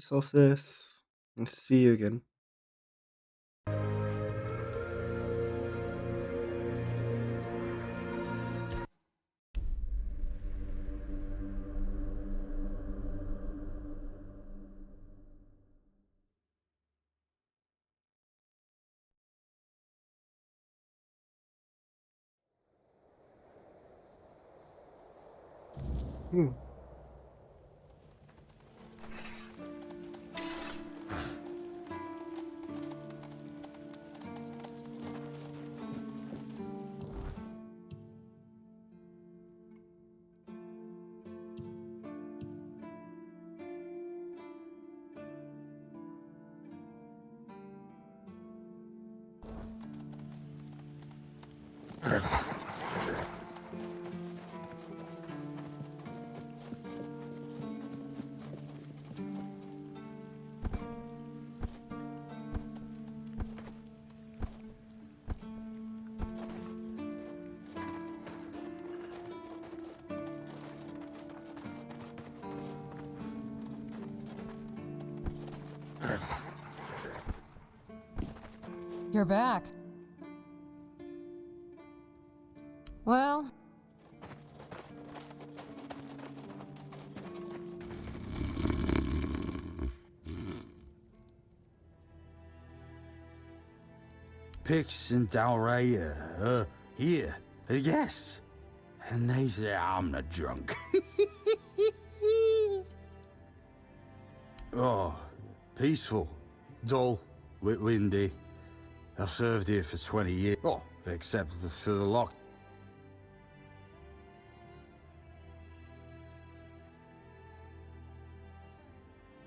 Solstice. Nice to see you again. Hmm. You're back. Well, Pix and Dalray here, the guests. And they say I'm not drunk. Oh, peaceful, dull, windy. I've served here for 20 years. Oh, except for the lock.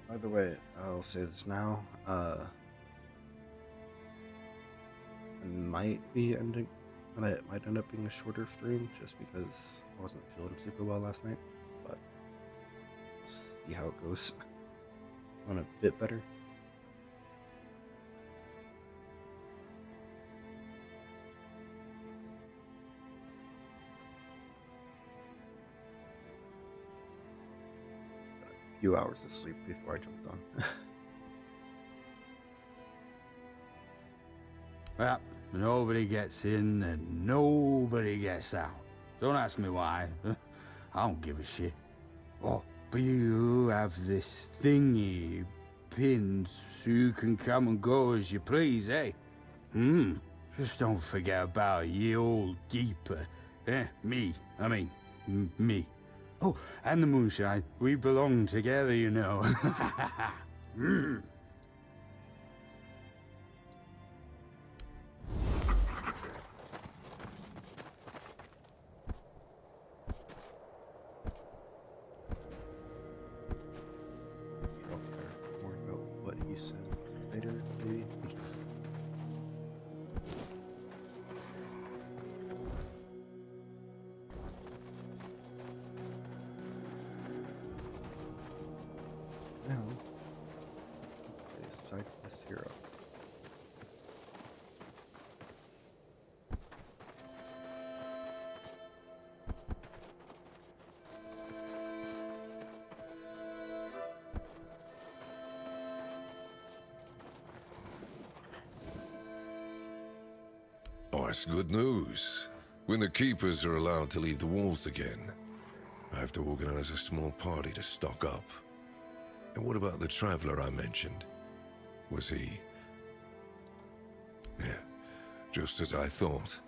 By the way, I'll say this now. It might end up being a shorter stream just because I wasn't feeling super well last night. But we'll see how it goes. Want a bit better? Got a few hours of sleep before I jumped on. Well, nobody gets in and nobody gets out. Don't ask me why. I don't give a shit. Oh, but you have this thingy pinned so you can come and go as you please, eh? Just don't forget about ye old keeper. Me. Me. Oh, and the moonshine. We belong together, you know. I'll care more about what he said later, maybe. Now, a side quest hero. Oh, that's good news. When the keepers are allowed to leave the walls again, I have to organize a small party to stock up. And what about the traveler I mentioned? Was he... Yeah, just as I thought.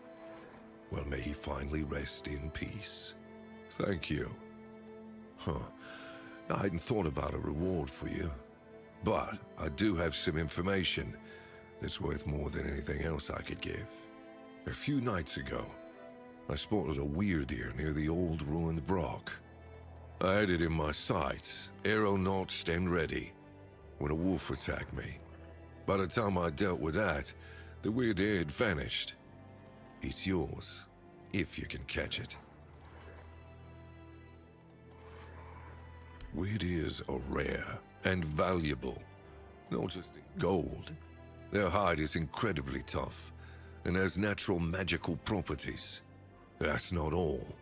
Well, may he finally rest in peace. Thank you. Huh. I hadn't thought about a reward for you. But I do have some information that's worth more than anything else I could give. A few nights ago, I spotted a weird ear near the old ruined Brock. I had it in my sights, arrow notched and ready, when a wolf attacked me. By the time I dealt with that, the weird ear had vanished. It's yours, if you can catch it. Weird ears are rare and valuable, not just in gold. Their hide is incredibly tough and has natural magical properties. That's not all.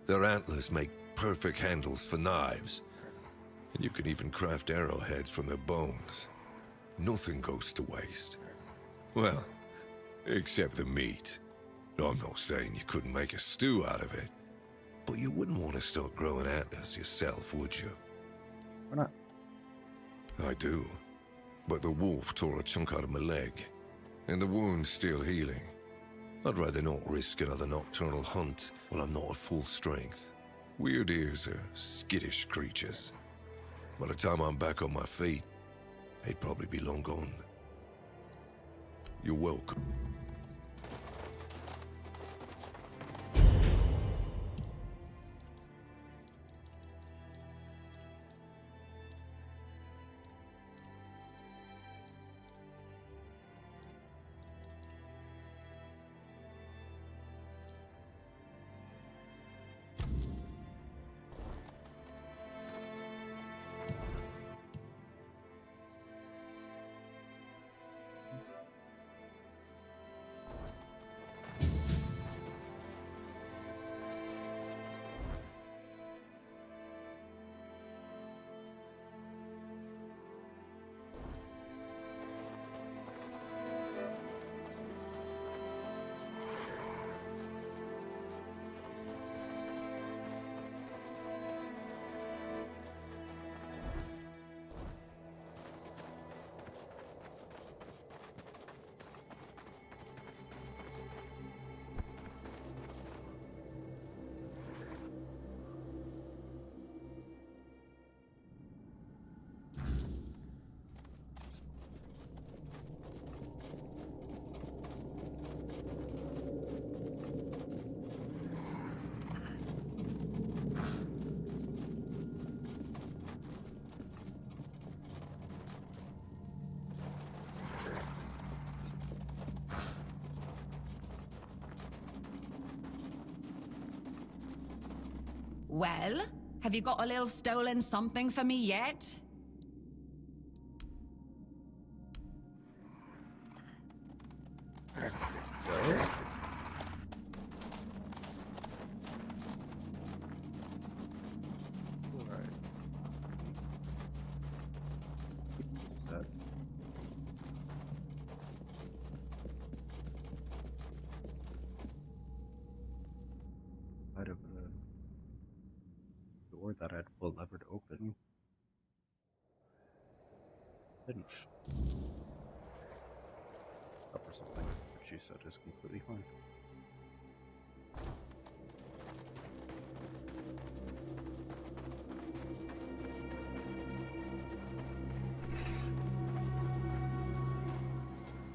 Their antlers make perfect handles for knives. And you can even craft arrowheads from their bones. Nothing goes to waste. Well, except the meat. I'm not saying you couldn't make a stew out of it, but you wouldn't want to start growing antlers yourself, would you? Why not? I do, but the wolf tore a chunk out of my leg, and the wound's still healing. I'd rather not risk another nocturnal hunt while I'm not at full strength. Weird ears are skittish creatures. By the time I'm back on my feet, they'd probably be long gone. You're welcome. Well, have you got a little stolen something for me yet? Out of a door that I'd pull lever to open. Didn't up or something, which she said is completely fine.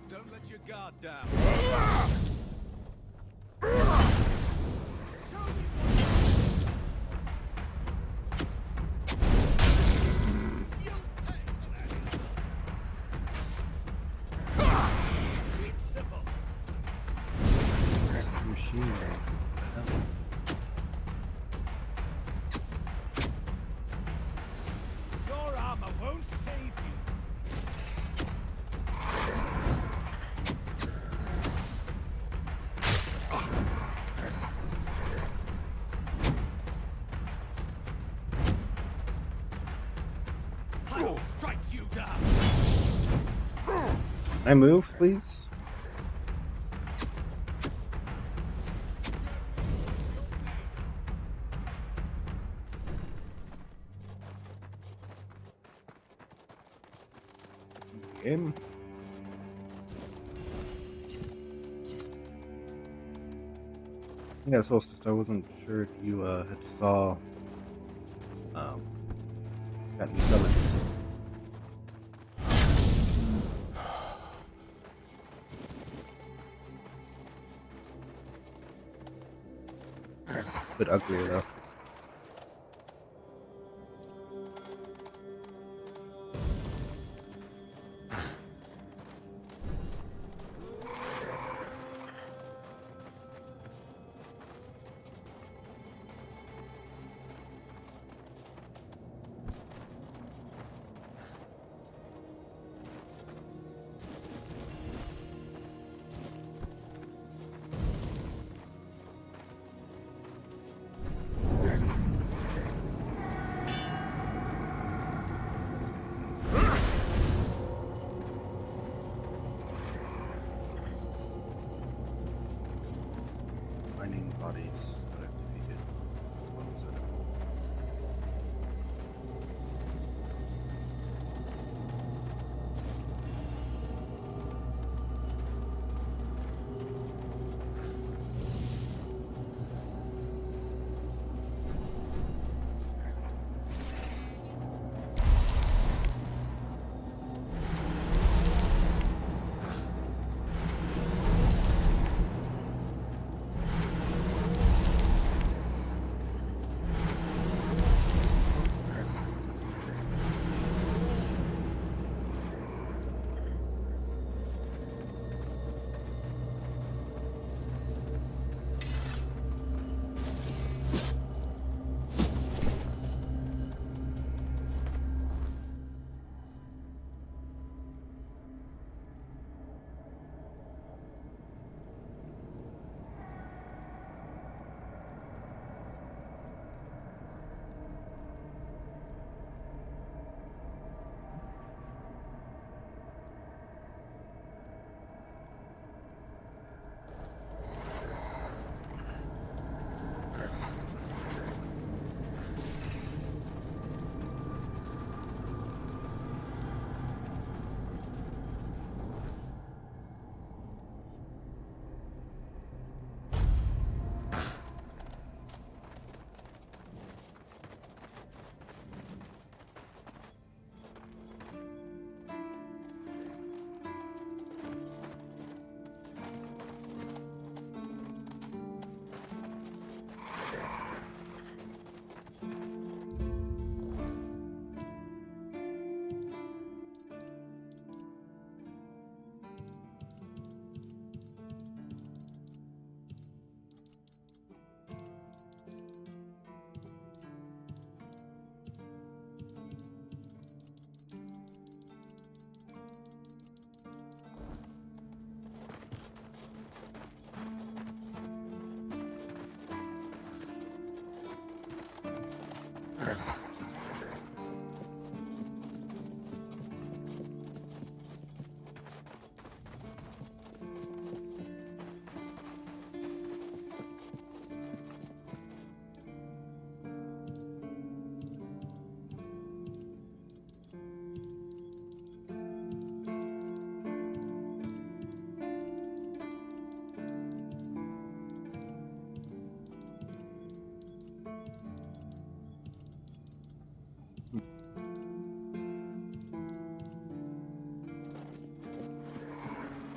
Don't let your guard down. Your armor won't save you. I'll strike you down. Can I move, please? Game. I think I was supposed to. I wasn't sure if you had saw got new summons. A bit uglier though. bodies that I've defeated. Ones that have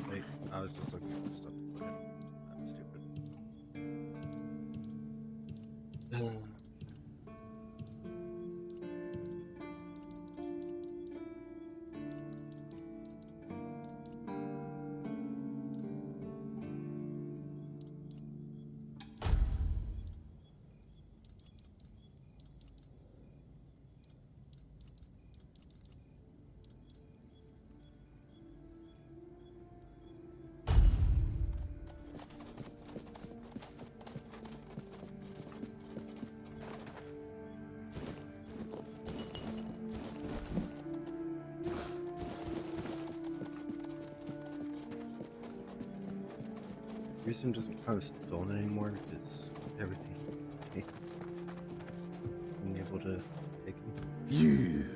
Wait, I was just looking at the stuff to put in. I'm stupid. Houston doesn't kind of stolen anymore because everything being able to take him.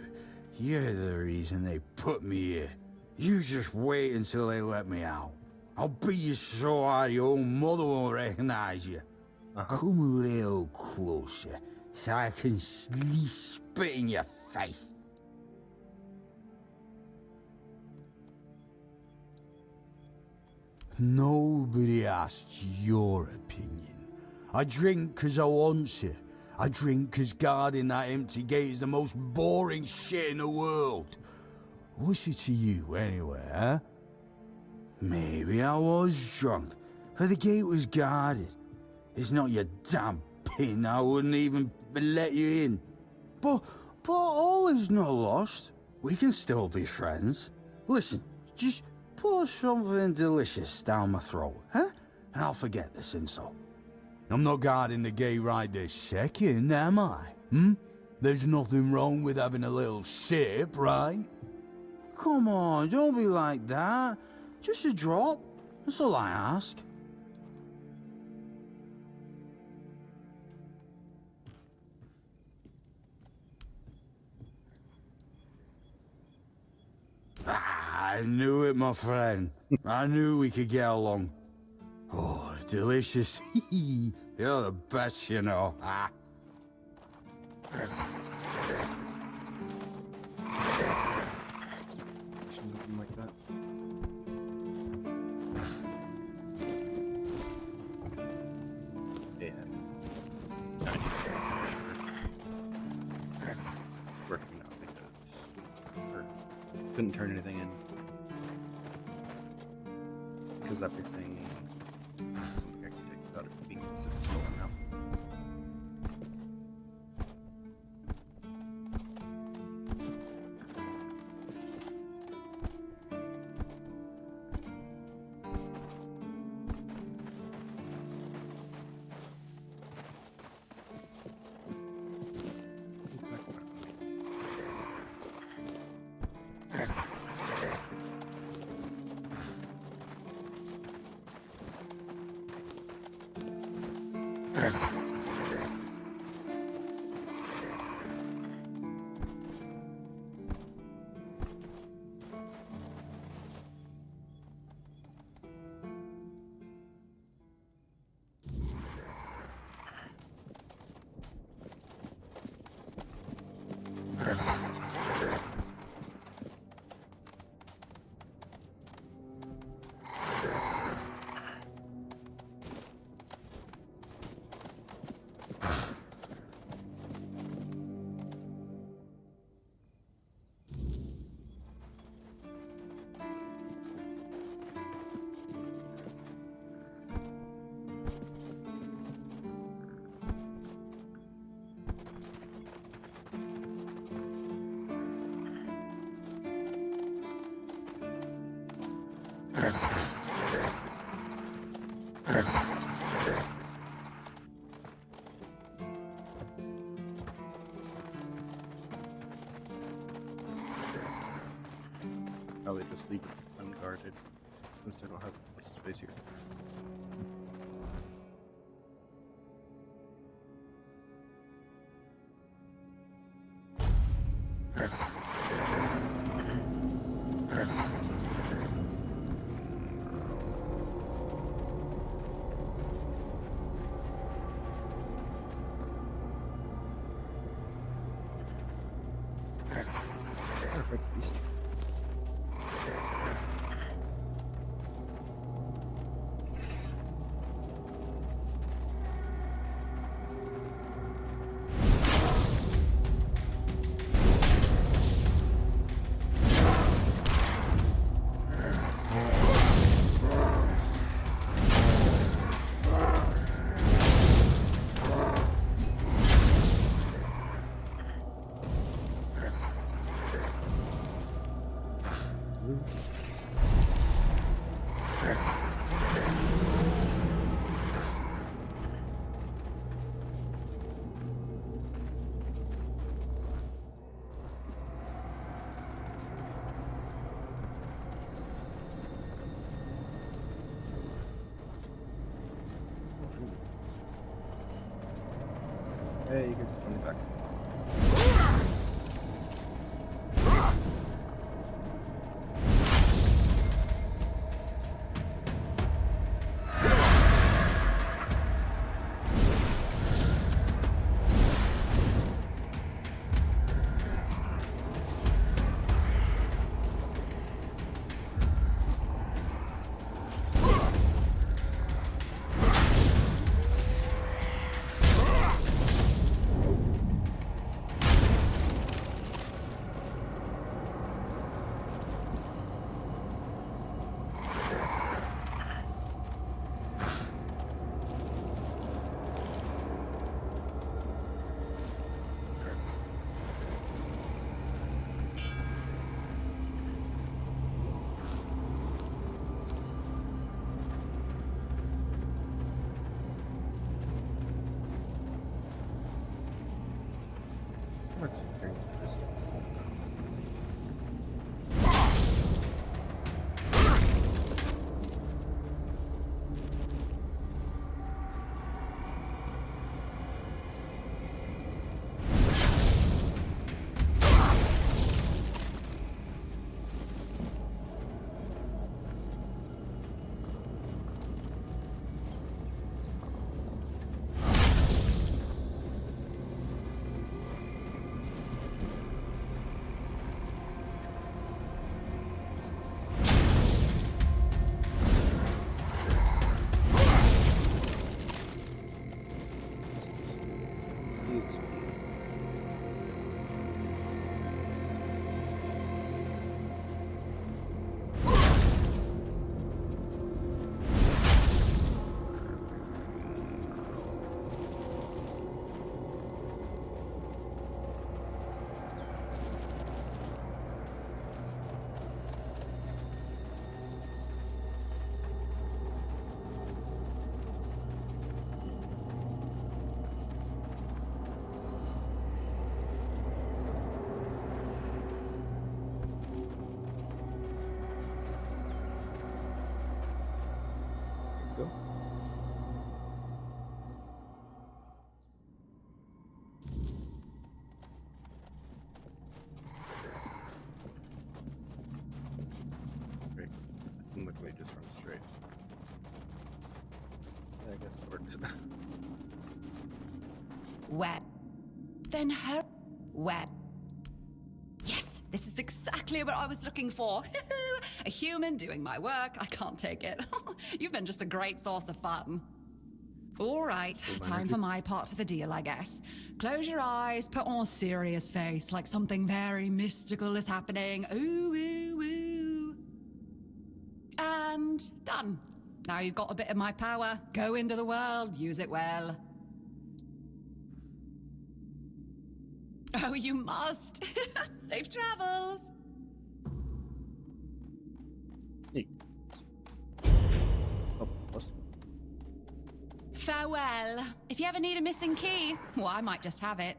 You're the reason they put me here. You just wait until they let me out. I'll beat you so hard your own mother won't recognize you. Come a little closer so I can spit in your face. Nobody asked your opinion. I drink 'cause I want to. I drink 'cause guarding that empty gate is the most boring shit in the world. What's it to you anyway, huh? Maybe I was drunk, but the gate was guarded. It's not your damn pin, I wouldn't even let you in. But all is not lost. We can still be friends. Listen, just pour something delicious down my throat, huh? And I'll forget this insult. I'm not guarding the gate right this second, am I? There's nothing wrong with having a little sip, right? Come on, don't be like that. Just a drop. That's all I ask. I knew it, my friend. I knew we could get along. Oh, delicious. You're the best, you know. Ah. Something like that. Yeah. Working out because couldn't turn anything in because everything something I can take without it being considered stolen now. Probably just leave it unguarded since they don't have much space here. Perfect beast. Hey, you guys are coming back. go. Great. I think the way just runs straight. Yeah, I guess it works. Where? Then her. Where? Yes, this is exactly what I was looking for. A human doing my work. I can't take it. You've been just a great source of fun. All right, time for my part of the deal, I guess. Close your eyes, put on a serious face, like something very mystical is happening. Ooh, ooh, ooh. And done. Now you've got a bit of my power. Go into the world, use it well. Oh, you must. Safe travels. Neat. Oh, plus. Farewell. If you ever need a missing key, well, I might just have it.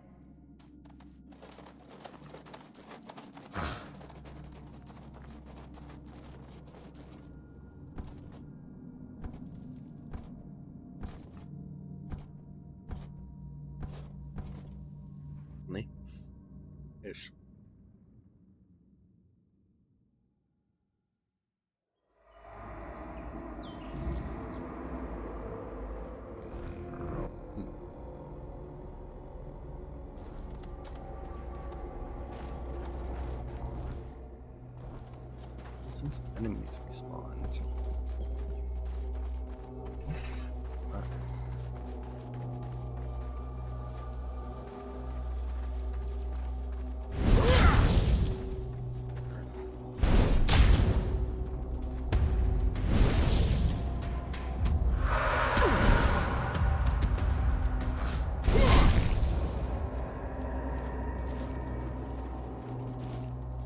Me. Ish. Since enemies respawn.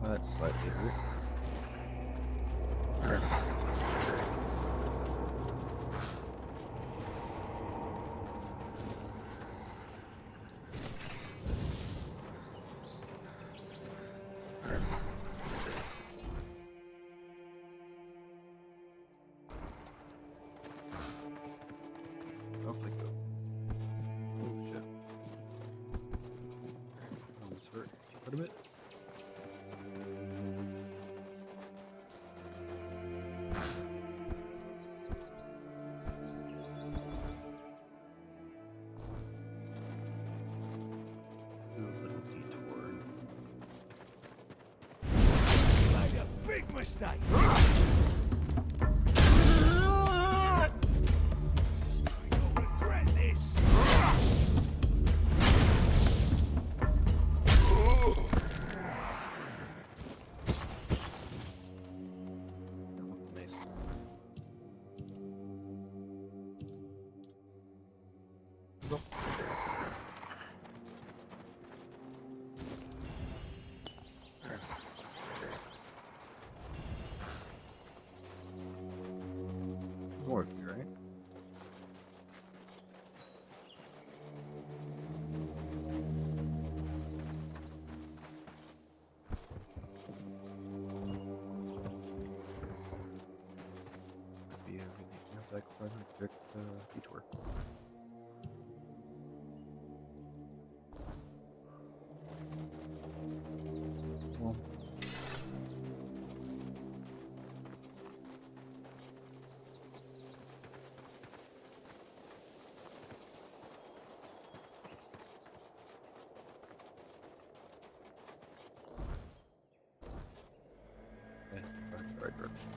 That's slightly hurt. Off they go. Oh shit. Almost hurt quite a bit. Do a little detour. Made a big mistake. You'll regret this. Nice. Go. More of you, right? Might be a really anticlimactic detour. Well, yeah, that's the right direction.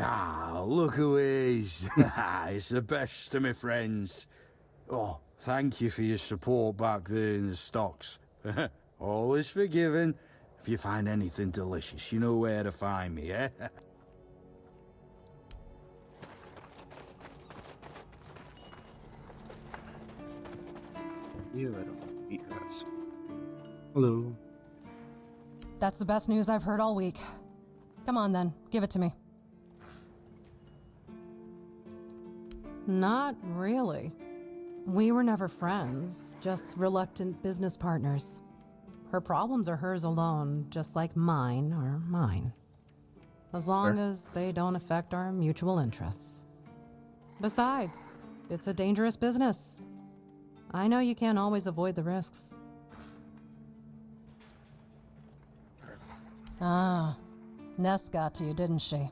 Ah, look who it is. It's the best of my friends. Oh, thank you for your support back there in the stocks. Always forgiven. If you find anything delicious, you know where to find me, eh? Ew, I don't want to eat your ass. Hello. That's the best news I've heard all week. Come on then, give it to me. Not really. We were never friends, just reluctant business partners. Her problems are hers alone, just like mine are mine. As long as they don't affect our mutual interests. Besides, it's a dangerous business. I know you can't always avoid the risks. Ah, Ness got to you, didn't she?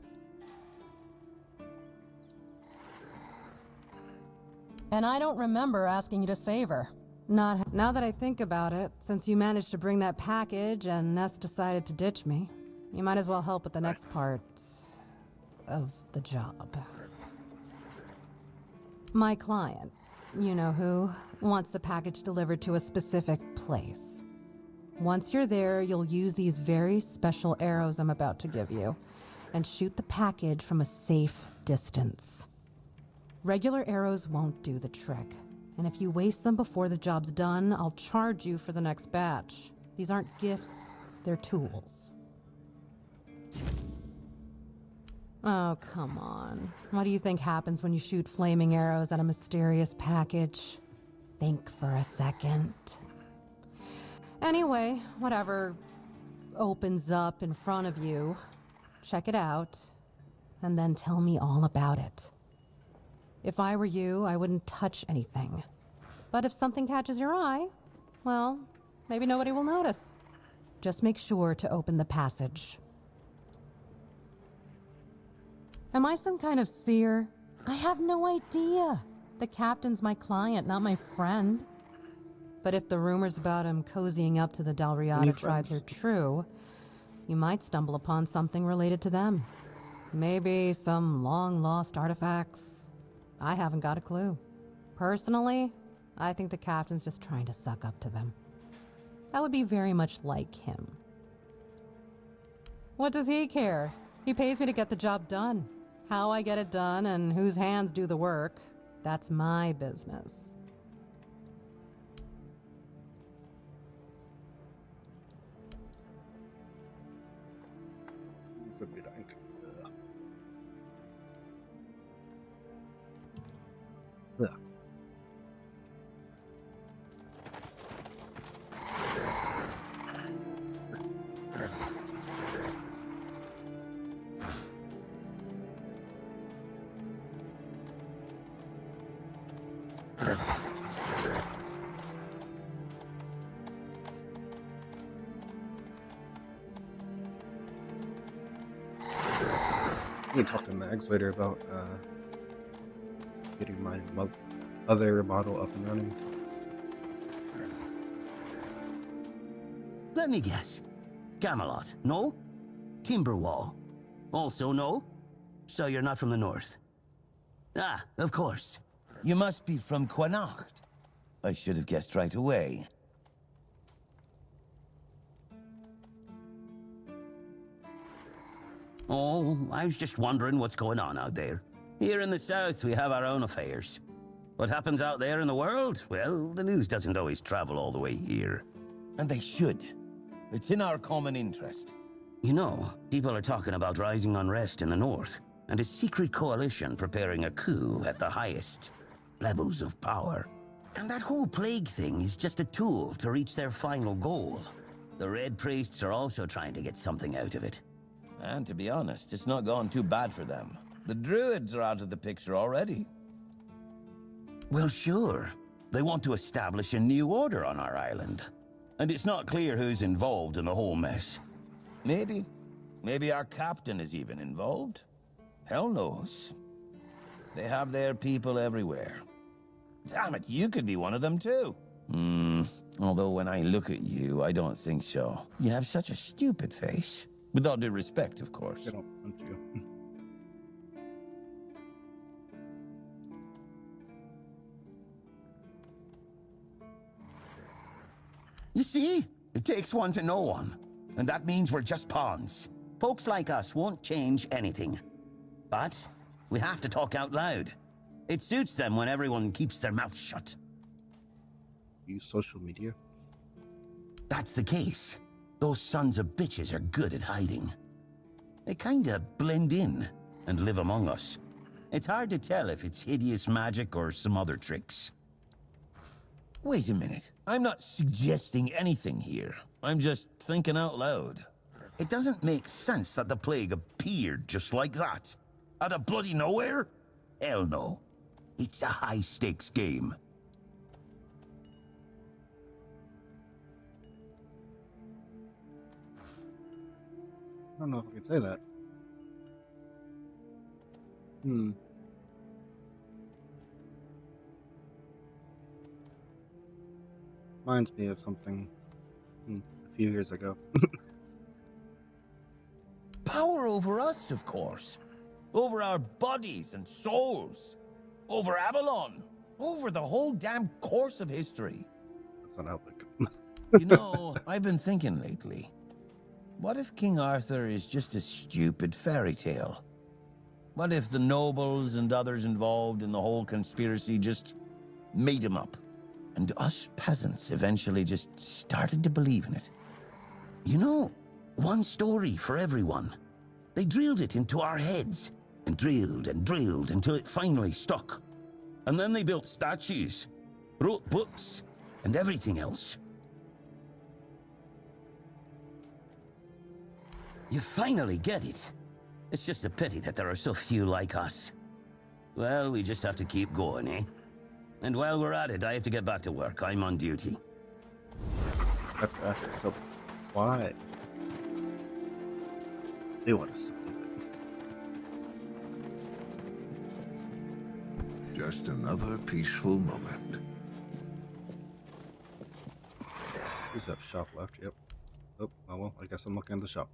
And I don't remember asking you to save her. Not now that I think about it, since you managed to bring that package and Ness decided to ditch me, you might as well help with the next part of the job. My client, you know who, wants the package delivered to a specific place. Once you're there, you'll use these very special arrows I'm about to give you and shoot the package from a safe distance. Regular arrows won't do the trick, and if you waste them before the job's done, I'll charge you for the next batch. These aren't gifts, they're tools. Oh, come on. What do you think happens when you shoot flaming arrows at a mysterious package? Think for a second. Anyway, whatever opens up in front of you, check it out, and then tell me all about it. If I were you, I wouldn't touch anything. But if something catches your eye, well, maybe nobody will notice. Just make sure to open the passage. Am I some kind of seer? I have no idea. The captain's my client, not my friend. But if the rumors about him cozying up to the Dalriada tribes are true, you might stumble upon something related to them. Maybe some long-lost artifacts. I haven't got a clue. Personally, I think the captain's just trying to suck up to them. That would be very much like him. What does he care? He pays me to get the job done. How I get it done and whose hands do the work, that's my business. So good, I think. Ugh. We can talk to Mags later about getting my other model up and running. Let me guess. Camelot, no? Timberwall, also no? So you're not from the north? Ah, of course. You must be from Connacht. I should have guessed right away. Oh, I was just wondering what's going on out there. Here in the south, we have our own affairs. What happens out there in the world? Well, the news doesn't always travel all the way here. And they should. It's in our common interest. You know, people are talking about rising unrest in the north, and a secret coalition preparing a coup at the highest levels of power. And that whole plague thing is just a tool to reach their final goal. The Red Priests are also trying to get something out of it. And to be honest, it's not gone too bad for them. The Druids are out of the picture already. Well, sure. They want to establish a new order on our island. And it's not clear who's involved in the whole mess. Maybe. Maybe our captain is even involved. Hell knows. They have their people everywhere. Damn it, you could be one of them too. Although when I look at you, I don't think so. You have such a stupid face. With all due respect, of course. I don't want you. You see? It takes one to know one. And that means we're just pawns. Folks like us won't change anything. But we have to talk out loud. It suits them when everyone keeps their mouth shut. use social media? That's the case. Those sons of bitches are good at hiding. They kinda blend in and live among us. It's hard to tell if it's hideous magic or some other tricks. Wait a minute. I'm not suggesting anything here. I'm just thinking out loud. It doesn't make sense that the plague appeared just like that. Out of bloody nowhere? Hell no. It's a high-stakes game. I don't know if I could say that. Reminds me of something a few years ago. Power over us, of course. Over our bodies and souls. Over Avalon. Over the whole damn course of history. That's not Outlook. You know, I've been thinking lately. What if King Arthur is just a stupid fairy tale? What if the nobles and others involved in the whole conspiracy just made him up? And us peasants eventually just started to believe in it? You know, one story for everyone. They drilled it into our heads, and drilled until it finally stuck. And then they built statues, wrote books, and everything else. You finally get it. It's just a pity that there are so few like us. Well, we just have to keep going, eh? And while we're at it, I have to get back to work. I'm on duty. So, why? They want us to believe it. Just another peaceful moment. Who's that shop left? Yep. Oh, well, I guess I'm looking at the shop.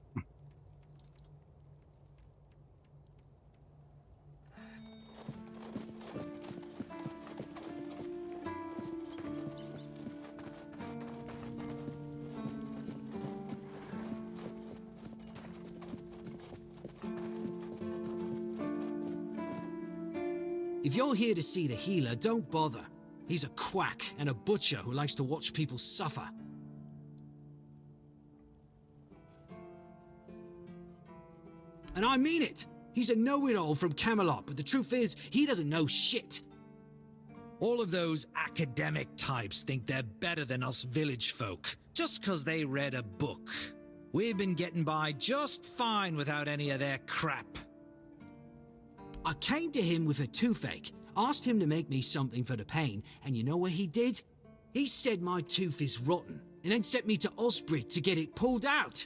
If you're here to see the healer, don't bother. He's a quack and a butcher who likes to watch people suffer. And I mean it! He's a know-it-all from Camelot, but the truth is, he doesn't know shit. All of those academic types think they're better than us village folk, just 'cause they read a book. We've been getting by just fine without any of their crap. I came to him with a toothache, asked him to make me something for the pain, and you know what he did? He said my tooth is rotten, and then sent me to Osbrit to get it pulled out.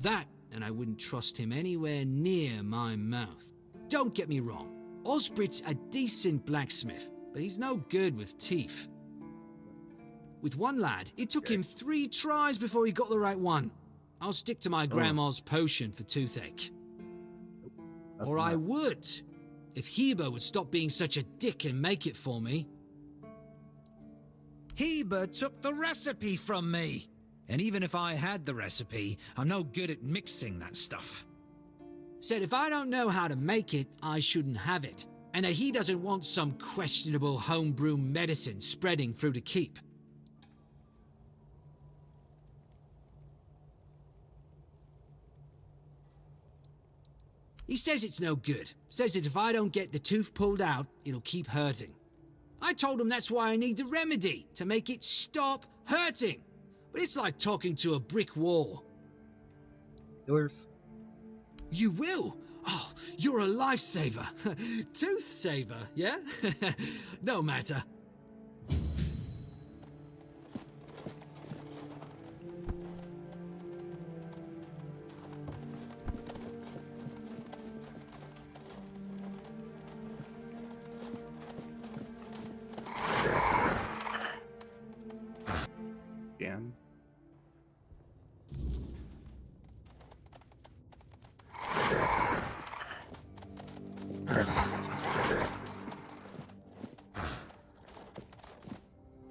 That, and I wouldn't trust him anywhere near my mouth. Don't get me wrong, Osbrit's a decent blacksmith, but he's no good with teeth. With one lad, it took him 3 tries before he got the right one. I'll stick to my grandma's potion for toothache. Or I would, if Heber would stop being such a dick and make it for me. Heber took the recipe from me. And even if I had the recipe, I'm no good at mixing that stuff. Said if I don't know how to make it, I shouldn't have it. And that he doesn't want some questionable homebrew medicine spreading through the keep. He says it's no good. Says that if I don't get the tooth pulled out, it'll keep hurting. I told him that's why I need the remedy, to make it stop hurting. But it's like talking to a brick wall. Healers? You will? Oh, you're a lifesaver. Tooth saver, yeah? No matter. Again.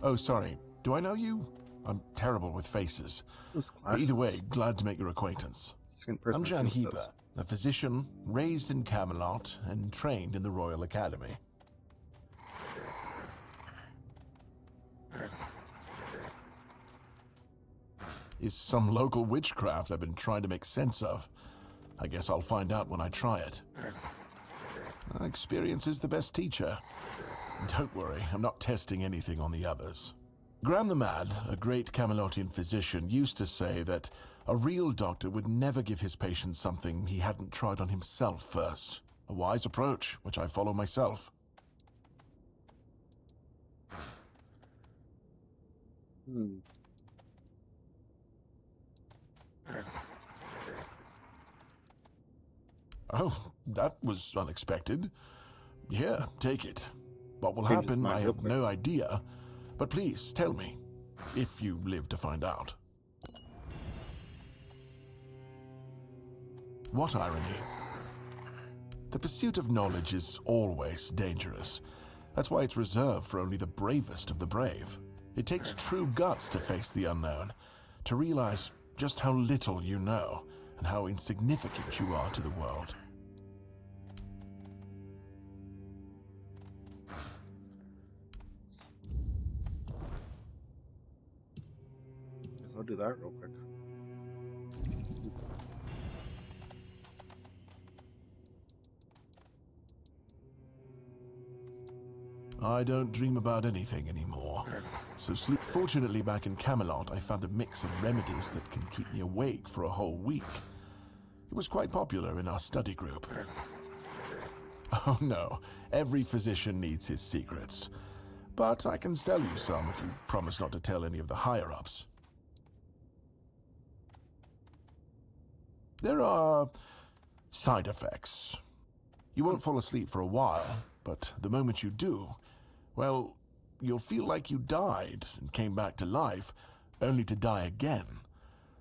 Oh, sorry. Do I know you? I'm terrible with faces. Those glasses. Either way, glad to make your acquaintance. Second person I'm Jan with Heber, those. a physician raised in Camelot and trained in the Royal Academy. Is some local witchcraft I've been trying to make sense of. I guess I'll find out when I try it. Experience is the best teacher. Don't worry, I'm not testing anything on the others. Graham the Mad, a great Camelotian physician, used to say that a real doctor would never give his patient something he hadn't tried on himself first. A wise approach, which I follow myself. Oh, that was unexpected. Here, take it. What will Changes happen, mind I real have quick. no idea. But please, tell me, if you live to find out. What irony. The pursuit of knowledge is always dangerous. That's why it's reserved for only the bravest of the brave. It takes true guts to face the unknown, to realize just how little you know, and how insignificant you are to the world. Guess I'll do that real quick. I don't dream about anything anymore. So sleep. Fortunately, back in Camelot, I found a mix of remedies that can keep me awake for a whole week. It was quite popular in our study group. Oh no, every physician needs his secrets. But I can sell you some if you promise not to tell any of the higher-ups. There are side effects. You won't fall asleep for a while, but the moment you do, well, you'll feel like you died and came back to life, only to die again.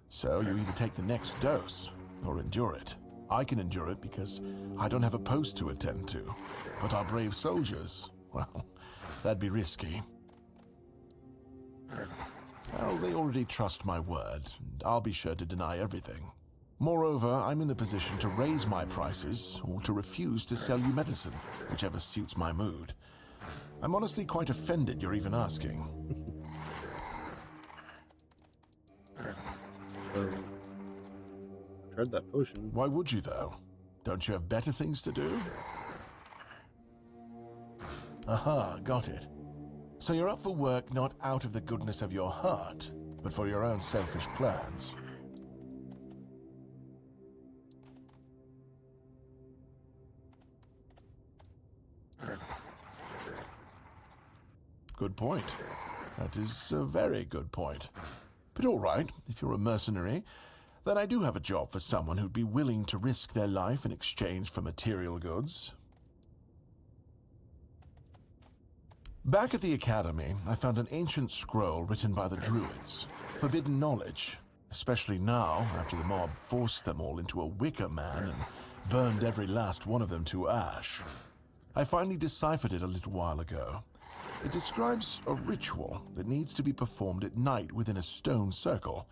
So you either take the next dose or endure it. I can endure it because I don't have a post to attend to. But our brave soldiers, well, that'd be risky. Well, they already trust my word, and I'll be sure to deny everything. Moreover, I'm in the position to raise my prices or to refuse to sell you medicine, whichever suits my mood. I'm honestly quite offended you're even asking. So, tried that potion. Why would you, though? Don't you have better things to do? Aha, got it. So you're up for work not out of the goodness of your heart, but for your own selfish plans. Good point. That is a very good point. But all right, if you're a mercenary, then I do have a job for someone who'd be willing to risk their life in exchange for material goods. Back at the academy, I found an ancient scroll written by the Druids. Forbidden knowledge, especially now, after the mob forced them all into a wicker man and burned every last one of them to ash. I finally deciphered it a little while ago. It describes a ritual that needs to be performed at night within a stone circle.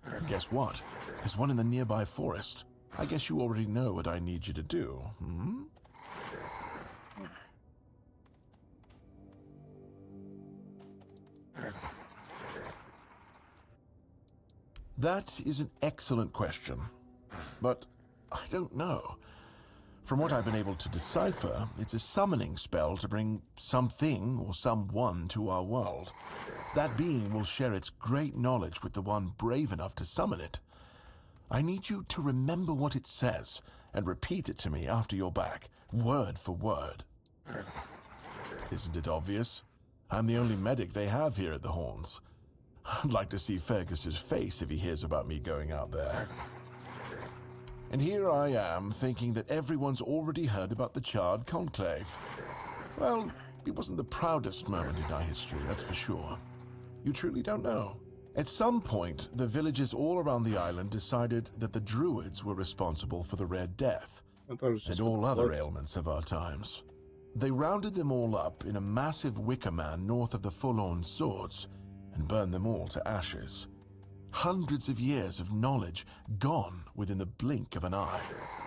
And guess what? There's one in the nearby forest. I guess you already know what I need you to do, hmm? That is an excellent question, but I don't know. From what I've been able to decipher, it's a summoning spell to bring something or someone to our world. That being will share its great knowledge with the one brave enough to summon it. I need you to remember what it says and repeat it to me after you're back, word for word. Isn't it obvious? I'm the only medic they have here at the Horns. I'd like to see Fergus's face if he hears about me going out there. And here I am, thinking that everyone's already heard about the Charred Conclave. Well, it wasn't the proudest moment in our history, that's for sure. You truly don't know. At some point, the villagers all around the island decided that the Druids were responsible for the Red Death, I thought it was just and all with the other blood. ailments of our times. They rounded them all up in a massive wicker man north of the Forlorn Swords, and burned them all to ashes. Hundreds of years of knowledge gone within the blink of an eye.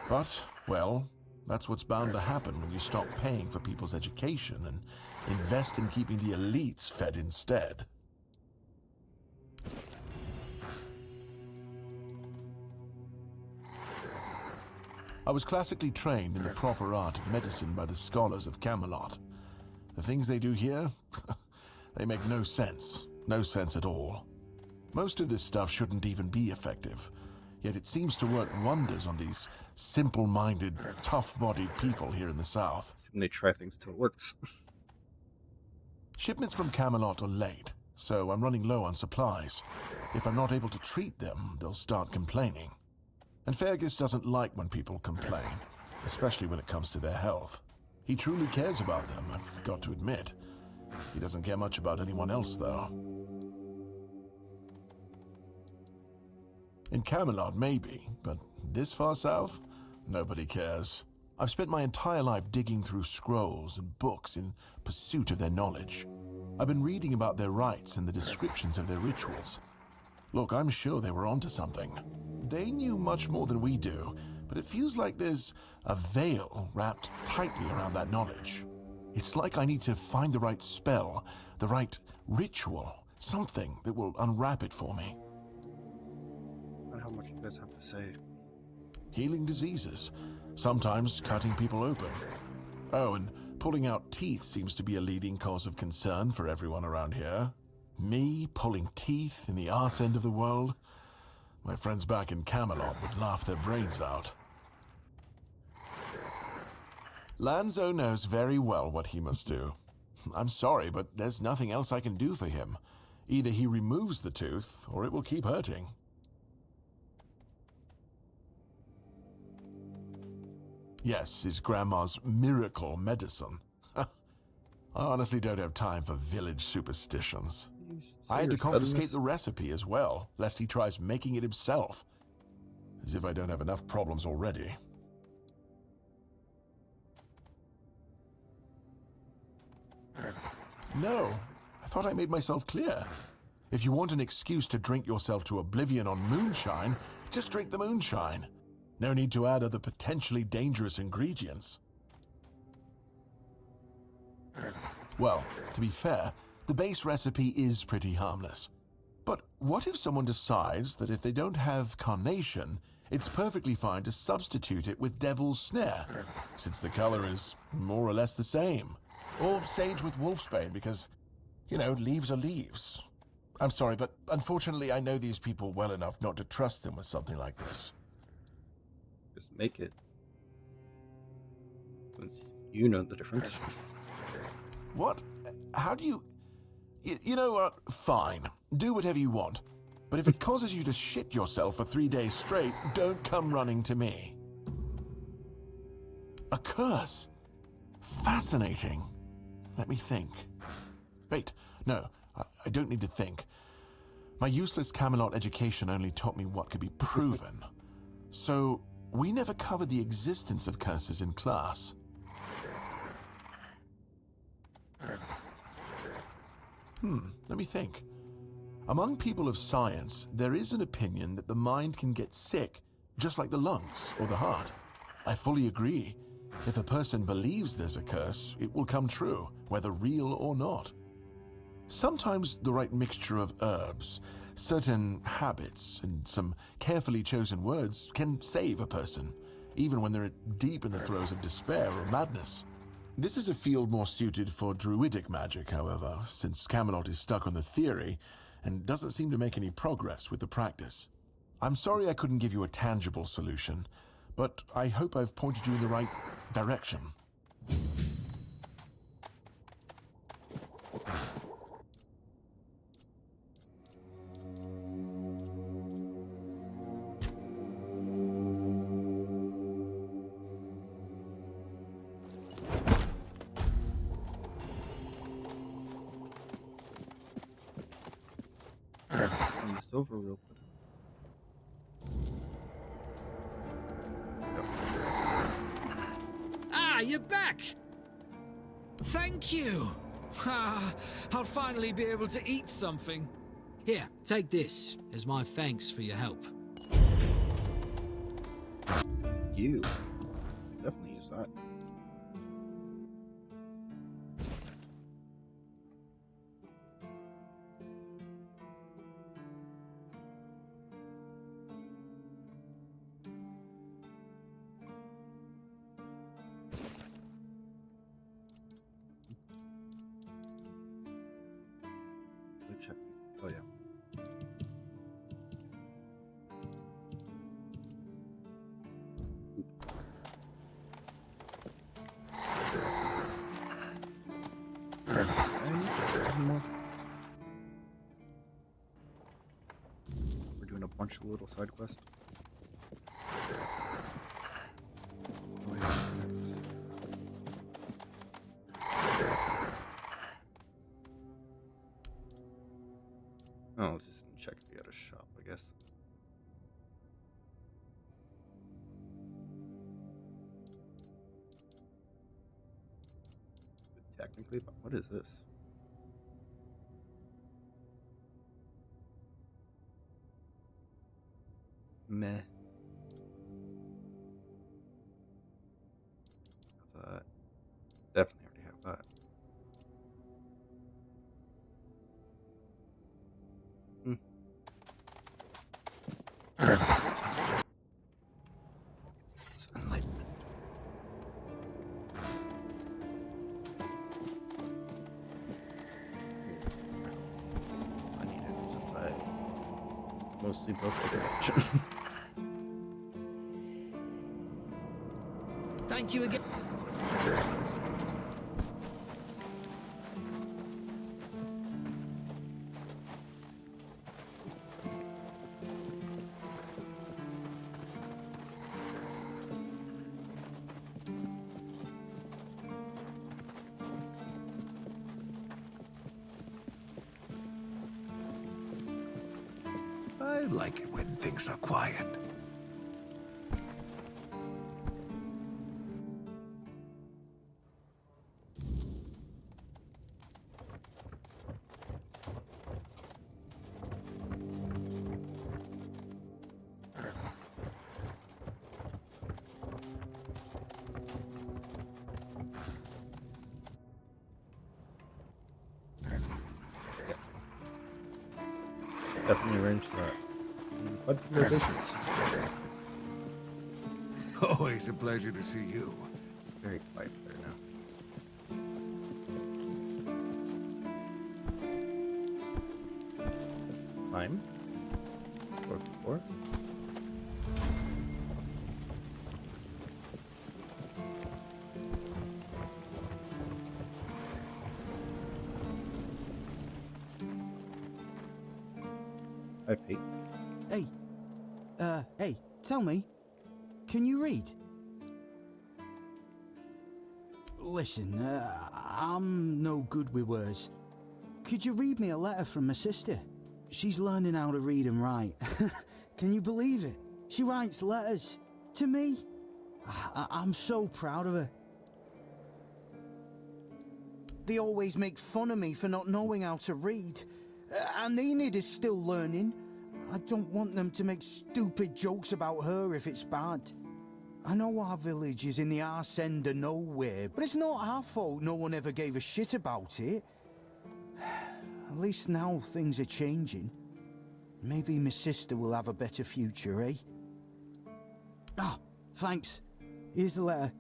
But, well, that's what's bound to happen when you stop paying for people's education and invest in keeping the elites fed instead. I was classically trained in the proper art of medicine by the scholars of Camelot. The things they do here, they make no sense. No sense at all. Most of this stuff shouldn't even be effective, yet it seems to work wonders on these simple-minded, tough-bodied people here in the South. Assume they try things till it works. Shipments from Camelot are late, so I'm running low on supplies. If I'm not able to treat them, they'll start complaining. And Fergus doesn't like when people complain, especially when it comes to their health. He truly cares about them, I've got to admit. He doesn't care much about anyone else, though. In Camelot, maybe, but this far south, nobody cares. I've spent my entire life digging through scrolls and books in pursuit of their knowledge. I've been reading about their rites and the descriptions of their rituals. Look, I'm sure they were onto something. They knew much more than we do, but it feels like there's a veil wrapped tightly around that knowledge. It's like I need to find the right spell, the right ritual, something that will unwrap it for me. And how much you guys have to say. Healing diseases, sometimes cutting people open. Oh, and pulling out teeth seems to be a leading cause of concern for everyone around here. Me pulling teeth in the arse end of the world? My friends back in Camelot would laugh their brains out. Lanzo knows very well what he must do. I'm sorry, but there's nothing else I can do for him. Either he removes the tooth, or it will keep hurting. Yes, his grandma's miracle medicine. I honestly don't have time for village superstitions. I had to confiscate the recipe as well, lest he tries making it himself. As if I don't have enough problems already. No, I thought I made myself clear. If you want an excuse to drink yourself to oblivion on moonshine, just drink the moonshine. No need to add other potentially dangerous ingredients. Well, to be fair, the base recipe is pretty harmless. But what if someone decides that if they don't have carnation, it's perfectly fine to substitute it with devil's snare, since the color is more or less the same? Or sage with wolfsbane because, you know, leaves are leaves. I'm sorry, but unfortunately I know these people well enough not to trust them with something like this. Just make it. Since you know the difference. What? How do you... You know what? Fine. Do whatever you want. But if it causes you to shit yourself for 3 days straight, don't come running to me. A curse? Fascinating. Let me think. Wait, no, I don't need to think. My useless Camelot education only taught me what could be proven. So, we never covered the existence of curses in class. Let me think. Among people of science, there is an opinion that the mind can get sick, just like the lungs or the heart. I fully agree. If a person believes there's a curse, it will come true, whether real or not. Sometimes the right mixture of herbs, certain habits, and some carefully chosen words can save a person, even when they're deep in the throes of despair or madness. This is a field more suited for druidic magic, however, since Camelot is stuck on the theory and doesn't seem to make any progress with the practice. I'm sorry I couldn't give you a tangible solution, but I hope I've pointed you in the right direction. Turn this over real quick. Ah, you're back! Thank you! Ah, I'll finally be able to eat something. Here, take this as my thanks for your help. You definitely use that. Oh yeah. We're doing a bunch of little side quests. Oh, yeah, oh, let's just check if we had a shop, I guess. Technically, but what is this? Meh. Have that. Definitely already have that. Enlightenment. I need it since I mostly built the direction. Thank you again. I like it when things are quiet. Definitely arrange that. But visions. Always a pleasure to see you. Very quiet there now. Climb. 4 5 8. Hey, hey, tell me, can you read? Listen, I'm no good with words. Could you read me a letter from my sister? She's learning how to read and write. Can you believe it? She writes letters to me. I'm so proud of her. They always make fun of me for not knowing how to read. And Enid is still learning. I don't want them to make stupid jokes about her if it's bad. I know our village is in the arse end of nowhere, but it's not our fault no one ever gave a shit about it. At least now things are changing. Maybe my sister will have a better future, eh? Ah, thanks. Here's the letter.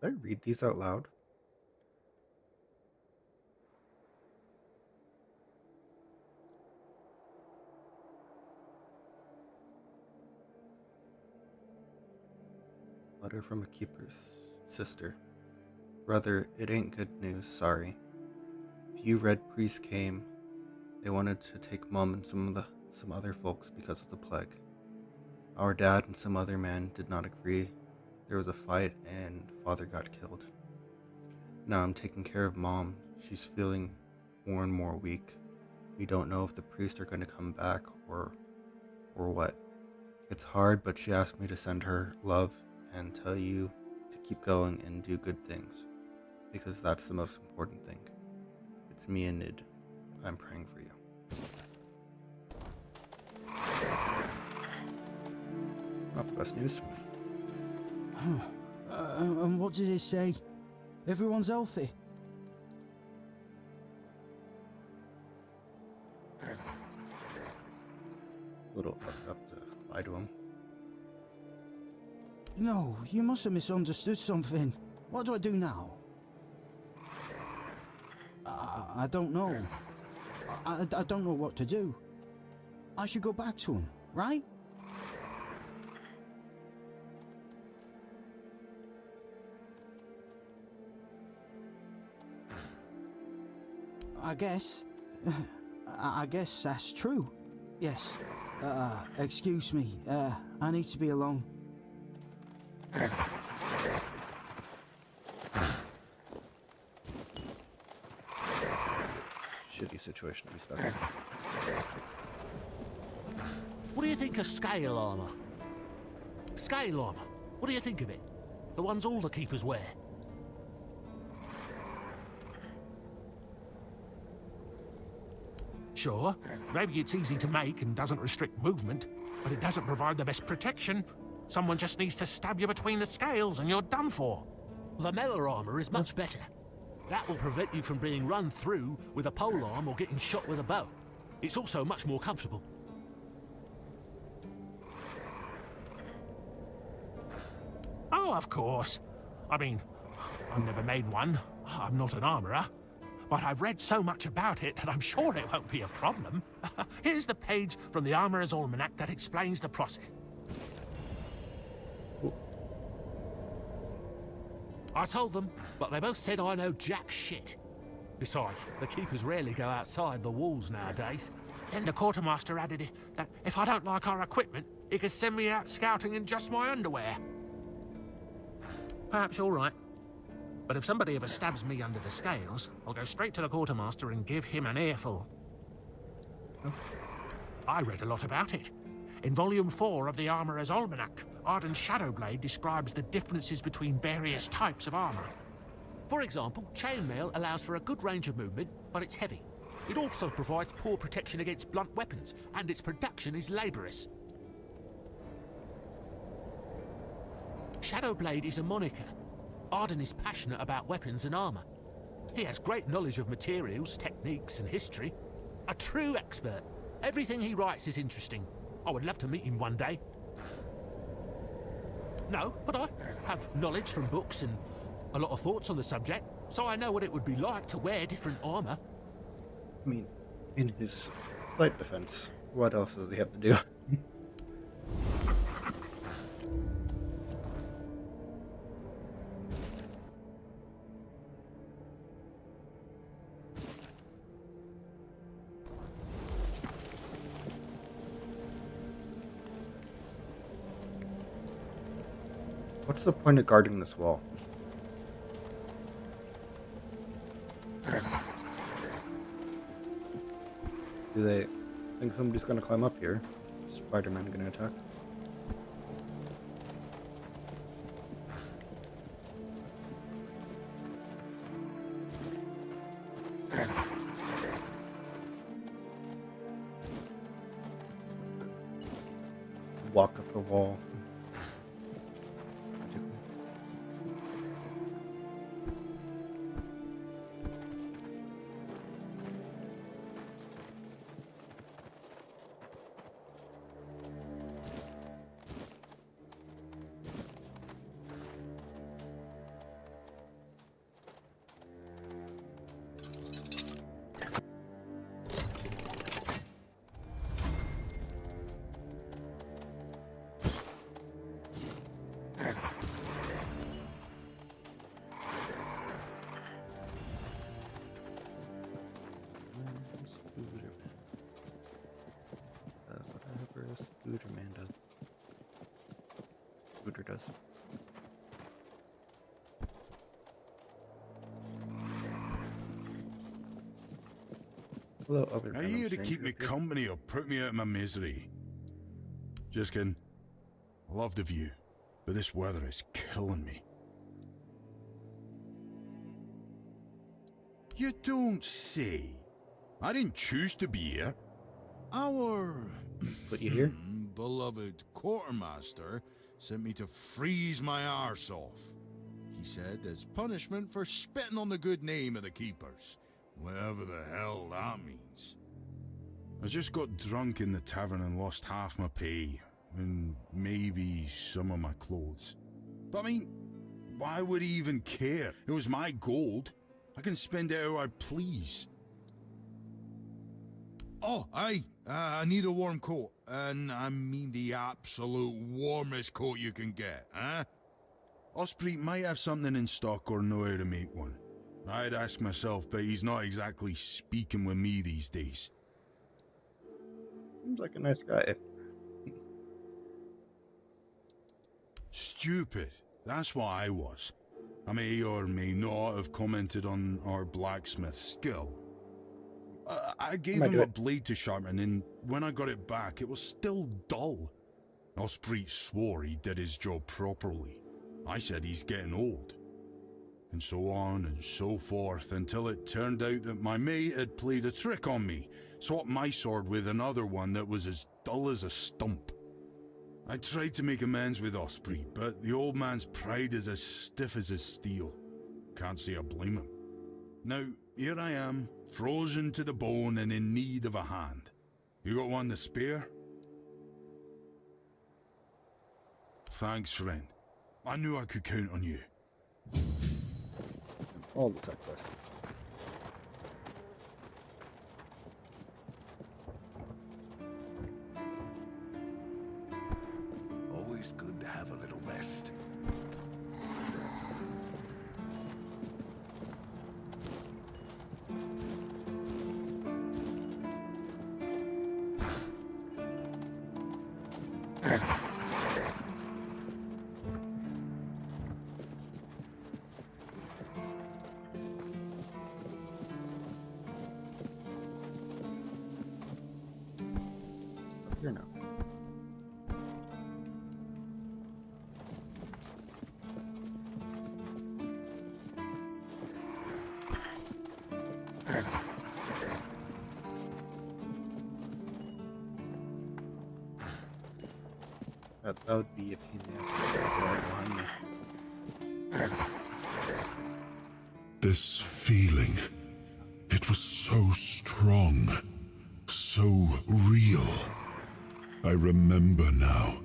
Did I read these out loud? Letter from a keeper's sister. Brother, it ain't good news, sorry. Few red priests came. They wanted to take Mum and some other folks because of the plague. Our dad and some other man did not agree. There was a fight and father got killed. Now I'm taking care of Mom. She's feeling more and more weak. We don't know if the priests are going to come back or what. It's hard, but she asked me to send her love and tell you to keep going and do good things, because that's the most important thing. It's me and Nid. I'm praying for you. Not the best news. And what did it say? Everyone's healthy? little fucked up to lie to him. No, you must have misunderstood something. What do I do now? I don't know. I don't know what to do. I should go back to him, right? I guess that's true. Yes. Excuse me. I need to be alone. Shitty situation to be stuck in. What do you think of scale armor? Scale armor. What do you think of it? The ones all the keepers wear. Sure, maybe it's easy to make and doesn't restrict movement, but it doesn't provide the best protection. Someone just needs to stab you between the scales and you're done for. Lamellar armor is much better. That will prevent you from being run through with a polearm or getting shot with a bow. It's also much more comfortable. Oh, of course. I mean, I've never made one. I'm not an armorer. But I've read so much about it that I'm sure it won't be a problem. Here's the page from the Armorer's Almanac that explains the process. I told them, but they both said I know jack shit. Besides, the keepers rarely go outside the walls nowadays. Then the quartermaster added that if I don't like our equipment, he could send me out scouting in just my underwear. Perhaps you're right. But if somebody ever stabs me under the scales, I'll go straight to the quartermaster and give him an earful. I read a lot about it. In Volume 4 of the Armorer's Almanac, Arden Shadowblade describes the differences between various types of armor. For example, chainmail allows for a good range of movement, but it's heavy. It also provides poor protection against blunt weapons, and its production is laborious. Shadowblade is a moniker. Arden is passionate about weapons and armor. He has great knowledge of materials, techniques, and history. A true expert. Everything he writes is interesting. I would love to meet him one day. No, but I have knowledge from books and a lot of thoughts on the subject, so I know what it would be like to wear different armor. I mean, in his slight defense, what else does he have to do? What's the point of guarding this wall? Do they think somebody's gonna climb up here? Spider-Man gonna attack? Walk up the wall. That's whatever a Scooter Man does. Scooter does. Hello, other Are you here to keep me company or put me out of my misery? Just kidding. Love the view, but this weather is killing me. You don't say. I didn't choose to be here. Our Put you here? beloved quartermaster sent me to freeze my arse off. He said as punishment for spitting on the good name of the keepers, whatever the hell that means. I just got drunk in the tavern and lost half my pay, and maybe some of my clothes. But I mean, why would he even care? It was my gold. I can spend it how I please. Oh, aye. I need a warm coat. And I mean the absolute warmest coat you can get, huh? Osprey might have something in stock or know how to make one. I'd ask myself, but he's not exactly speaking with me these days. Seems like a nice guy. Stupid. That's what I was. I may or may not have commented on our blacksmith's skill. I gave him a blade to sharpen, and when I got it back, it was still dull. Osprey swore he did his job properly. I said he's getting old. And so on and so forth, until it turned out that my mate had played a trick on me, swapped my sword with another one that was as dull as a stump. I tried to make amends with Osprey, but the old man's pride is as stiff as his steel. Can't say I blame him. Now, here I am, frozen to the bone and in need of a hand. You got one to spare? Thanks, friend. I knew I could count on you. All the side quests. Always good to have a little rest. Here now. That would be a pain in the ass behind me. This feeling, it was so strong, so real. I remember now,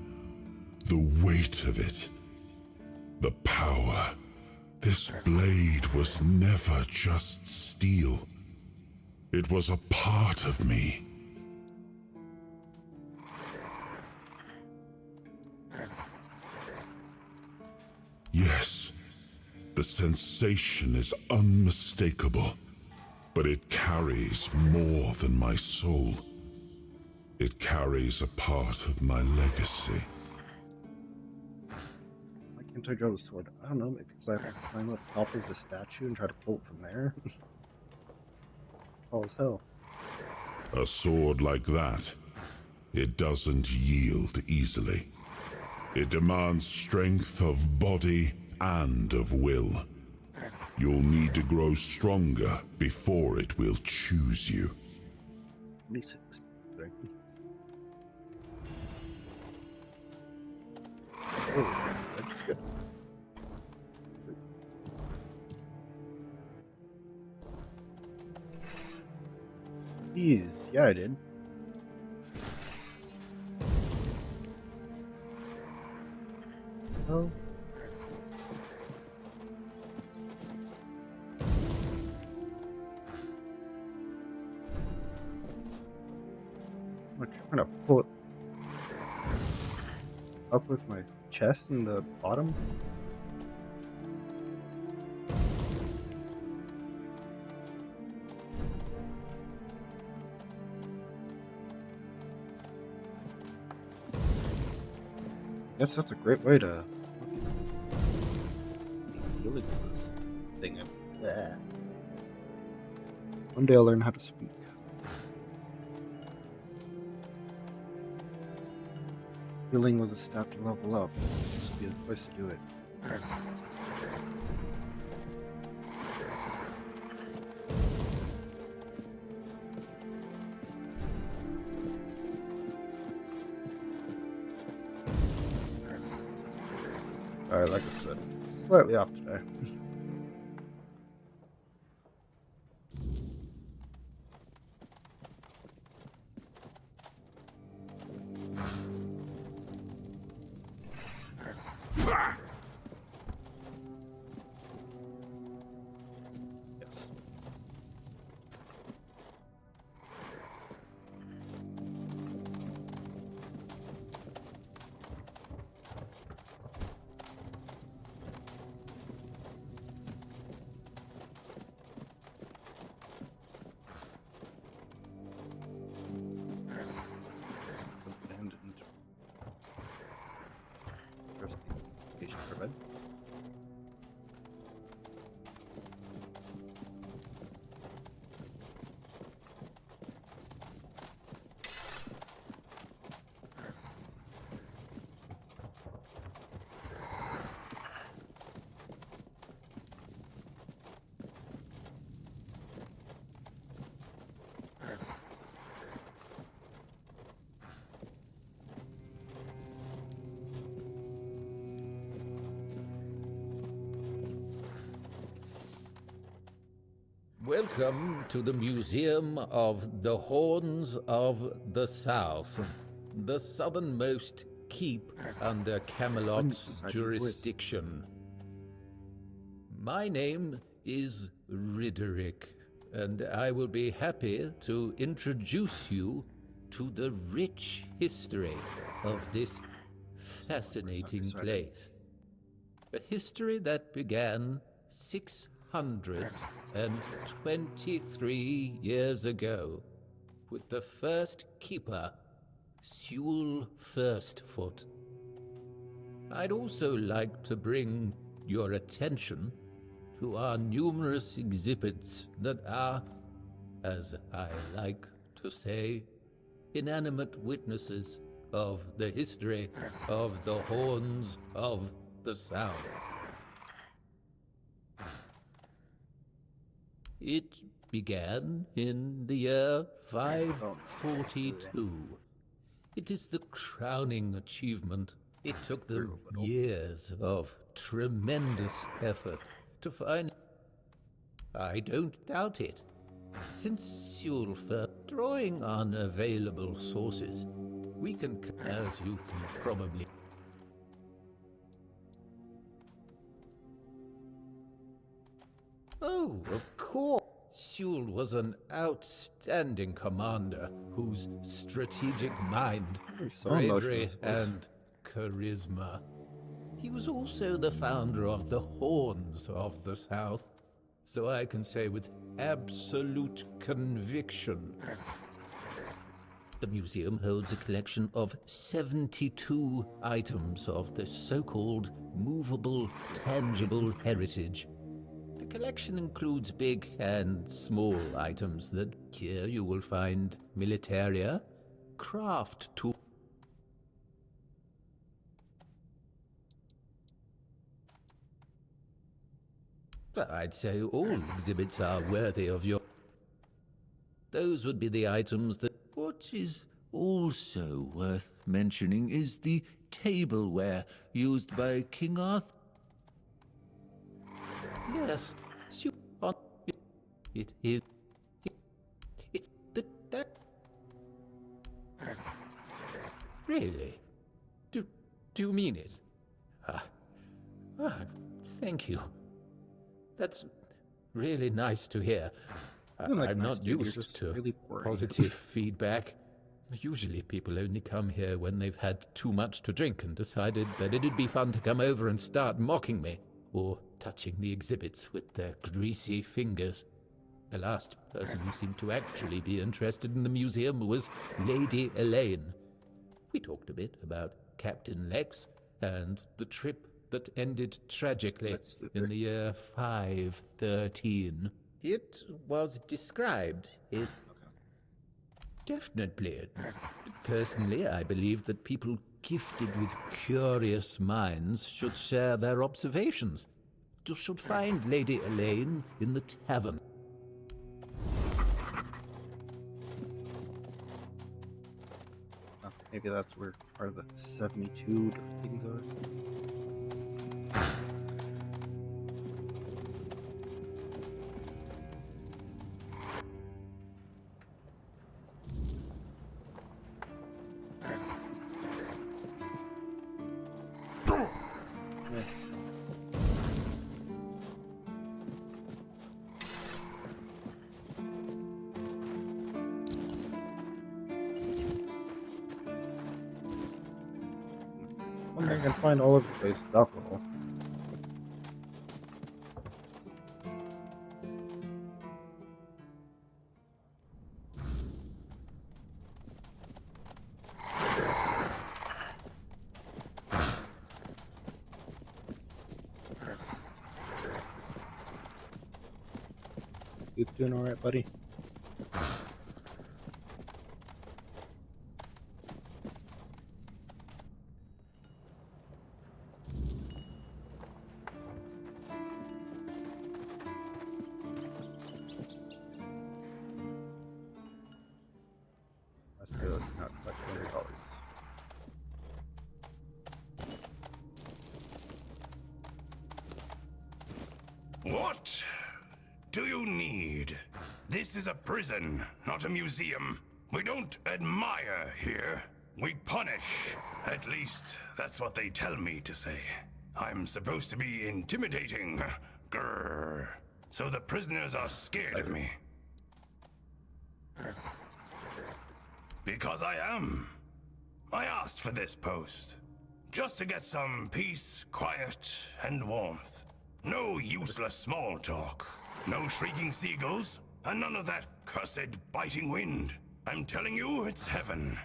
the weight of it, the power. This blade was never just steel. It was a part of me. Yes, the sensation is unmistakable, but it carries more than my soul. It carries a part of my legacy. Why can't I draw the sword? I don't know, maybe because I have to climb up top of the statue and try to pull it from there. Tall as hell. A sword like that, it doesn't yield easily. It demands strength of body and of will. You'll need to grow stronger before it will choose you. 26. Right. Oh, that's good. Jeez, yeah, I did. Oh. I'm trying to pull it up with my chest in the bottom. Guess that's a great way to healing this thing. Bleh. One day I'll learn how to speak. Healing was a step to level up. This would be the place to do it. Alright, like I said, slightly off today. Welcome to the Museum of the Horns of the South, the southernmost keep under Camelot's jurisdiction. My name is Ridderick, and I will be happy to introduce you to the rich history of this fascinating place. A history that began 623 years ago with the first keeper, Sewell Firstfoot. I'd also like to bring your attention to our numerous exhibits that are, as I like to say, inanimate witnesses of the history of the Horns of the South. It began in the year 542. It is the crowning achievement. It took them years of tremendous effort to find. I don't doubt it. Since Sewell drawing on available sources, we can, as you can probably. Oh, of course. Sewell was an outstanding commander whose strategic mind, bravery, and charisma. He was also the founder of the Horns of the South, so I can say with absolute conviction. The museum holds a collection of 72 items of the so-called movable, tangible heritage. The collection includes big and small items that here you will find militaria, craft tools, I'd say all exhibits are worthy of your. Those would be the items that. What is also worth mentioning is the tableware used by King Arthur. Yes, it is. It's that. Really? Do you mean it? Thank you. That's really nice to hear. I'm not used to really positive feedback. Usually people only come here when they've had too much to drink and decided that it'd be fun to come over and start mocking me, or touching the exhibits with their greasy fingers. The last person who seemed to actually be interested in the museum was Lady Elaine. We talked a bit about Captain Lex and the trip that ended tragically in the year 513. It was described. Definitely. Personally, I believe that people gifted with curious minds should share their observations. You should find Lady Elaine in the tavern. Maybe that's where part of the 72 things are. One thing I can find all over the place is alcohol. You doing all right, buddy? That's good. Not like $20. What? do you need? This is a prison, not a museum. We don't admire here. We punish. At least, that's what they tell me to say. I'm supposed to be intimidating. Grrr. So the prisoners are scared of me. Because I am. I asked for this post. Just to get some peace, quiet, and warmth. No useless small talk. No shrieking seagulls. And none of that cursed biting wind. I'm telling you, it's heaven.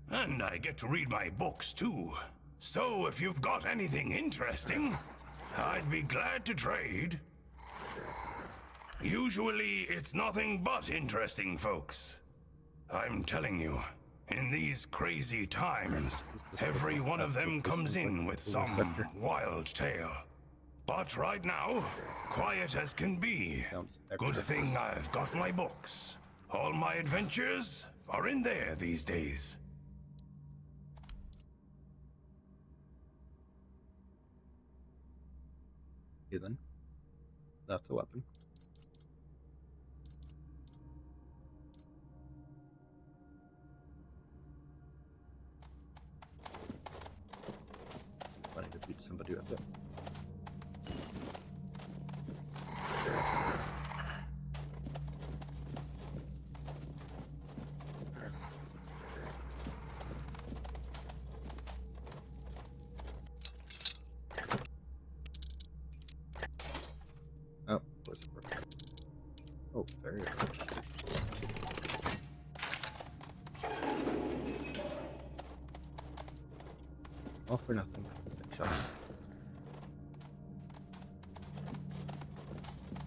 And I get to read my books, too. So if you've got anything interesting, I'd be glad to trade. Usually, it's nothing but interesting, folks. I'm telling you, in these crazy times, every one of them comes in with some wild tale. But right now, quiet as can be. Good thing I've got my books. All my adventures are in there these days. Okay then. That's a weapon. Funny to beat somebody with it. Oh, where's it broken? Oh, very good. All for nothing. Big shot.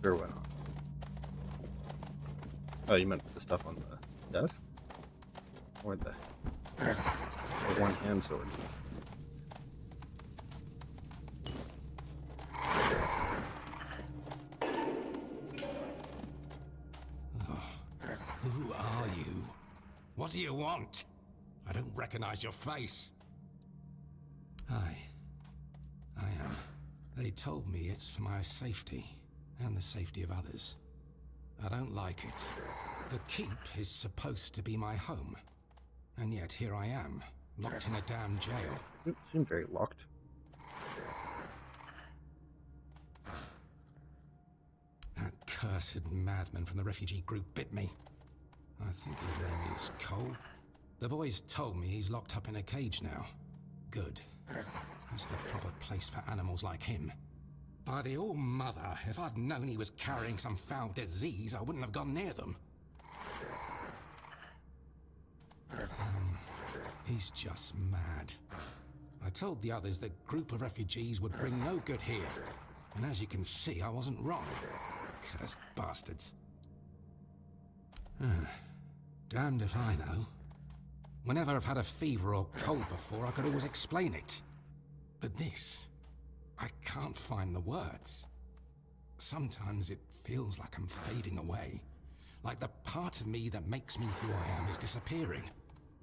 Sure, went on. Oh, you meant the stuff on the desk? Or the one hand sword? Who are you? What do you want? I don't recognize your face. I am. They told me it's for my safety, and the safety of others. I don't like it. The keep is supposed to be my home. And yet here I am, locked in a damn jail. It seemed very locked. That cursed madman from the refugee group bit me. I think his name is Cole. The boys told me he's locked up in a cage now. Good. That's the proper place for animals like him. By the All-Mother, if I'd known he was carrying some foul disease, I wouldn't have gone near them. He's just mad. I told the others the group of refugees would bring no good here. And as you can see, I wasn't wrong. Cursed bastards. Damned if I know. Whenever I've had a fever or cold before, I could always explain it. But this, I can't find the words. Sometimes it feels like I'm fading away. Like the part of me that makes me who I am is disappearing.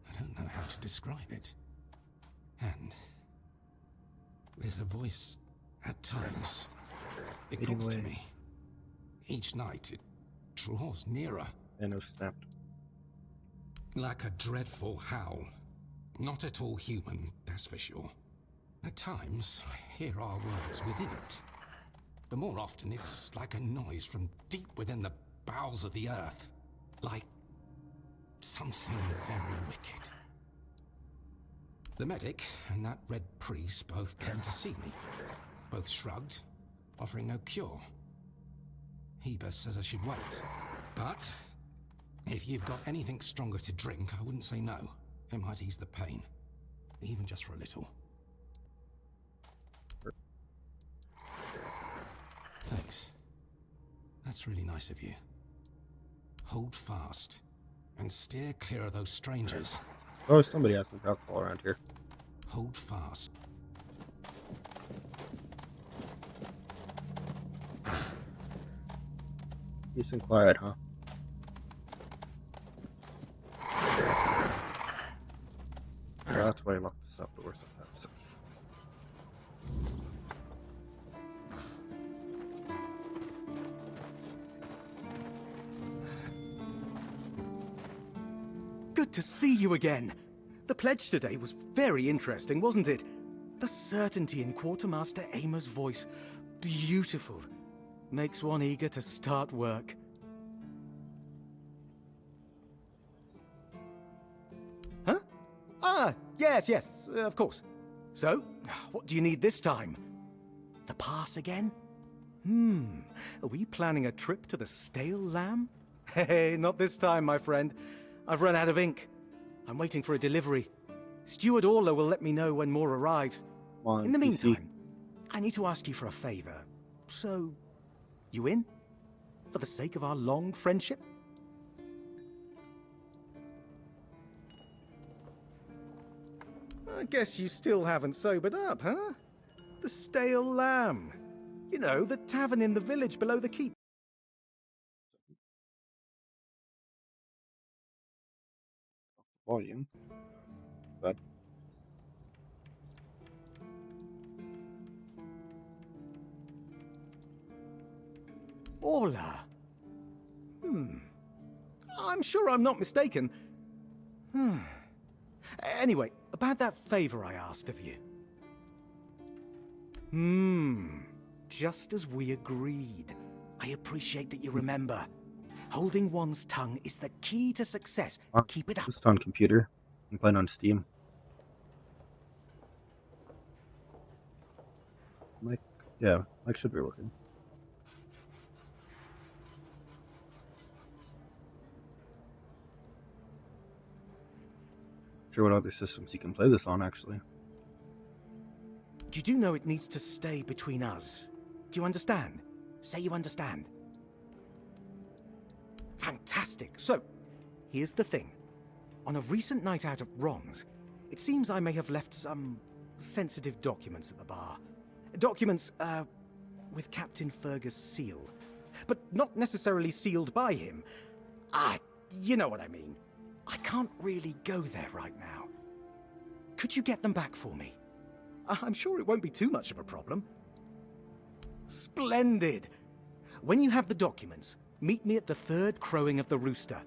I don't know how to describe it. And there's a voice at times. It calls to me. Each night it draws nearer. And it snapped. Like a dreadful howl. Not at all human, that's for sure. At times, I hear our words within it. But more often, it's like a noise from deep within the bowels of the earth. Like something very wicked. The medic and that red priest both came to see me. Both shrugged, offering no cure. Heber says I should wait. But if you've got anything stronger to drink, I wouldn't say no. It might ease the pain. Even just for a little. Thanks. That's really nice of you. Hold fast. And steer clear of those strangers. Oh, somebody has some alcohol around here. Hold fast. Peace and quiet, huh? Yeah, that's why I locked this up door sometimes. good to see you again. The pledge today was very interesting, wasn't it? The certainty in Quartermaster Aymer's voice. Beautiful. Makes one eager to start work. Huh? Ah, yes, of course. So, what do you need this time? The pass again? Are we planning a trip to the Stale Lamb? Hey, not this time, my friend. I've run out of ink. I'm waiting for a delivery. Steward Orla will let me know when more arrives. In the meantime, I need to ask you for a favor. So, you in? For the sake of our long friendship? I guess you still haven't sobered up, huh? The Stale Lamb. You know, the tavern in the village below the keep. Volume. But Orla. I'm sure I'm not mistaken. Anyway, about that favor I asked of you. Just as we agreed. I appreciate that you remember. Holding one's tongue is the key to success. Keep it up. just on computer. I'm playing on Steam. Mic should be working. Sure what other systems you can play this on, actually. You do know it needs to stay between us. Do you understand? Say you understand. Fantastic. So, here's the thing. On a recent night out at Ron's, it seems I may have left some sensitive documents at the bar. Documents, with Captain Fergus' seal. But not necessarily sealed by him. You know what I mean. I can't really go there right now. Could you get them back for me? I'm sure it won't be too much of a problem. Splendid! When you have the documents, meet me at the third crowing of the rooster.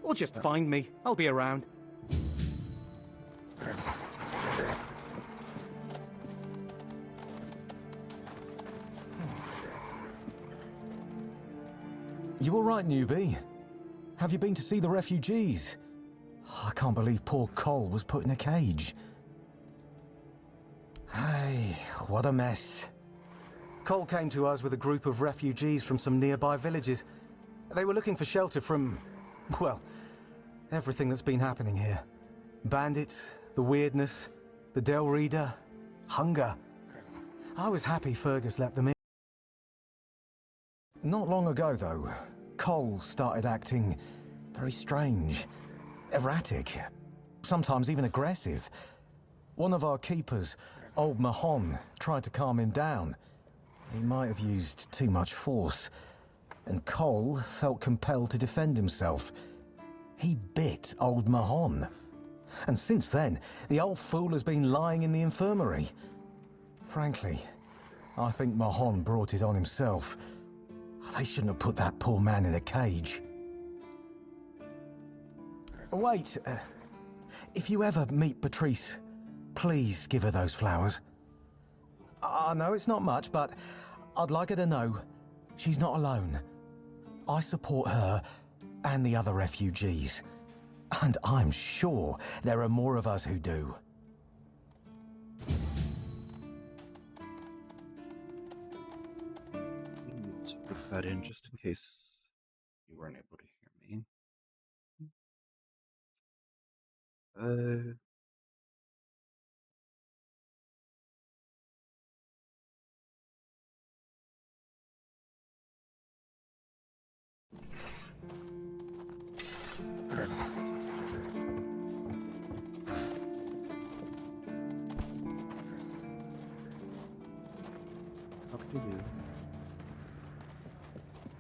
Or just find me. I'll be around. You all right, newbie? Have you been to see the refugees? I can't believe poor Cole was put in a cage. Hey, what a mess. Cole came to us with a group of refugees from some nearby villages. They were looking for shelter from, well, everything that's been happening here. Bandits, the weirdness, the Del Reader, hunger. I was happy Fergus let them in. Not long ago, though, Cole started acting very strange, erratic, sometimes even aggressive. One of our keepers, Old Mahon, tried to calm him down. He might have used too much force, and Cole felt compelled to defend himself. He bit Old Mahon. And since then, the old fool has been lying in the infirmary. Frankly, I think Mahon brought it on himself. They shouldn't have put that poor man in a cage. Wait, if you ever meet Patrice, please give her those flowers. I know it's not much, but I'd like her to know she's not alone. I support her and the other refugees. And I'm sure there are more of us who do. Let's put that in just in case you weren't able to hear me. How could you do?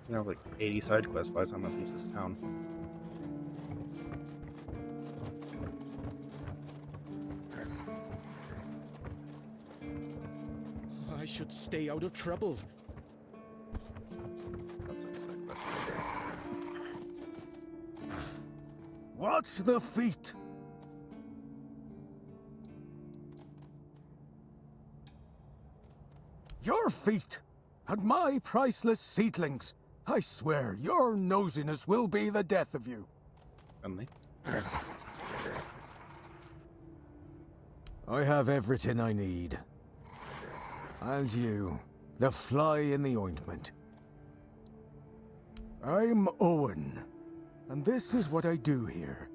You have like 80 side quests by the time I leave this town. I should stay out of trouble. That's like a side quest. Watch the feet. Your feet, and my priceless seedlings. I swear, your nosiness will be the death of you. Friendly. I have everything I need. And you, the fly in the ointment. I'm Owen, and this is what I do here.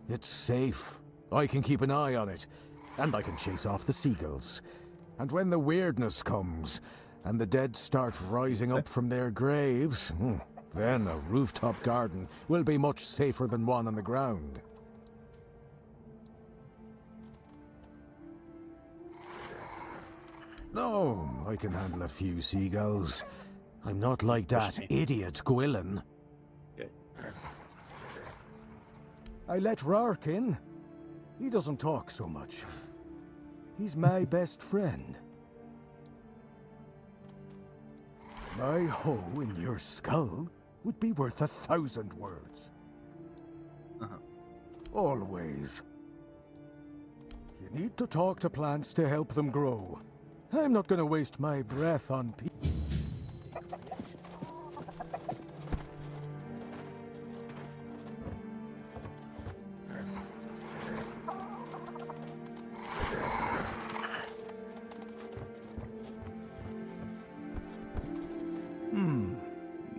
It's safe. I can keep an eye on it, and I can chase off the seagulls. And when the weirdness comes, and the dead start rising up from their graves, then a rooftop garden will be much safer than one on the ground. No, I can handle a few seagulls. I'm not like that idiot Gwilyn. I let Rark in. He doesn't talk so much. He's my best friend. My hoe in your skull would be worth 1,000 words. Always. You need to talk to plants to help them grow. I'm not going to waste my breath on people.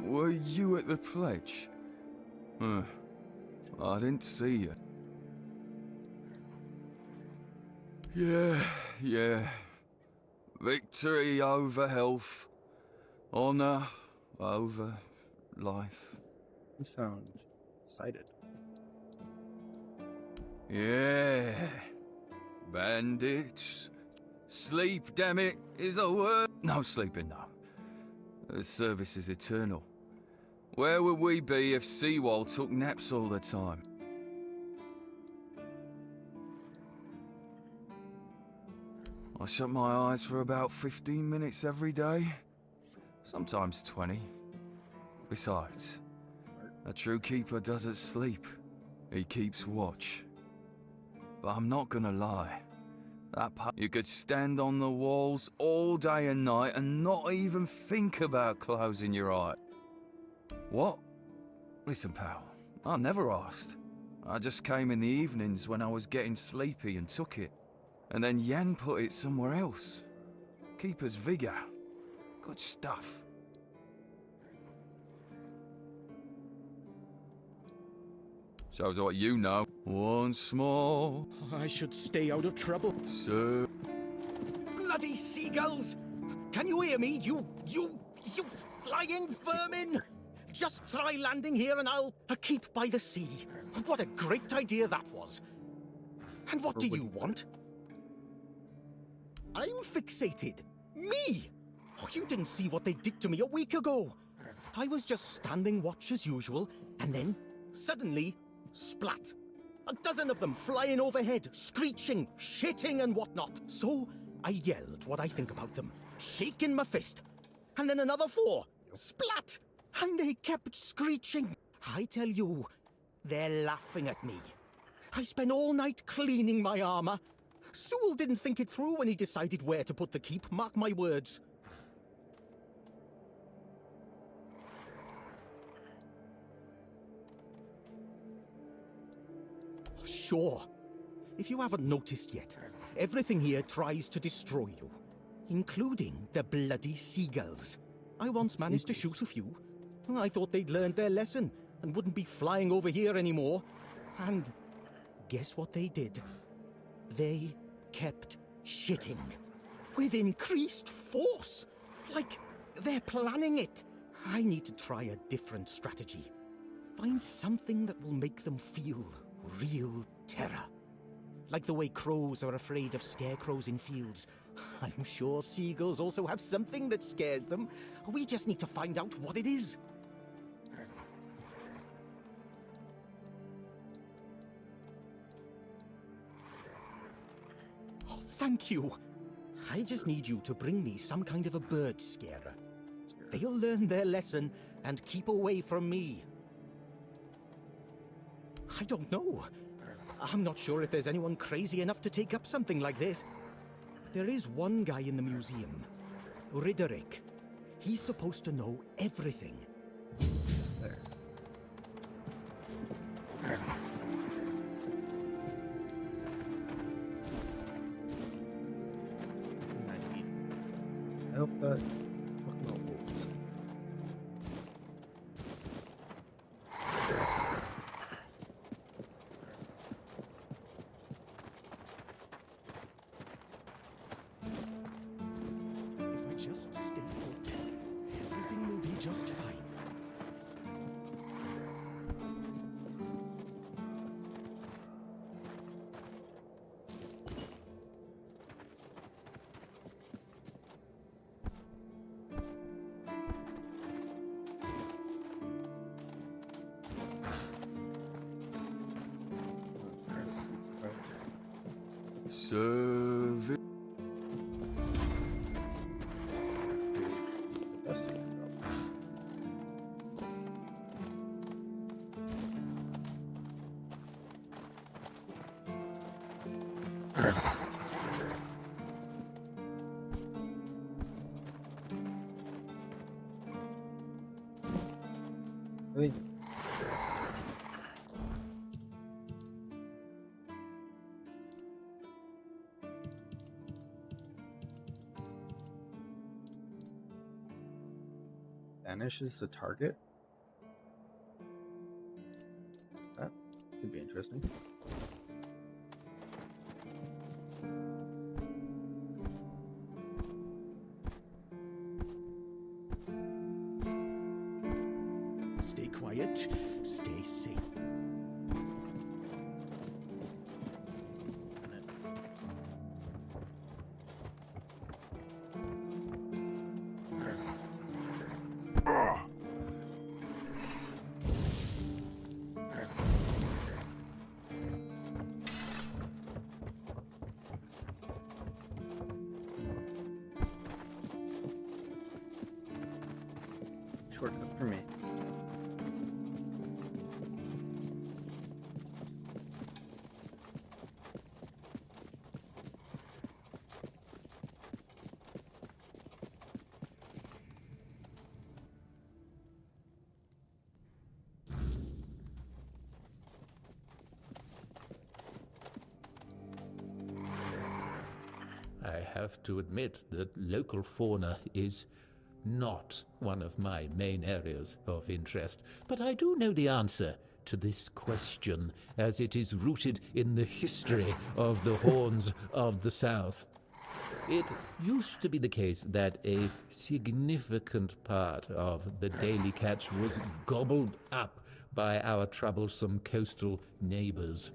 Were you at the pledge? I didn't see you. Yeah. Victory over health. Honor over life. You sound excited. Yeah. Bandits. Sleep, damn it, is a word. No sleeping, no. The service is eternal. Where would we be if Seawall took naps all the time? I shut my eyes for about 15 minutes every day. Sometimes 20. Besides, a true keeper doesn't sleep. He keeps watch. But I'm not gonna lie. You could stand on the walls all day and night and not even think about closing your eye. What? Listen, pal, I never asked. I just came in the evenings when I was getting sleepy and took it. And then Yan put it somewhere else. Keeper's vigor. Good stuff. Shows what you know. Once more. I should stay out of trouble. Sir. Bloody seagulls! Can you hear me? You flying vermin! Just try landing here and I'll keep by the sea. What a great idea that was. And what do you want? I'm fixated. Me! Oh, you didn't see what they did to me a week ago. I was just standing watch as usual, and then, suddenly, splat. A dozen of them flying overhead, screeching, shitting and whatnot. So, I yelled what I think about them, shaking my fist. And then another 4. Splat! And they kept screeching. I tell you, they're laughing at me. I spent all night cleaning my armor. Sewell didn't think it through when he decided where to put the keep, mark my words. Sure. If you haven't noticed yet, everything here tries to destroy you, including the bloody seagulls. I once managed to shoot a few. I thought they'd learned their lesson and wouldn't be flying over here anymore. And guess what they did? They kept shitting. With increased force. Like they're planning it. I need to try a different strategy. Find something that will make them feel real terror. Like the way crows are afraid of scarecrows in fields. I'm sure seagulls also have something that scares them. We just need to find out what it is. Oh, thank you. I just need you to bring me some kind of a bird scarer. They'll learn their lesson and keep away from me. I don't know. I'm not sure if there's anyone crazy enough to take up something like this. There is one guy in the museum, Riderick. He's supposed to know everything. There. I hope that talk about wolves. If I just stay put, everything will be just fine. Serve it. I think banishes the target. That could be interesting. Stay quiet, stay safe. Shortcut for me. I have to admit that local fauna is not one of my main areas of interest, but I do know the answer to this question, as it is rooted in the history of the Horns of the South. It used to be the case that a significant part of the daily catch was gobbled up by our troublesome coastal neighbors.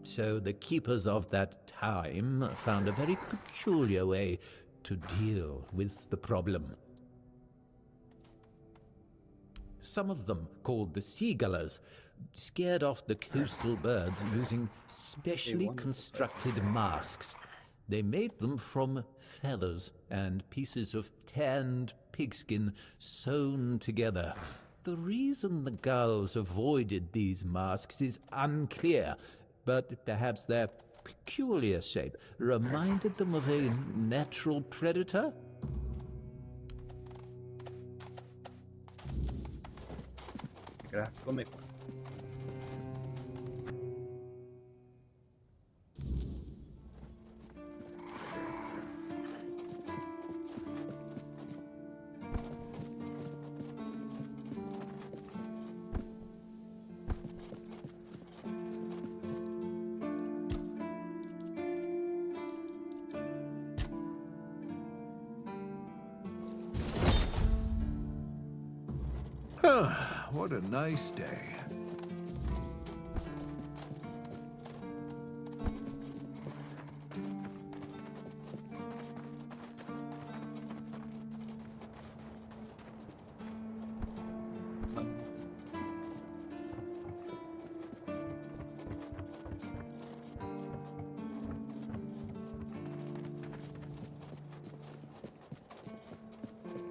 So the keepers of that time found a very peculiar way to deal with the problem. Some of them, called the seagullers, scared off the coastal birds using specially constructed masks. They made them from feathers and pieces of tanned pigskin sewn together. The reason the gulls avoided these masks is unclear, but perhaps their peculiar shape reminded them of a natural predator? You're gonna have to go make one. What a nice day.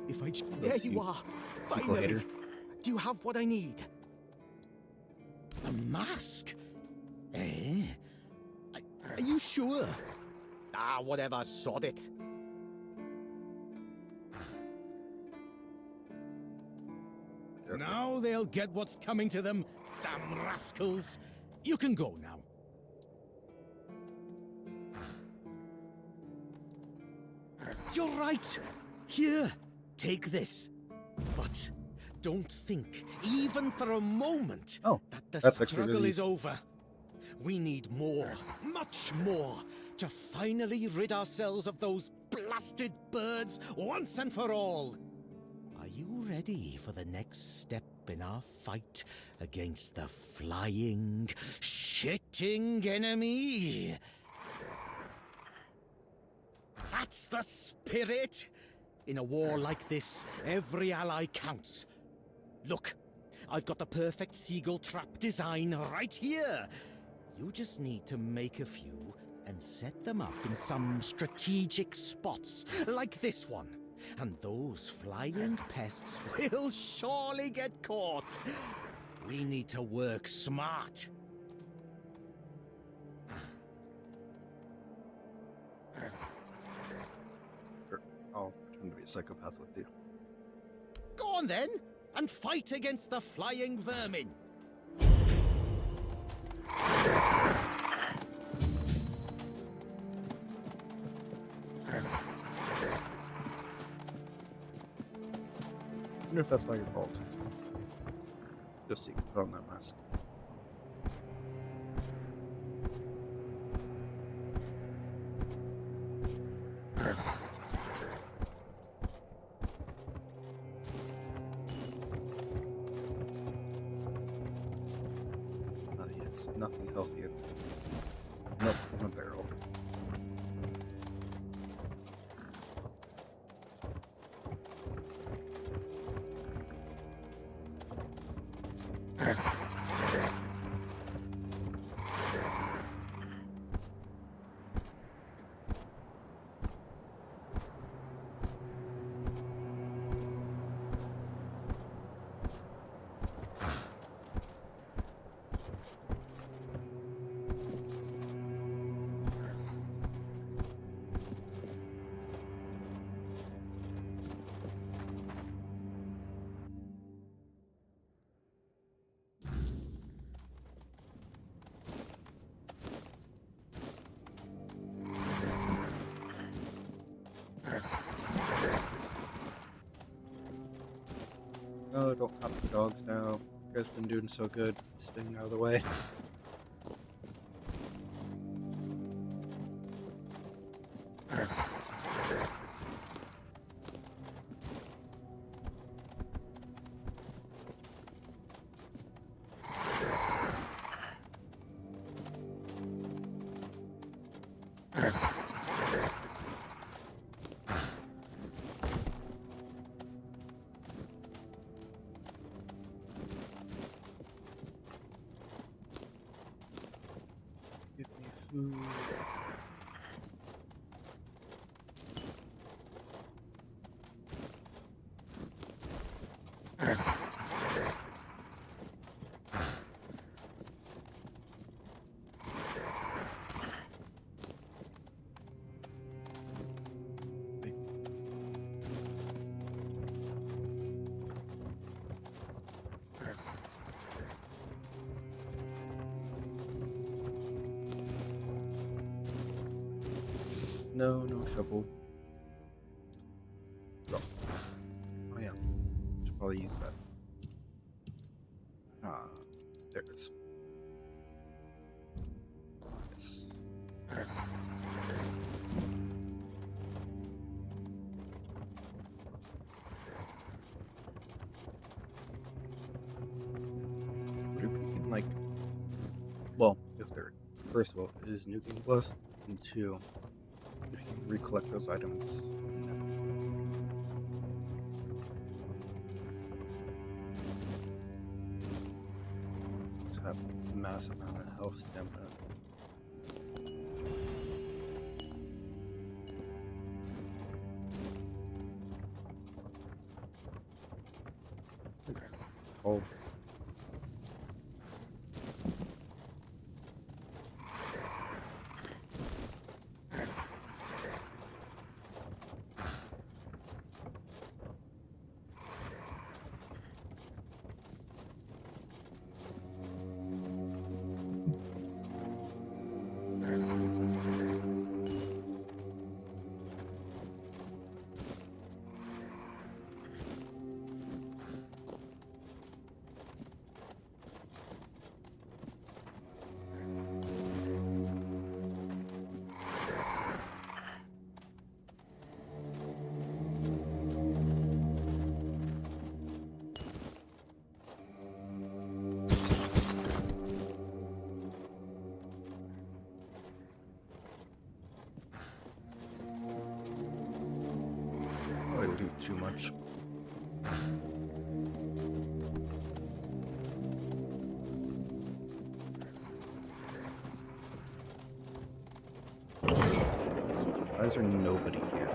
If fight. There you are. Finally. hater. Do you have what I need? A mask? Eh? Are you sure? Ah, whatever. Sod it. Now they'll get what's coming to them. Damn rascals. You can go now. You're right. Here, take this. But don't think, even for a moment, that the that's actually struggle really is over. We need more, much more, to finally rid ourselves of those blasted birds once and for all. Are you ready for the next step in our fight against the flying, shitting enemy? That's the spirit! In a war like this, every ally counts. Look, I've got the perfect seagull trap design right here. You just need to make a few and set them up in some strategic spots, like this one. And those flying pests will surely get caught. We need to work smart. I'll pretend to be a psychopath with you. Go on then, and fight against the flying vermin. I wonder if that's not your fault. Just so you can put on that mask. Yes, nothing healthier than milk from a barrel. No, don't cop the dogs now. You guys been doing so good. Staying out of the way. Give me food. No, no shovel. Oh, oh yeah. Should probably use that. Ah, there it is. Yes. What if we can, like, well, if they're, first of all, if it is nuking plus, and two, if you can recollect those items and then let's have a massive amount of health stamina. Oh. I do too much. Why is there nobody here?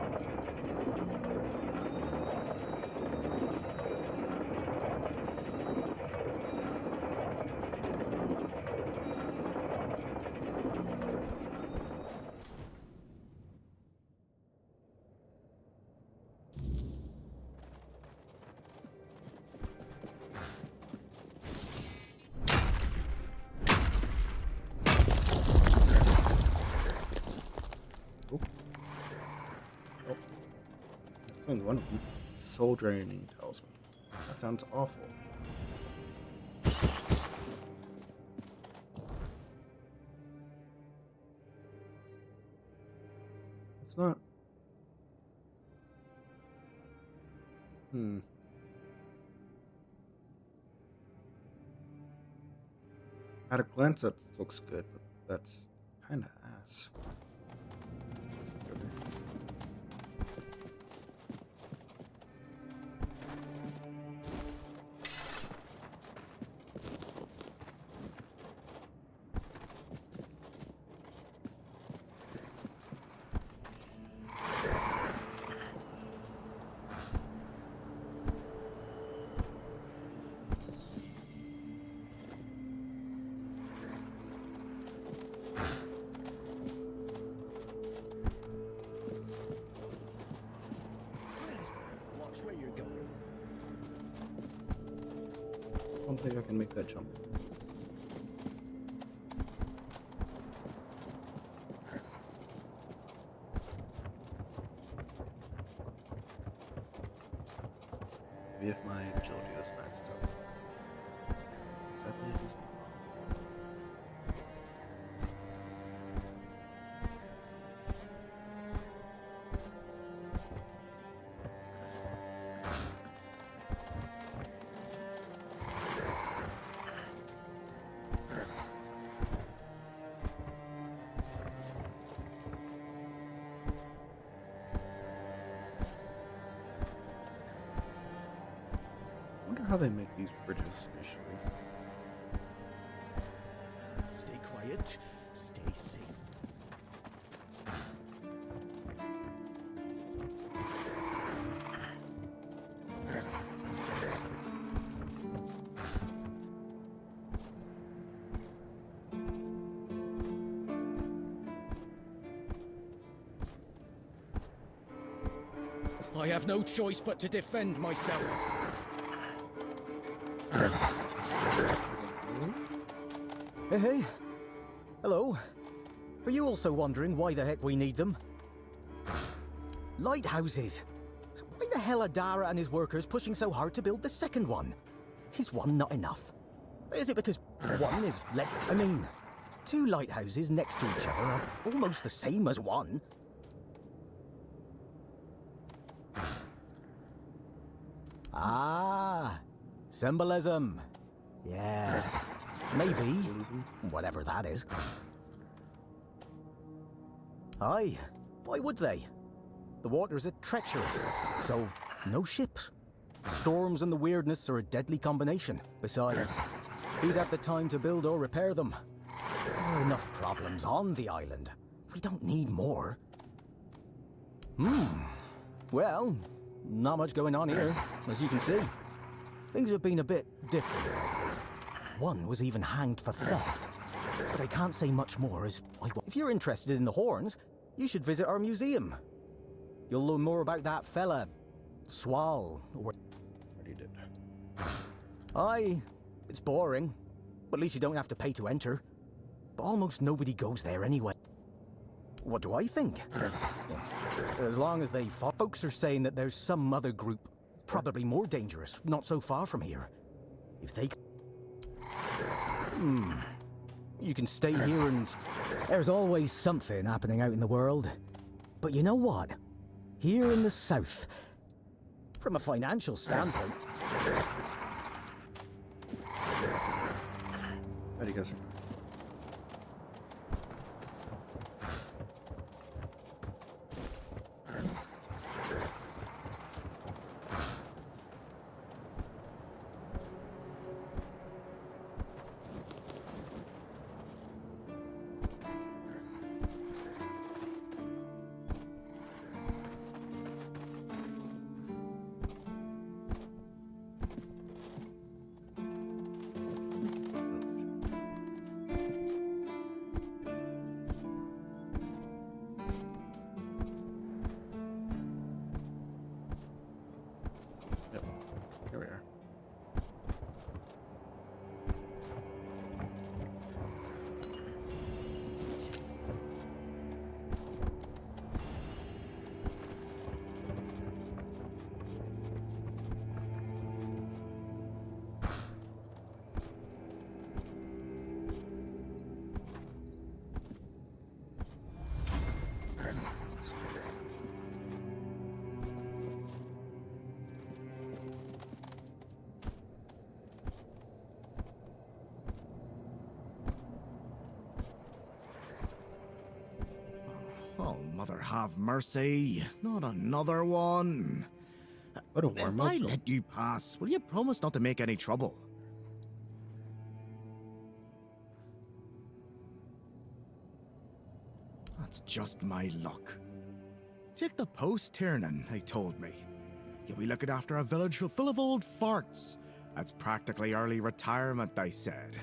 And one of them, soul draining, tells me. That sounds awful. It's not. At a glance, that looks good, but that's kind of ass. Where you're going. I don't think I can make that jump. Maybe if my agility was maxed out. Sadly, it is not. I wonder how they make these bridges initially. Stay quiet. Stay safe. I have no choice but to defend myself. Hey. Hello. Are you also wondering why the heck we need them? Lighthouses. Why the hell are Dara and his workers pushing so hard to build the second one? Is one not enough? Is it because one is less... I mean, two lighthouses next to each other are almost the same as one. Ah, symbolism. Yeah, maybe. Whatever that is. Aye, why would they? The waters are treacherous, so no ships. Storms and the weirdness are a deadly combination. Besides, who'd have the time to build or repair them? There are enough problems on the island. We don't need more. Well, not much going on here, as you can see. things have been a bit different. One was even hanged for theft. But I can't say much more as if you're interested in the horns, you should visit our museum. You'll learn more about that fella, Swal. Already did. Aye, it's boring. But at least you don't have to pay to enter. But almost nobody goes there anyway. What do I think? As long as they fought. Folks are saying that there's some other group, probably more dangerous, not so far from here. If they... You can stay here and... There's always something happening out in the world. But you know what? Here in the south, from a financial standpoint... Ready, guys. Here we are. Oh, Mother have mercy. Not another one. What a If warm-up. I let you pass, will you promise not to make any trouble? That's just my luck. Take the post, Tiernan, they told me. You'll be looking after a village full of old farts. That's practically early retirement, they said.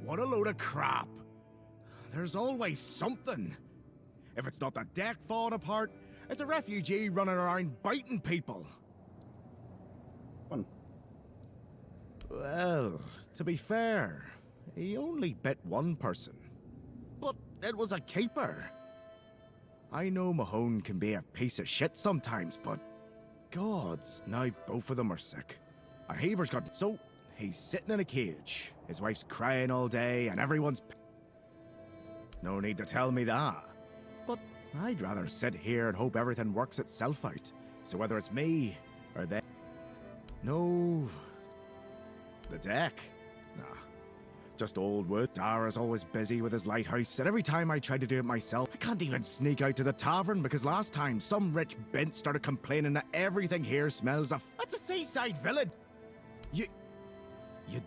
What a load of crap. There's always something. If it's not the deck falling apart, it's a refugee running around biting people. Fun. Well, to be fair, he only bit one person. But it was a keeper. I know Mahone can be a piece of shit sometimes, but gods, now both of them are sick. And Heber's got... So, he's sitting in a cage. His wife's crying all day, and everyone's... No need to tell me that. But I'd rather sit here and hope everything works itself out. So whether it's me, or they... No... The deck? Nah. Just old wood. Dara's always busy with his lighthouse, and every time I try to do it myself, I can't even sneak out to the tavern because last time some rich bint started complaining that everything here smells of... That's a seaside village! You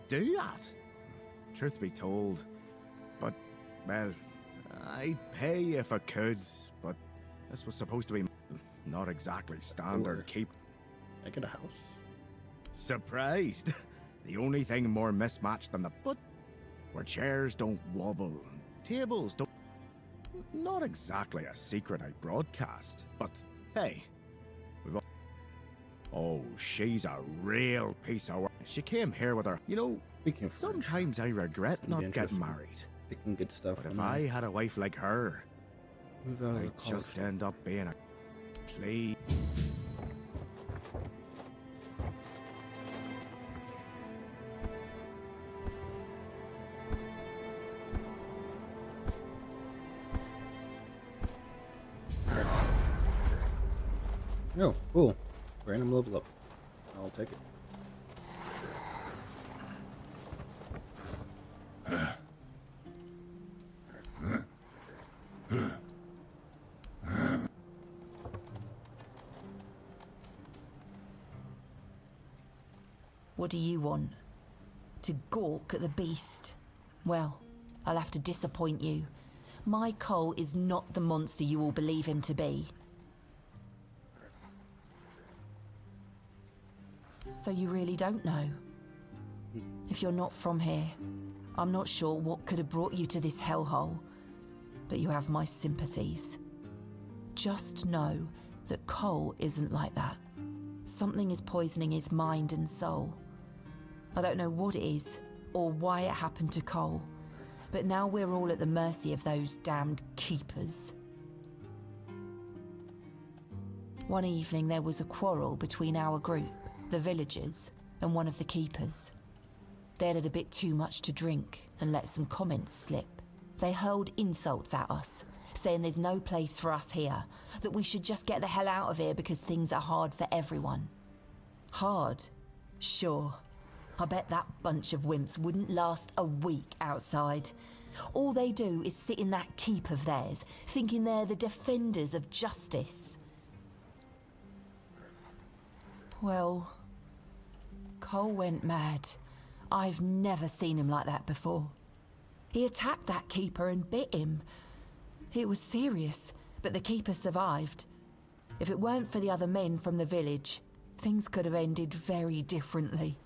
do that? Truth be told. But, well, I'd pay if I could, but this was supposed to be not exactly standard keep. I get a house. Surprised. The only thing more mismatched than the but where chairs don't wobble, tables don't. Not exactly a secret I broadcast, but hey, we've all... Oh, she's a real piece of work. She came here with her. You know, sometimes I regret not getting married. Picking good stuff. But if I had a wife like her, Move out of the I'd college. just end up being a... Please. Oh, cool. Random level up. I'll take it. What do you want? To gawk at the beast? Well, I'll have to disappoint you. My Cole is not the monster you all believe him to be. So you really don't know? If you're not from here, I'm not sure what could have brought you to this hellhole, but you have my sympathies. Just know that Cole isn't like that. Something is poisoning his mind and soul. I don't know what it is, or why it happened to Cole, but now we're all at the mercy of those damned keepers. One evening there was a quarrel between our group, the villagers, and one of the keepers. They'd had a bit too much to drink and let some comments slip. They hurled insults at us, saying there's no place for us here, that we should just get the hell out of here because things are hard for everyone. Hard? Sure. I bet that bunch of wimps wouldn't last a week outside. All they do is sit in that keep of theirs, thinking they're the defenders of justice. Well, Cole went mad. I've never seen him like that before. He attacked that keeper and bit him. It was serious, but the keeper survived. If it weren't for the other men from the village, things could have ended very differently.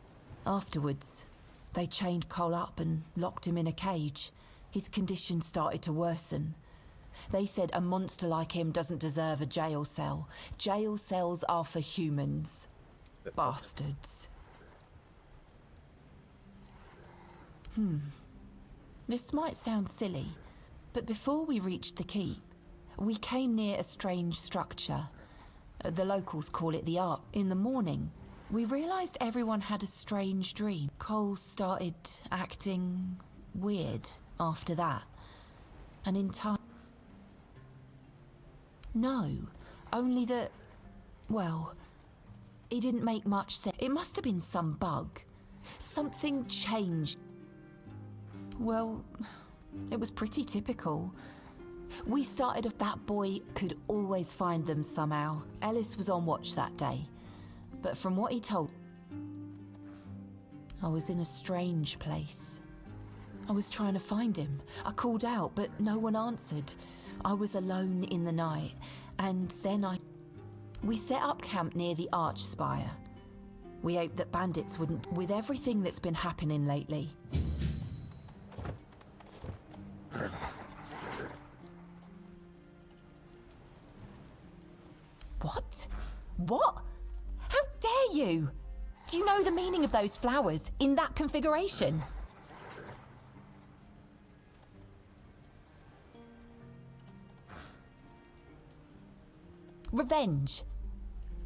Afterwards, they chained Cole up and locked him in a cage. His condition started to worsen. They said a monster like him doesn't deserve a jail cell. Jail cells are for humans. Bastards. This might sound silly, but before we reached the keep, we came near a strange structure. The locals call it the Ark. In the morning, we realised everyone had a strange dream. Cole started acting weird after that. And in time... No, only that... Well, he didn't make much sense. It must have been some bug. Something changed. Well, it was pretty typical. We started off that boy could always find them somehow. Ellis was on watch that day. But from what he told, I was in a strange place. I was trying to find him. I called out, but no one answered. I was alone in the night, and then we set up camp near the arch spire. We hoped that bandits wouldn't... With everything that's been happening lately... What? What? How dare you? Do you know the meaning of those flowers in that configuration? Revenge.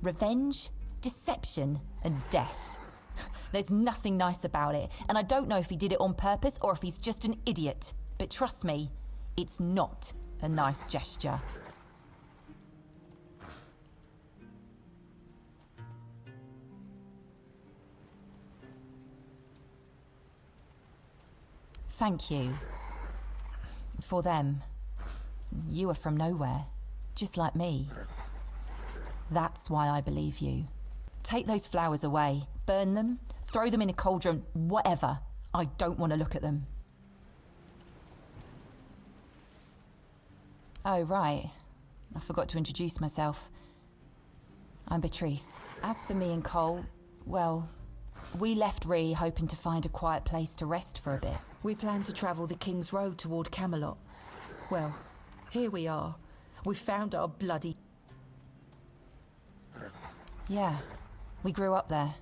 Revenge, deception, and death. There's nothing nice about it, and I don't know if he did it on purpose or if he's just an idiot. But trust me, it's not a nice gesture. Thank you. For them. You are from nowhere, just like me. That's why I believe you. Take those flowers away, burn them, throw them in a cauldron, whatever. I don't want to look at them. Oh, right. I forgot to introduce myself. I'm Beatrice. As for me and Cole, well, we left Ree hoping to find a quiet place to rest for a bit. We planned to travel the King's Road toward Camelot. Well, here we are. We found our bloody... Yeah, we grew up there.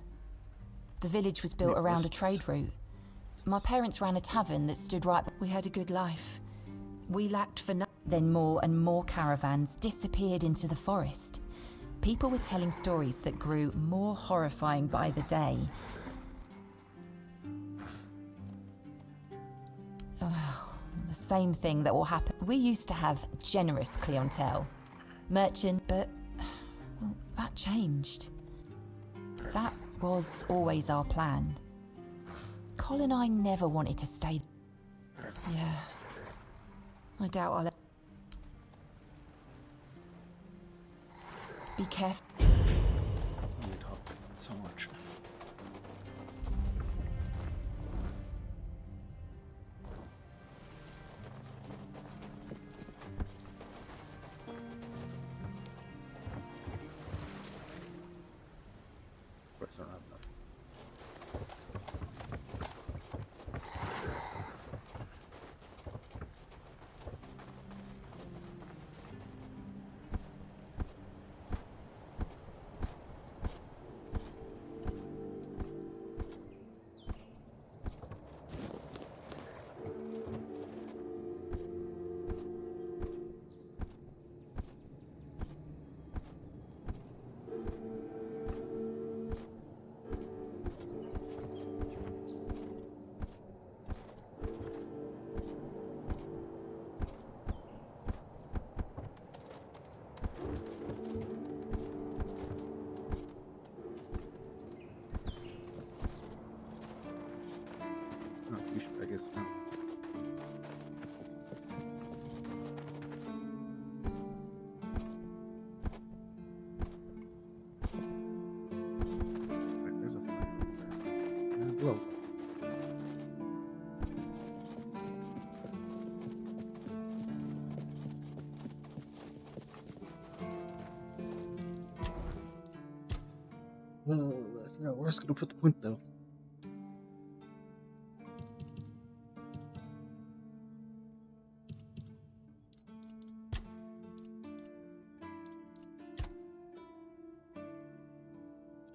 The village was built around a trade route. My parents ran a tavern that stood right... We had a good life. We lacked for nothing. Then more and more caravans disappeared into the forest. People were telling stories that grew more horrifying by the day. The same thing that will happen. We used to have generous clientele. Merchant, but well, that changed. That was always our plan. Cole and I never wanted to stay. Yeah. I doubt I'll... Be careful. We talk so much. Of course, I don't have enough. base now. Wait, there's a fire over there. Yeah, blow. I forgot where I was gonna put the point though.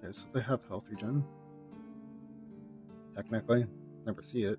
Okay, so they have health regen. Technically, never see it.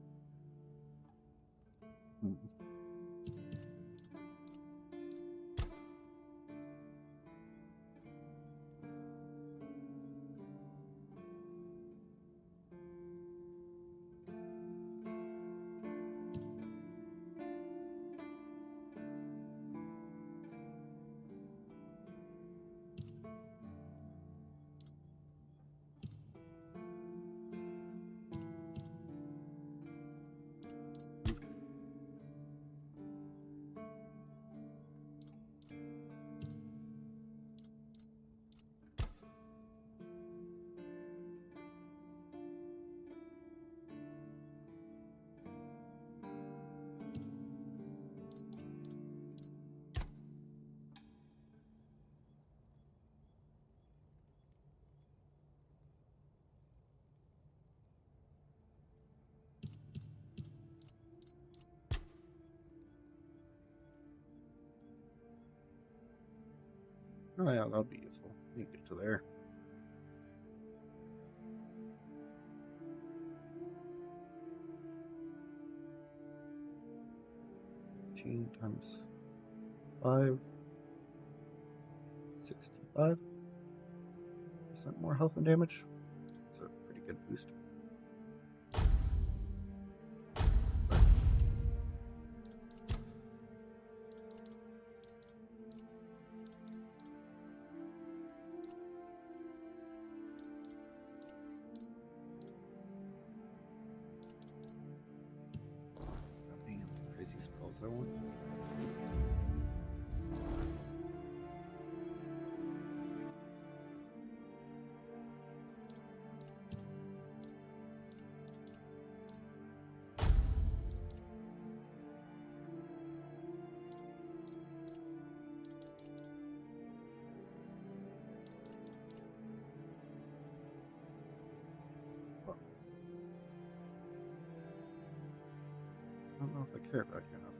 Oh yeah, that'll be useful. You can get to there. Times 5, 65% more health and damage. It's a pretty good boost. Crazy spells I want. Well, I don't know if I care about you enough.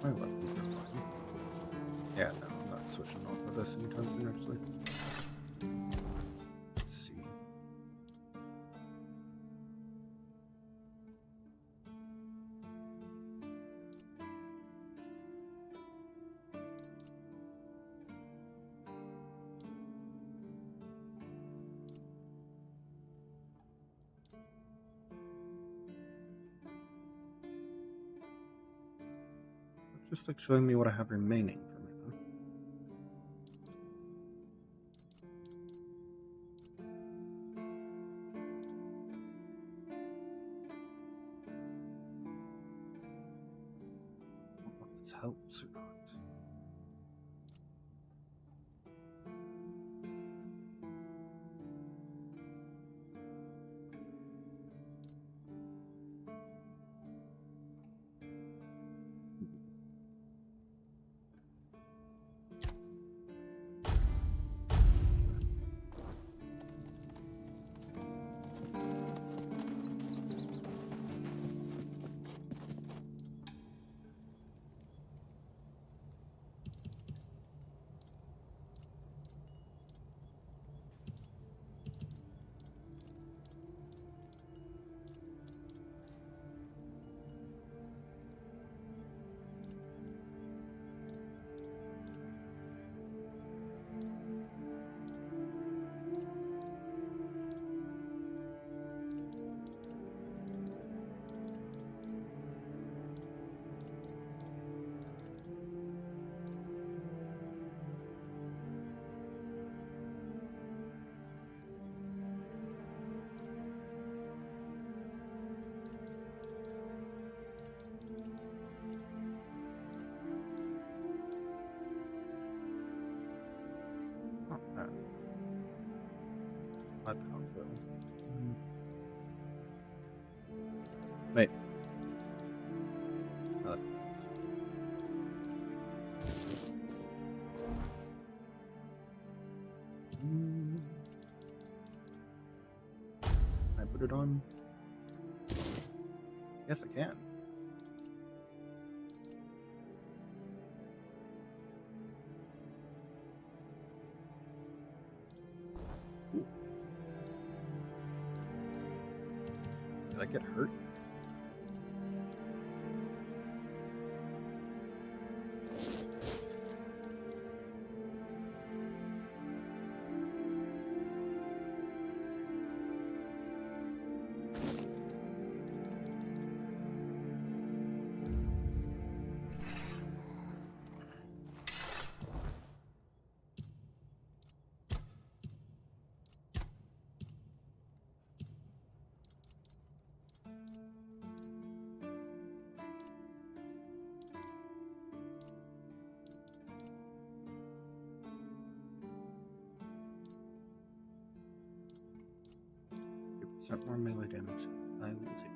My weapons are fine. Yeah, no, I'm not switching off of this anytime soon, actually. Let's see. Just like showing me what I have remaining from it, though. I don't know if this helps or not. So, wait. Oh, that makes sense. Can I put it on? Yes, I can. Did I get hurt? More melee damage. I will take it.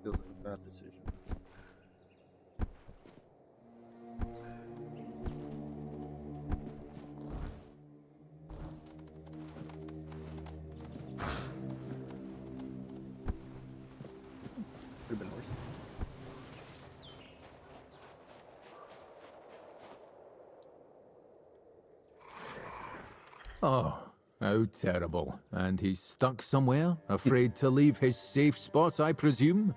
Feels like a bad decision. Could have been worse. Oh, how terrible. And he's stuck somewhere, afraid to leave his safe spot, I presume?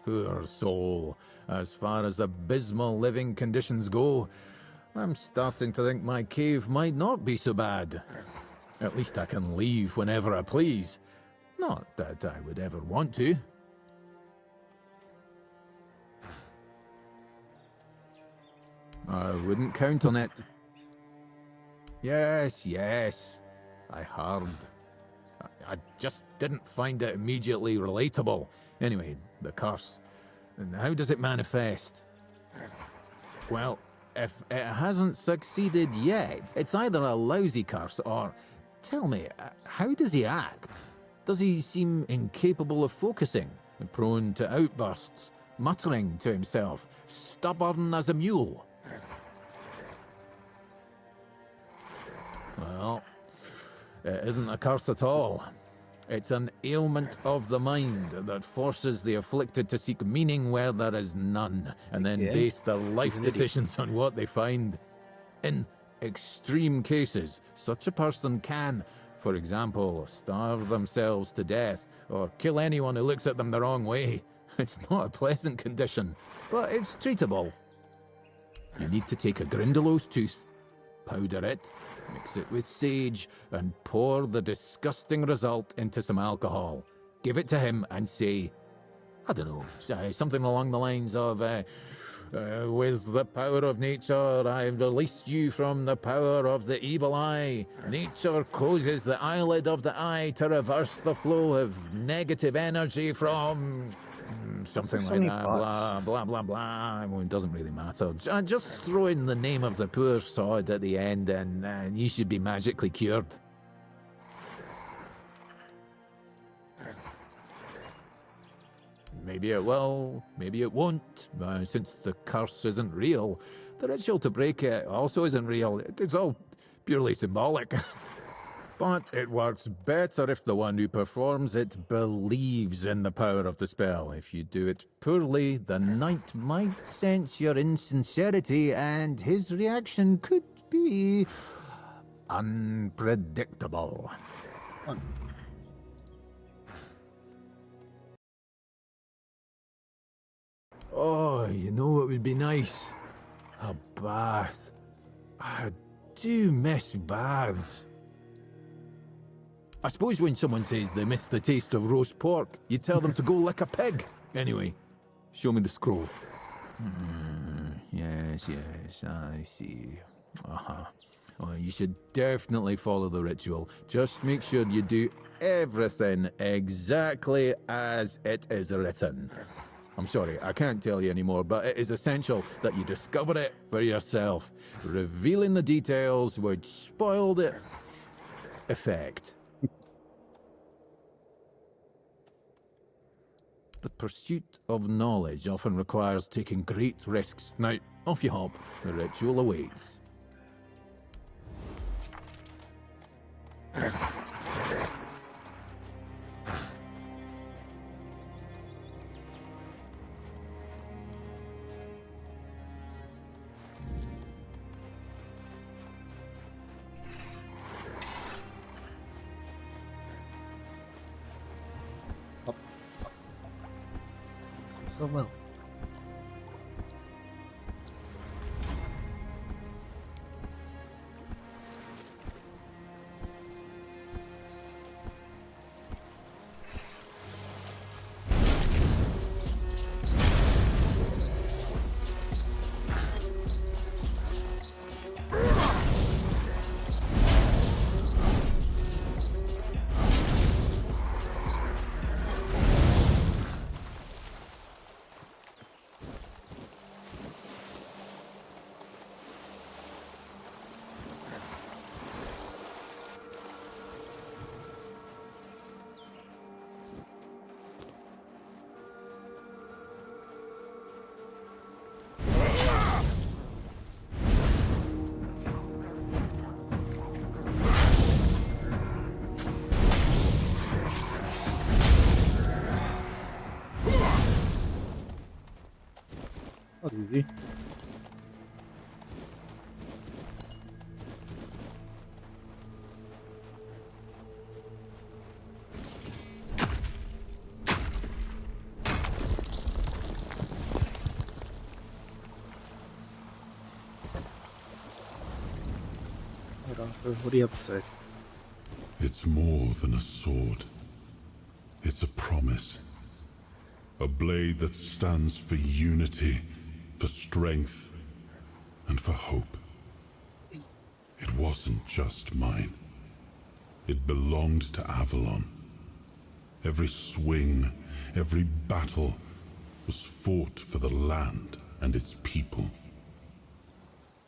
Poor soul. As far as abysmal living conditions go, I'm starting to think my cave might not be so bad. At least I can leave whenever I please. Not that I would ever want to. I wouldn't count on it. Yes, yes. I heard. I just didn't find it immediately relatable. Anyway, the curse. And how does it manifest? Well, if it hasn't succeeded yet, it's either a lousy curse or... Tell me, how does he act? Does he seem incapable of focusing, prone to outbursts, muttering to himself, stubborn as a mule? Well, it isn't a curse at all. It's an ailment of the mind that forces the afflicted to seek meaning where there is none, and then base their life decisions on what they find. In extreme cases, such a person can, for example, starve themselves to death, or kill anyone who looks at them the wrong way. It's not a pleasant condition, but it's treatable. You need to take a Grindelows tooth, powder it, mix it with sage, and pour the disgusting result into some alcohol. Give it to him and say, I don't know, something along the lines of, with the power of nature, I've released you from the power of the evil eye. Nature closes the eyelid of the eye to reverse the flow of negative energy from... something like that, blah, blah, blah, blah. Well, it doesn't really matter. Just throw in the name of the poor sod at the end and you should be magically cured. Maybe it will, maybe it won't. Since the curse isn't real, the ritual to break it also isn't real. It's all purely symbolic. But it works better if the one who performs it believes in the power of the spell. If you do it poorly, the knight might sense your insincerity, and his reaction could be unpredictable. Oh, you know what would be nice? A bath. I do miss baths. I suppose when someone says they miss the taste of roast pork, you tell them to go lick a pig. Anyway, show me the scroll. Yes, I see. Uh-huh. Oh, you should definitely follow the ritual. Just make sure you do everything exactly as it is written. I'm sorry, I can't tell you anymore, but it is essential that you discover it for yourself. Revealing the details would spoil the effect. The pursuit of knowledge often requires taking great risks. Now, off you hop. The ritual awaits. So well. That was easy. What do you have to say? It's more than a sword. It's a promise. A blade that stands for unity, for strength, and for hope. It wasn't just mine. It belonged to Avalon. Every swing, every battle was fought for the land and its people.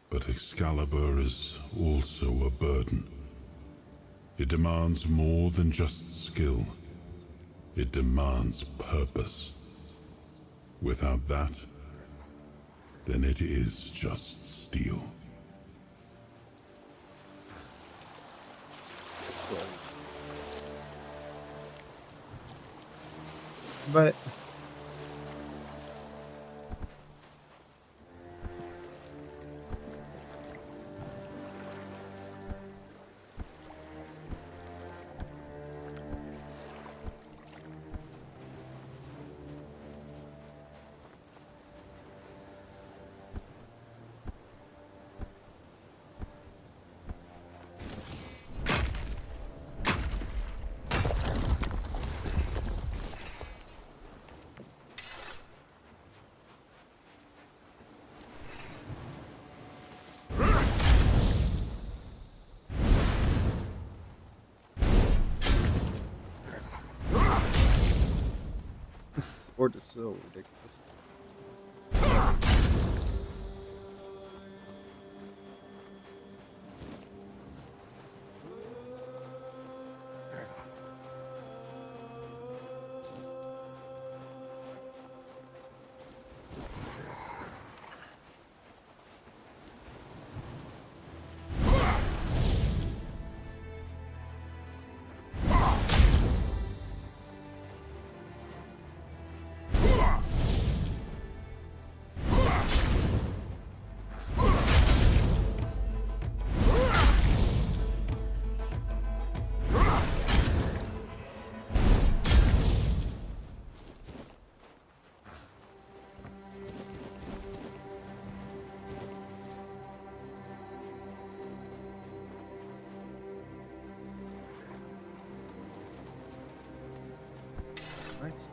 But Excalibur is also a burden. It demands more than just skill. It demands purpose. Without that, then it is just steel. But this sword is so ridiculous.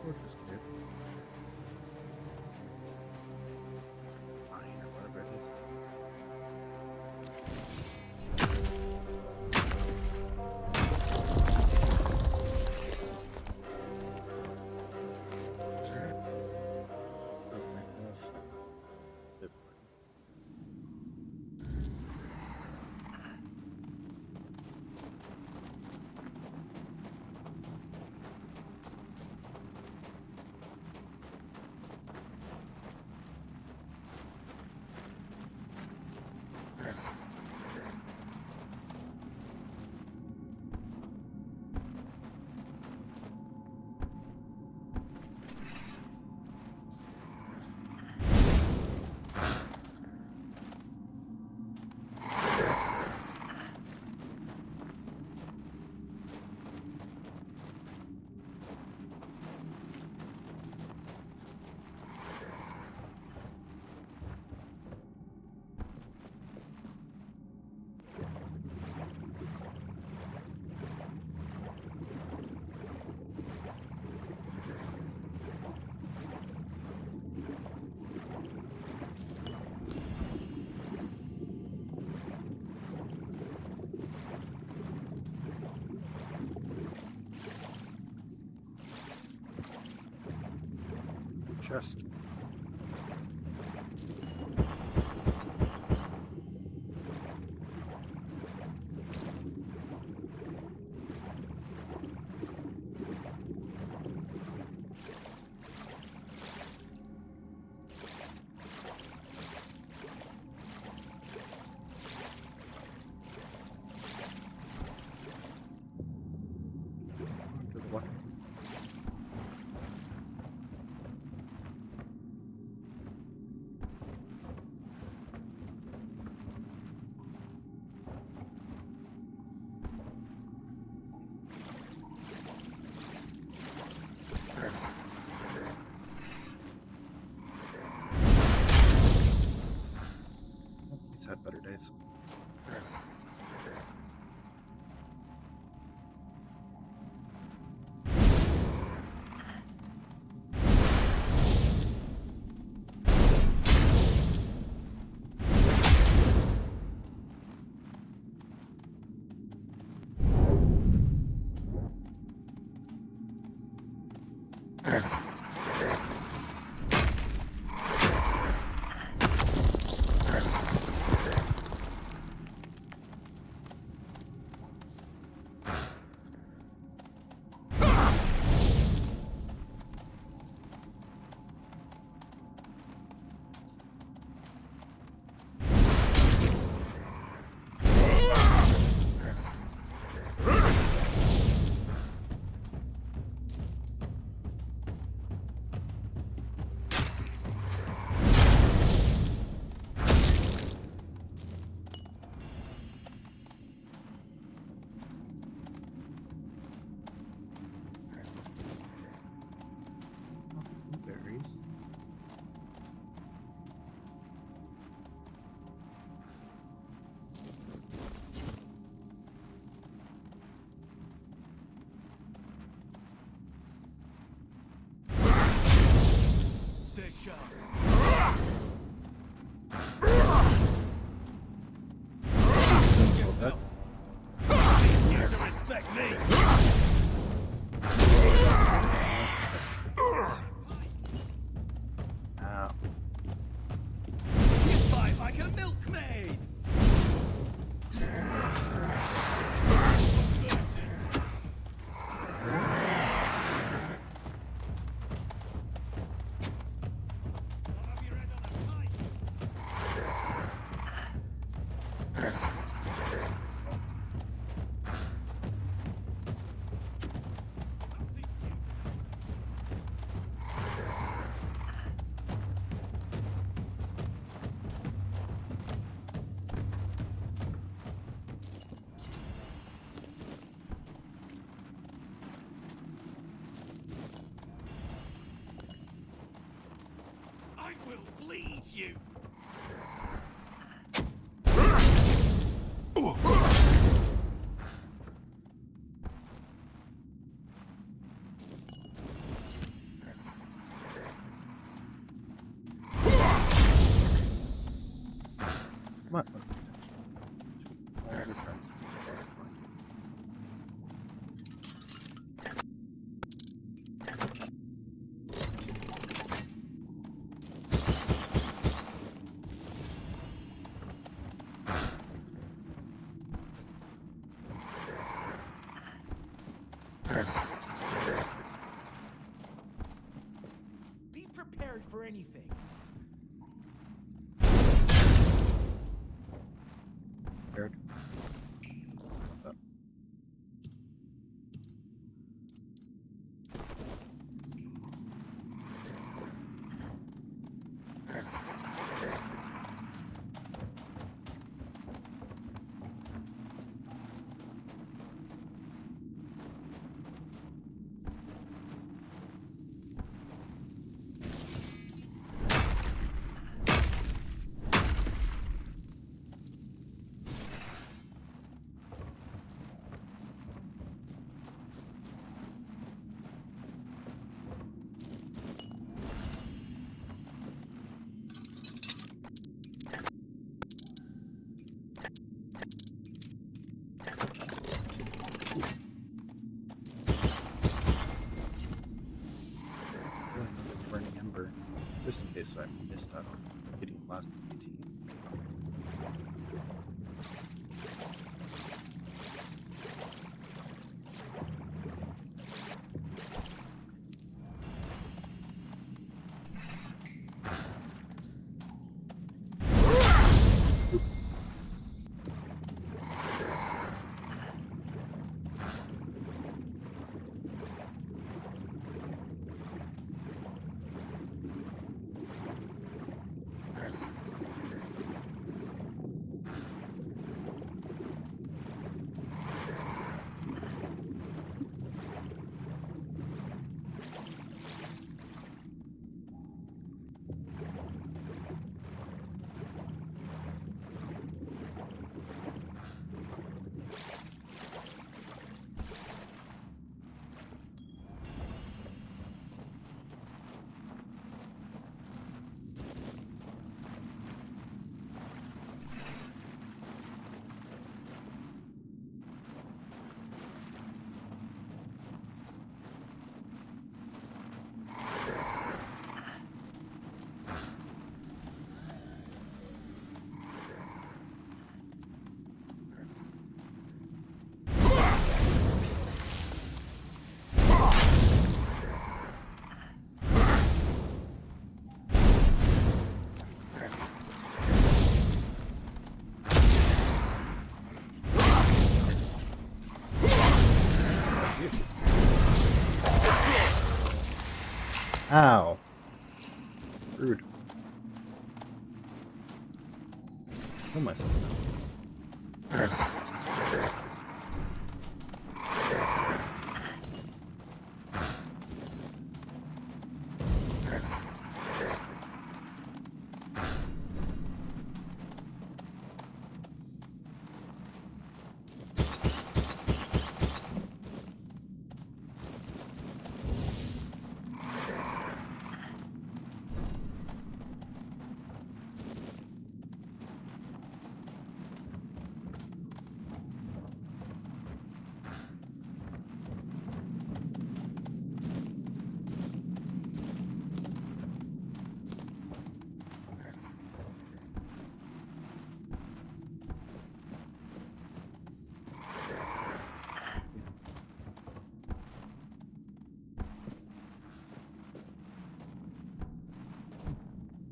Or this cave. Mine or whatever it is. Chest. To the water. He's had better days. Berries. Stay sharp. Here to respect me. Ow. You fight like a milkmaid. I will bleed you. prepared for anything. Prepared. Burning Ember, just in case I missed that on hitting last PT. Ow. Rude. Kill myself now.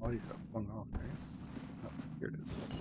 Oh, he's got flung off, right? Oh, here it is.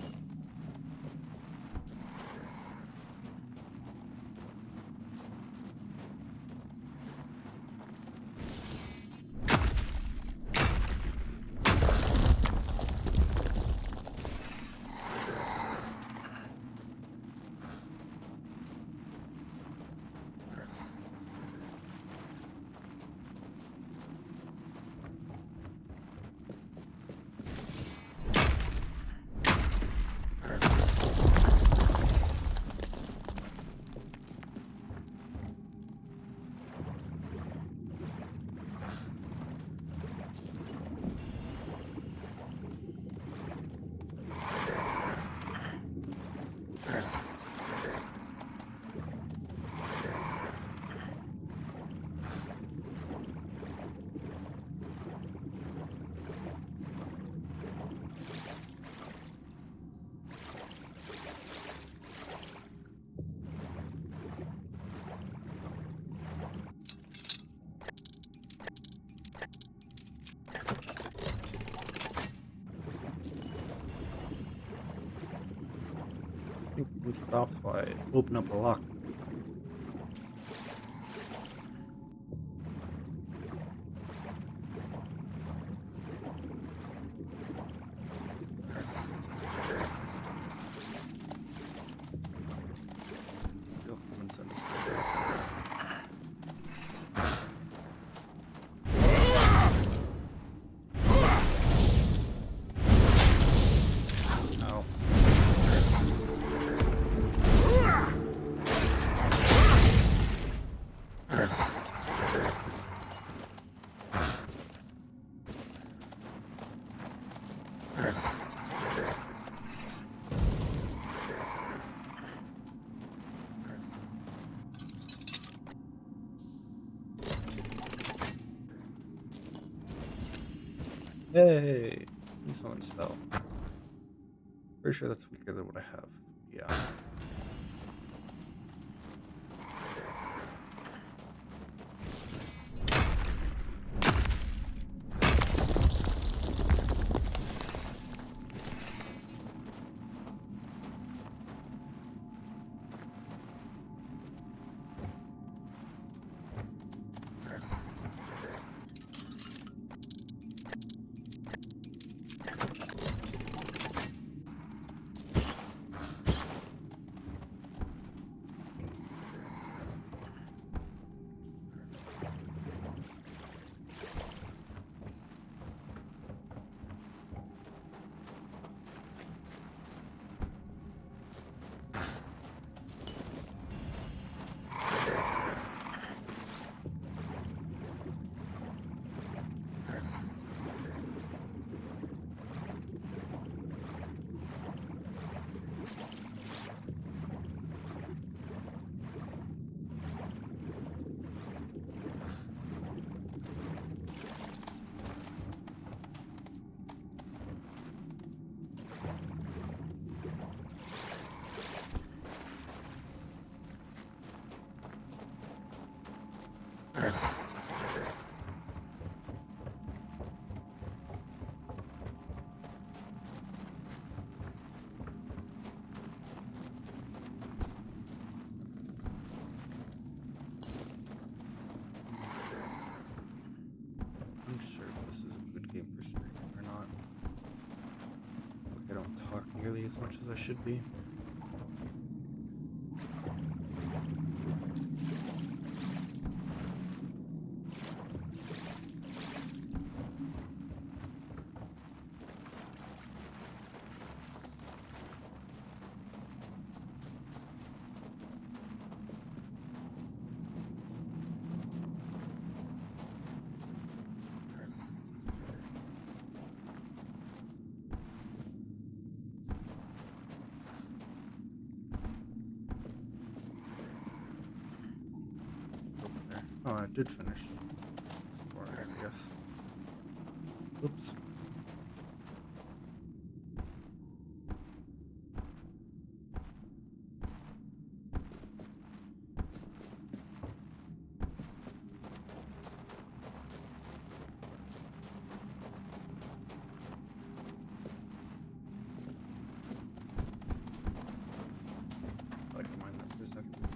Who stops by? Open up a lock. Real common sense. Ow. Hey, new summon spell. Pretty sure that's weaker than what I have. Yeah. Unsure if this is a good game for streaming or not. I don't talk nearly as much as I should be. Oh, I did finish. Or I guess. Oops. I can mind that for a second.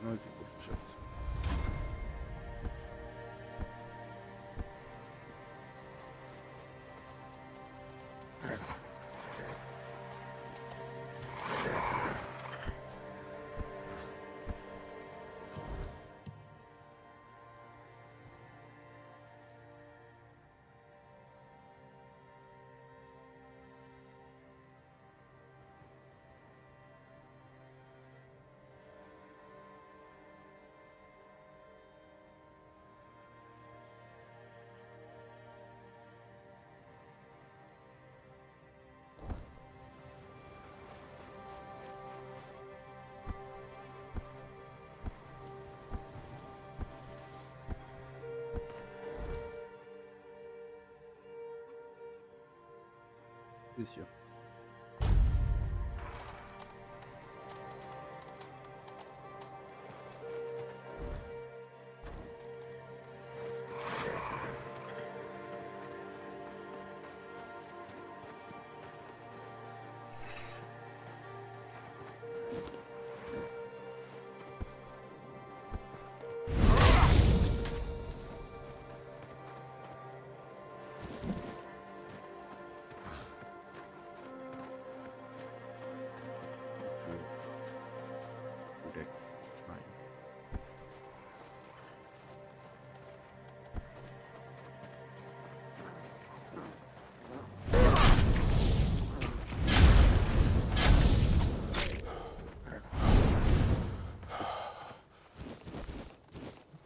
Noisy little shits. introduce you.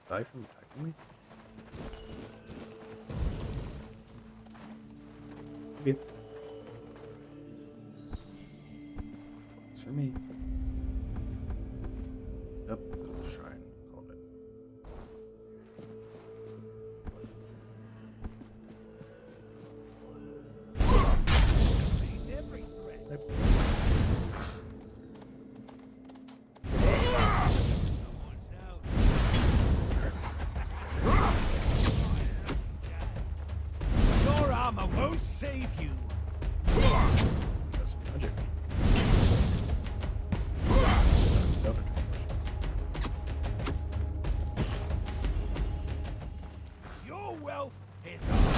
Die from attacking me? Okay. Works for me. Yep, there's a shrine. Called it. Your armor won't save you. That's magic. Your wealth is ours.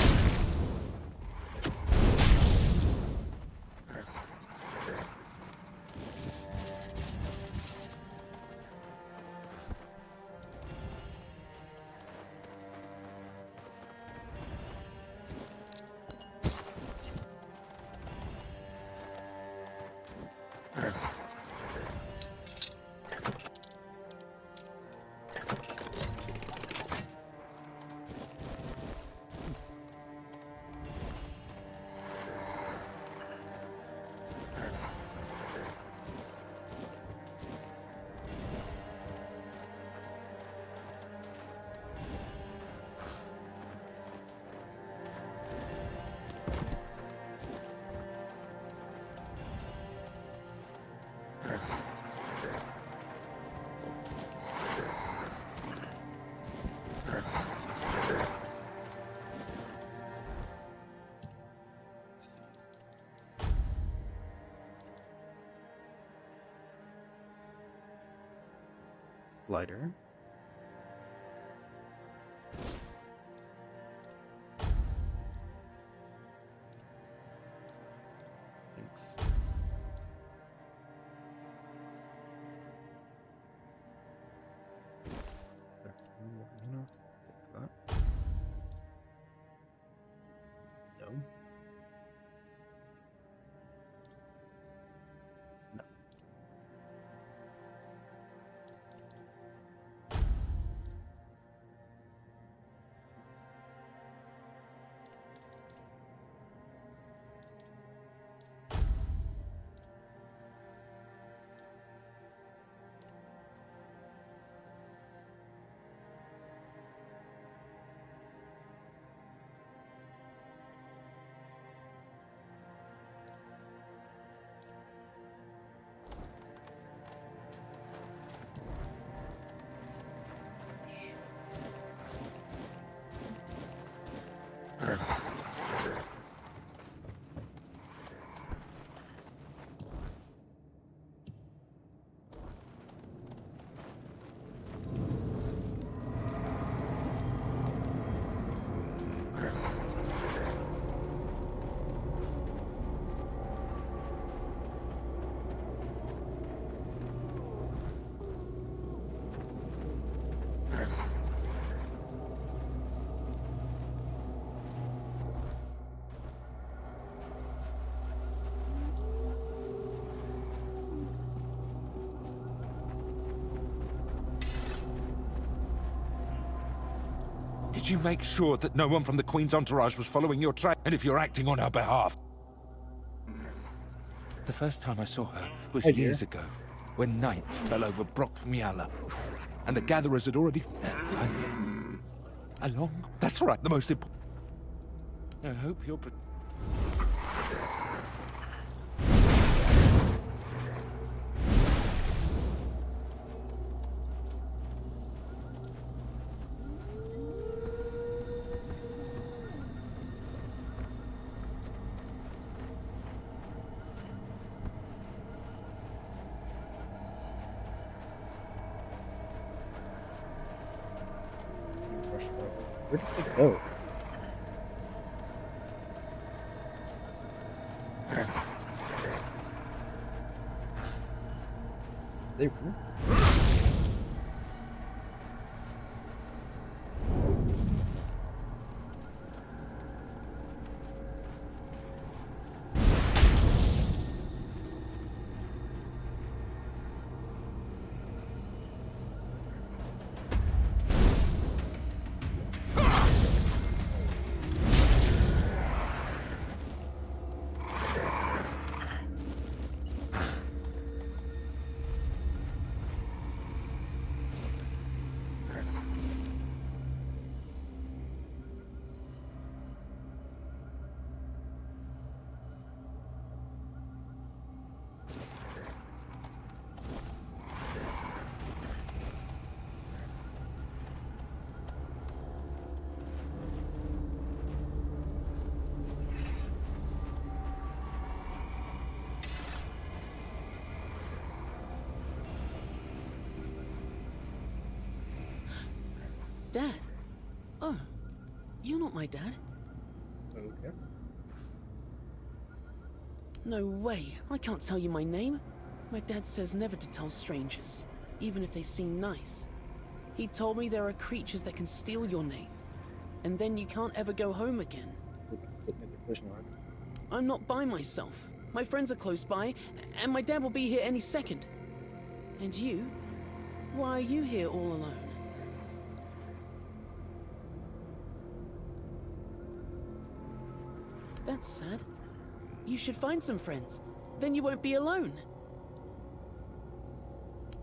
Slider. Thanks. There. No, take that. No. No. Did you make sure that no one from the Queen's entourage was following your trail? And if you're acting on her behalf? The first time I saw her was years ago, when night fell over Brock Miala, and the gatherers had already... Along? That's right, the most important... I hope you're... Where did they go? They run? Dad? Oh, you're not my dad. Okay. No way, I can't tell you my name. My dad says never to tell strangers, even if they seem nice. He told me there are creatures that can steal your name, and then you can't ever go home again. I'm not by myself. My friends are close by, and my dad will be here any second. And you? Why are you here all alone? That's sad. You should find some friends. Then you won't be alone.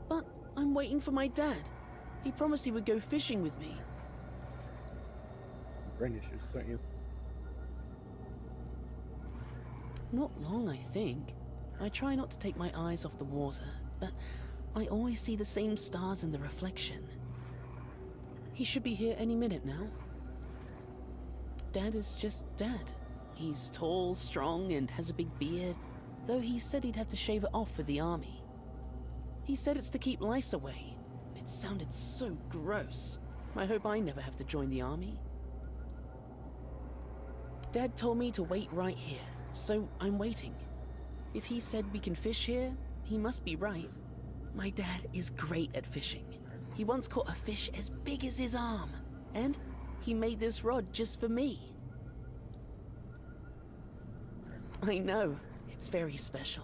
But I'm waiting for my dad. He promised he would go fishing with me. Brain issues, don't you? Not long, I think. I try not to take my eyes off the water, but I always see the same stars in the reflection. He should be here any minute now. Dad is just Dad. He's tall, strong, and has a big beard, though he said he'd have to shave it off for the army. He said it's to keep lice away. It sounded so gross. I hope I never have to join the army. Dad told me to wait right here, so I'm waiting. If he said we can fish here, he must be right. My dad is great at fishing. He once caught a fish as big as his arm, and he made this rod just for me. I know, it's very special.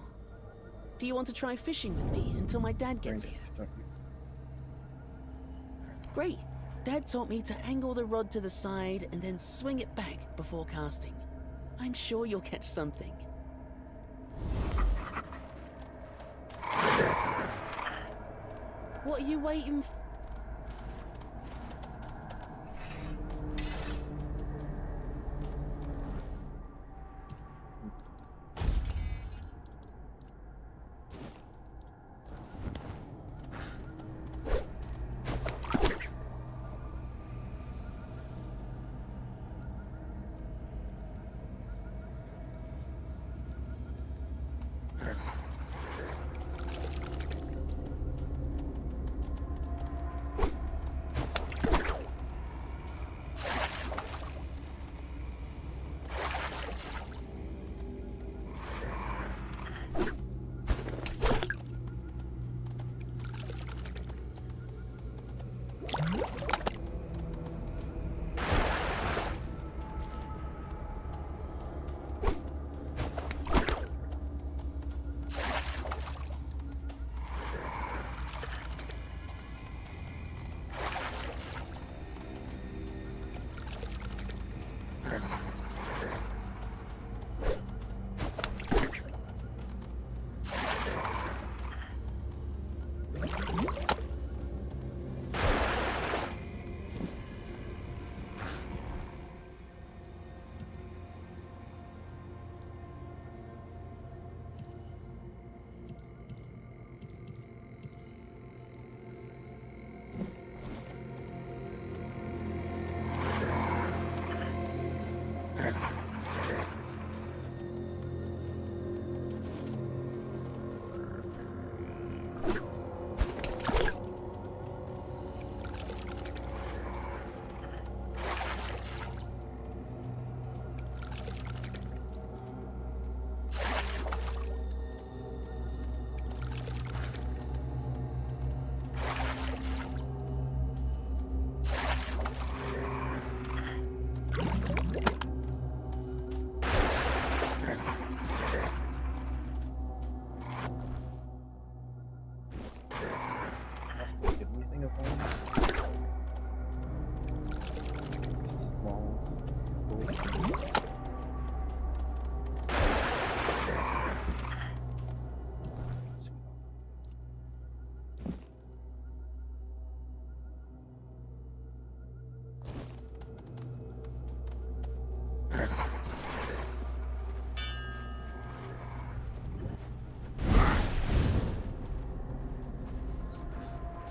Do you want to try fishing with me until my dad gets here? Great. Dad taught me to angle the rod to the side and then swing it back before casting. I'm sure you'll catch something. What are you waiting for? of them. It's a small boat.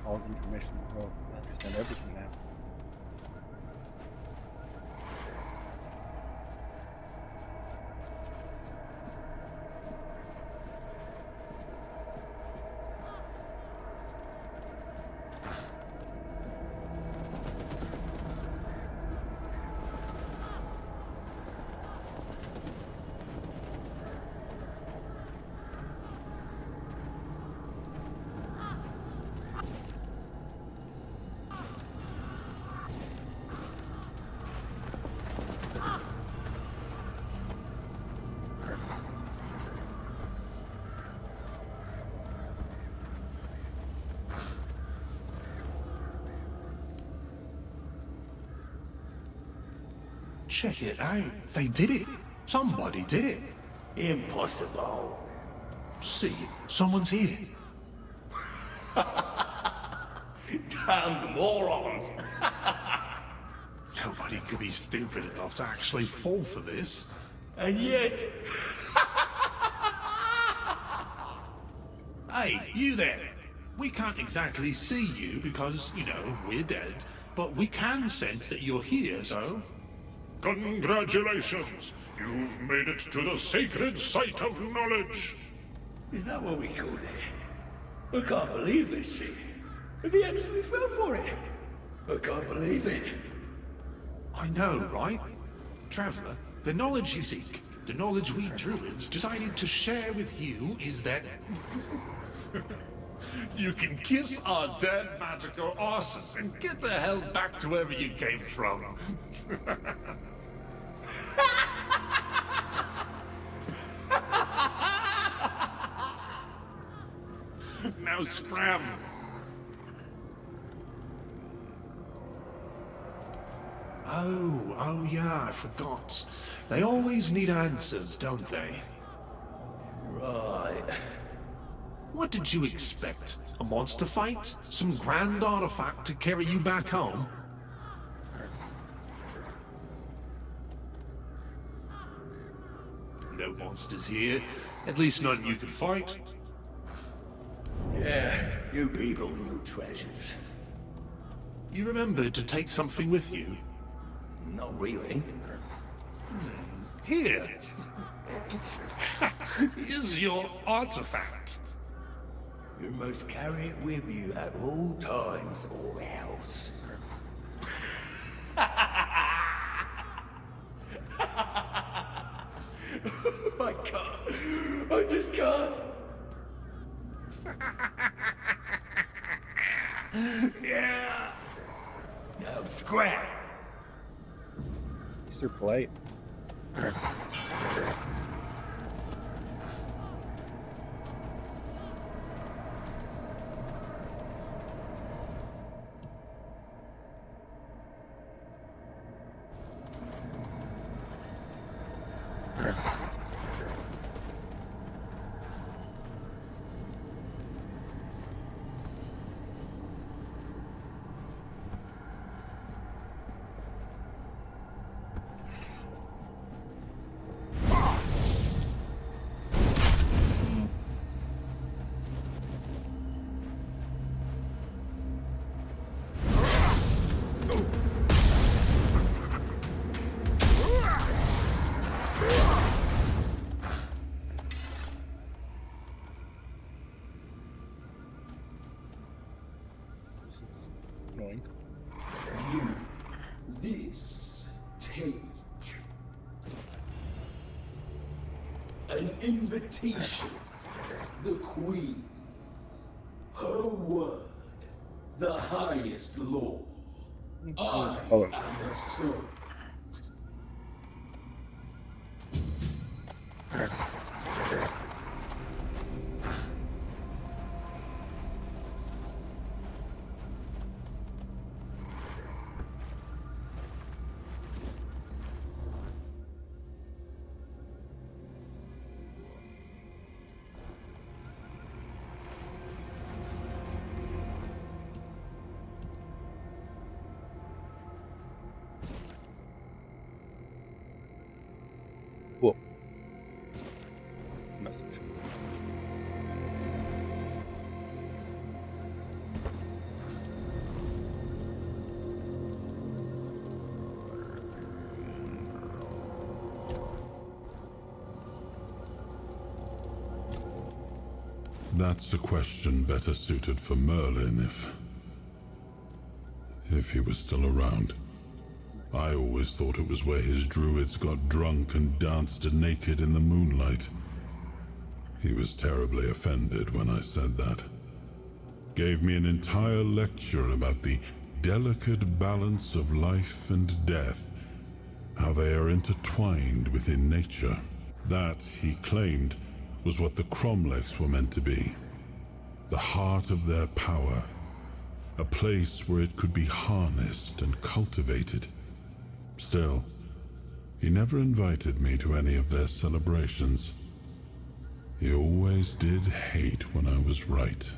All the information in the world. I understand everything now. Check it out. They did it. Somebody did it. Impossible. See, someone's here. Damned morons. Nobody could be stupid enough to actually fall for this. And yet... Hey, you there. We can't exactly see you because, you know, we're dead, but we can sense that you're here, so... Congratulations! You've made it to the sacred site of knowledge! Is that what we called it? I can't believe this shit. They actually fell for it. I can't believe it. I know, right? Traveler, the knowledge you seek, the knowledge we druids decided to share with you is that... You can kiss our dead magical asses and get the hell back to wherever you came from. Now scram! Oh yeah, I forgot. They always need answers, don't they? Right. What did you expect? A monster fight? Some grand artifact to carry you back home? No monsters here. At least none you could fight. Yeah, you people and your treasures. You remembered to take something with you? Not really. Here. Here's your artifact. You must carry it with you at all times or else. I can't. I just can't. Yeah. Now scrap. Easter polite. Annoying. This take an invitation. The Queen. Her word. The highest law. I am the servant. That's a question better suited for Merlin if he was still around. I always thought it was where his druids got drunk and danced naked in the moonlight. He was terribly offended when I said that. Gave me an entire lecture about the delicate balance of life and death, how they are intertwined within nature. That, he claimed, was what the Cromlechs were meant to be. The heart of their power. A place where it could be harnessed and cultivated. Still, he never invited me to any of their celebrations. He always did hate when I was right.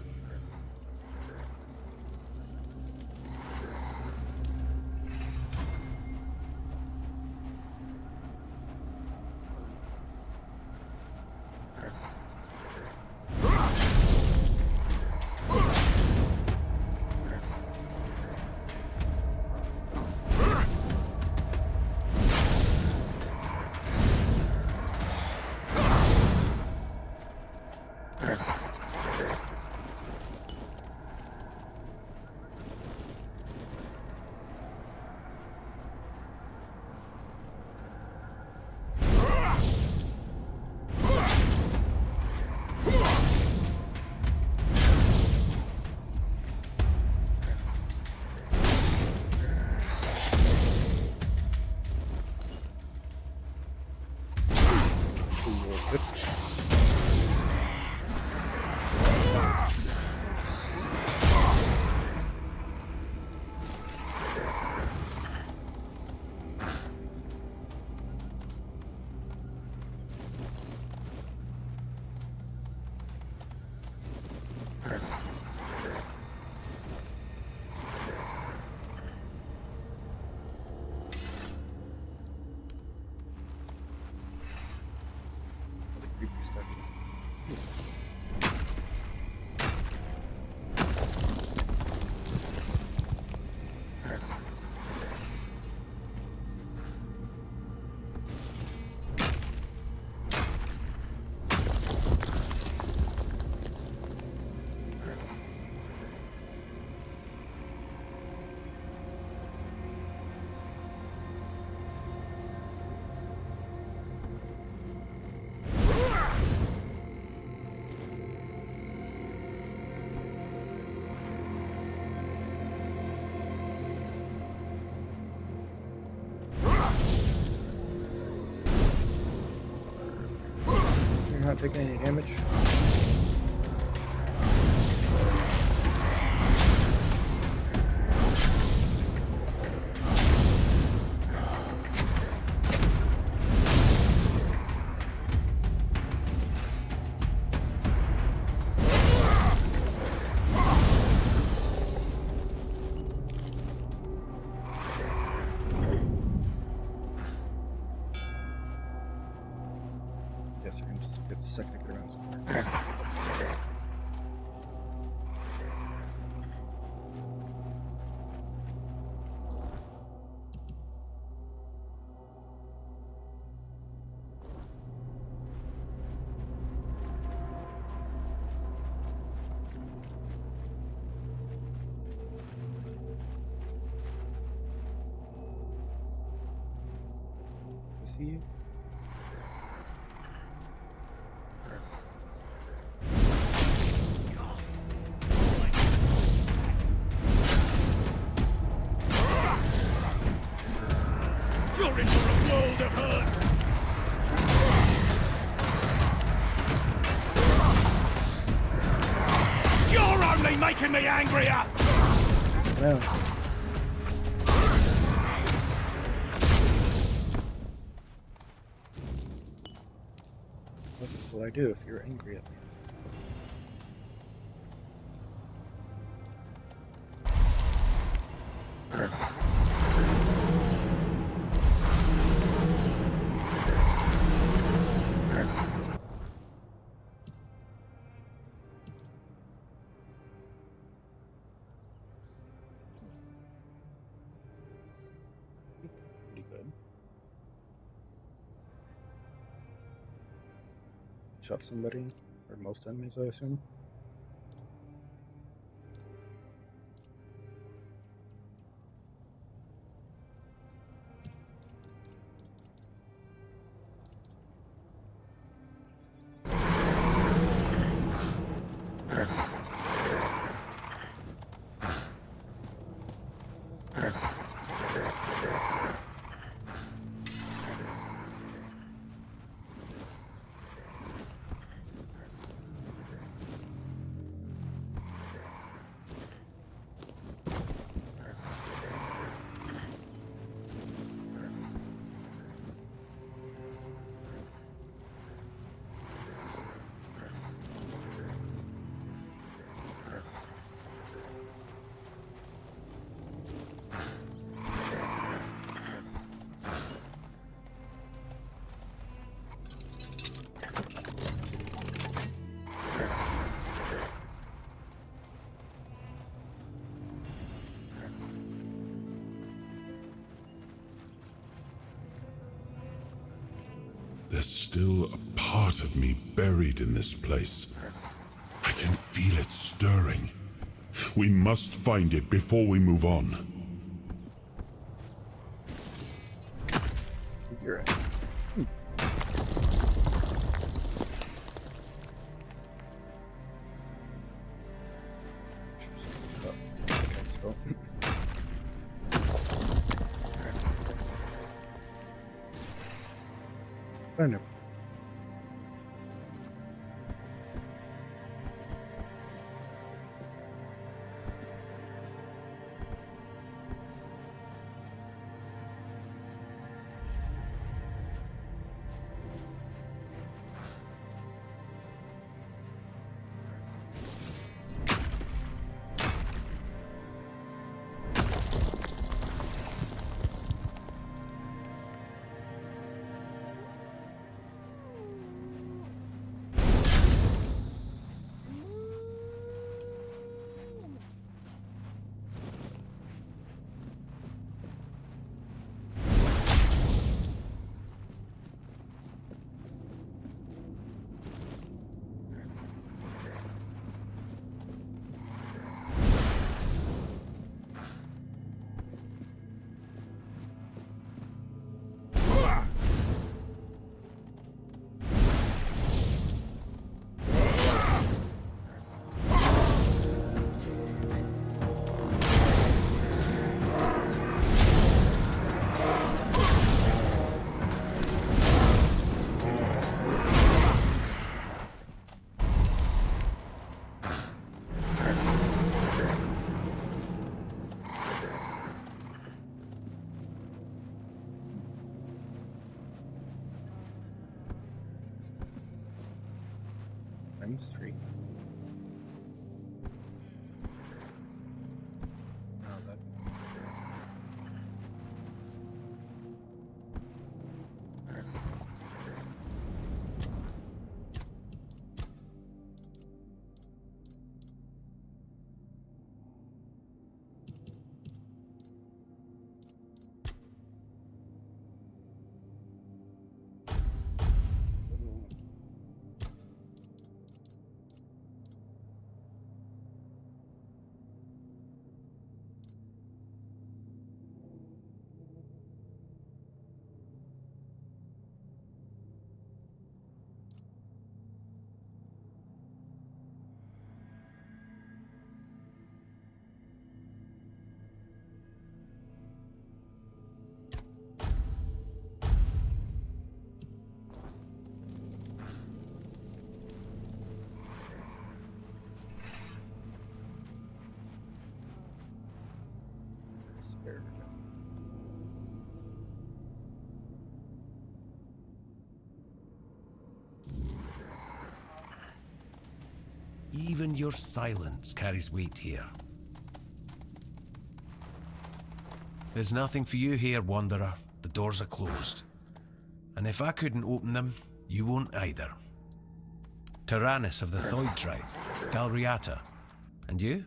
Not taking any damage. Guess you're gonna just get a second to get around somewhere. I see you. You're in for a world of hurt! You're only making me angrier! Well. What will I do if you're angry at me? Pretty good. Shot somebody, or most enemies, I assume. still a part of me buried in this place. I can feel it stirring. We must find it before we move on. You're right. I never. Street. No, that. Even your silence carries weight here. There's nothing for you here, Wanderer. The doors are closed. And if I couldn't open them, you won't either. Tyrannus of the Thoid tribe, Galriata. And you?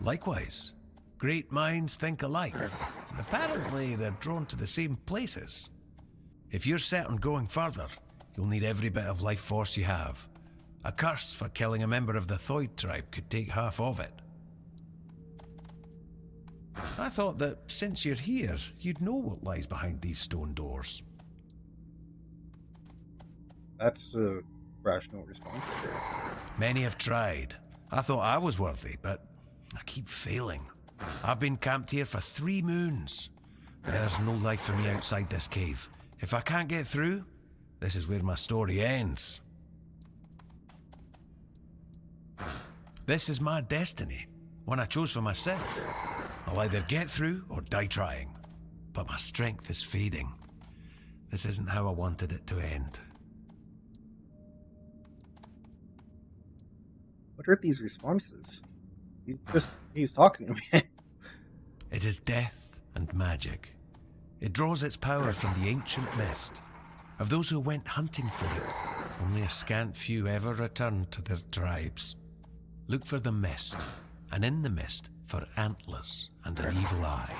Likewise. Great minds think alike. And apparently they're drawn to the same places. If you're set on going further, you'll need every bit of life force you have. A curse for killing a member of the Thoid tribe could take half of it. I thought that since you're here, you'd know what lies behind these stone doors. That's a rational response. Many have tried. I thought I was worthy, but I keep failing. I've been camped here for 3 moons. There's no life for me outside this cave. If I can't get through, this is where my story ends. This is my destiny, one I chose for myself. I'll either get through or die trying. But my strength is fading. This isn't how I wanted it to end. What are these responses? He's talking to me. It is death and magic. It draws its power from the ancient mist. Of those who went hunting for it, only a scant few ever returned to their tribes. Look for the mist, and in the mist for antlers and an evil eye.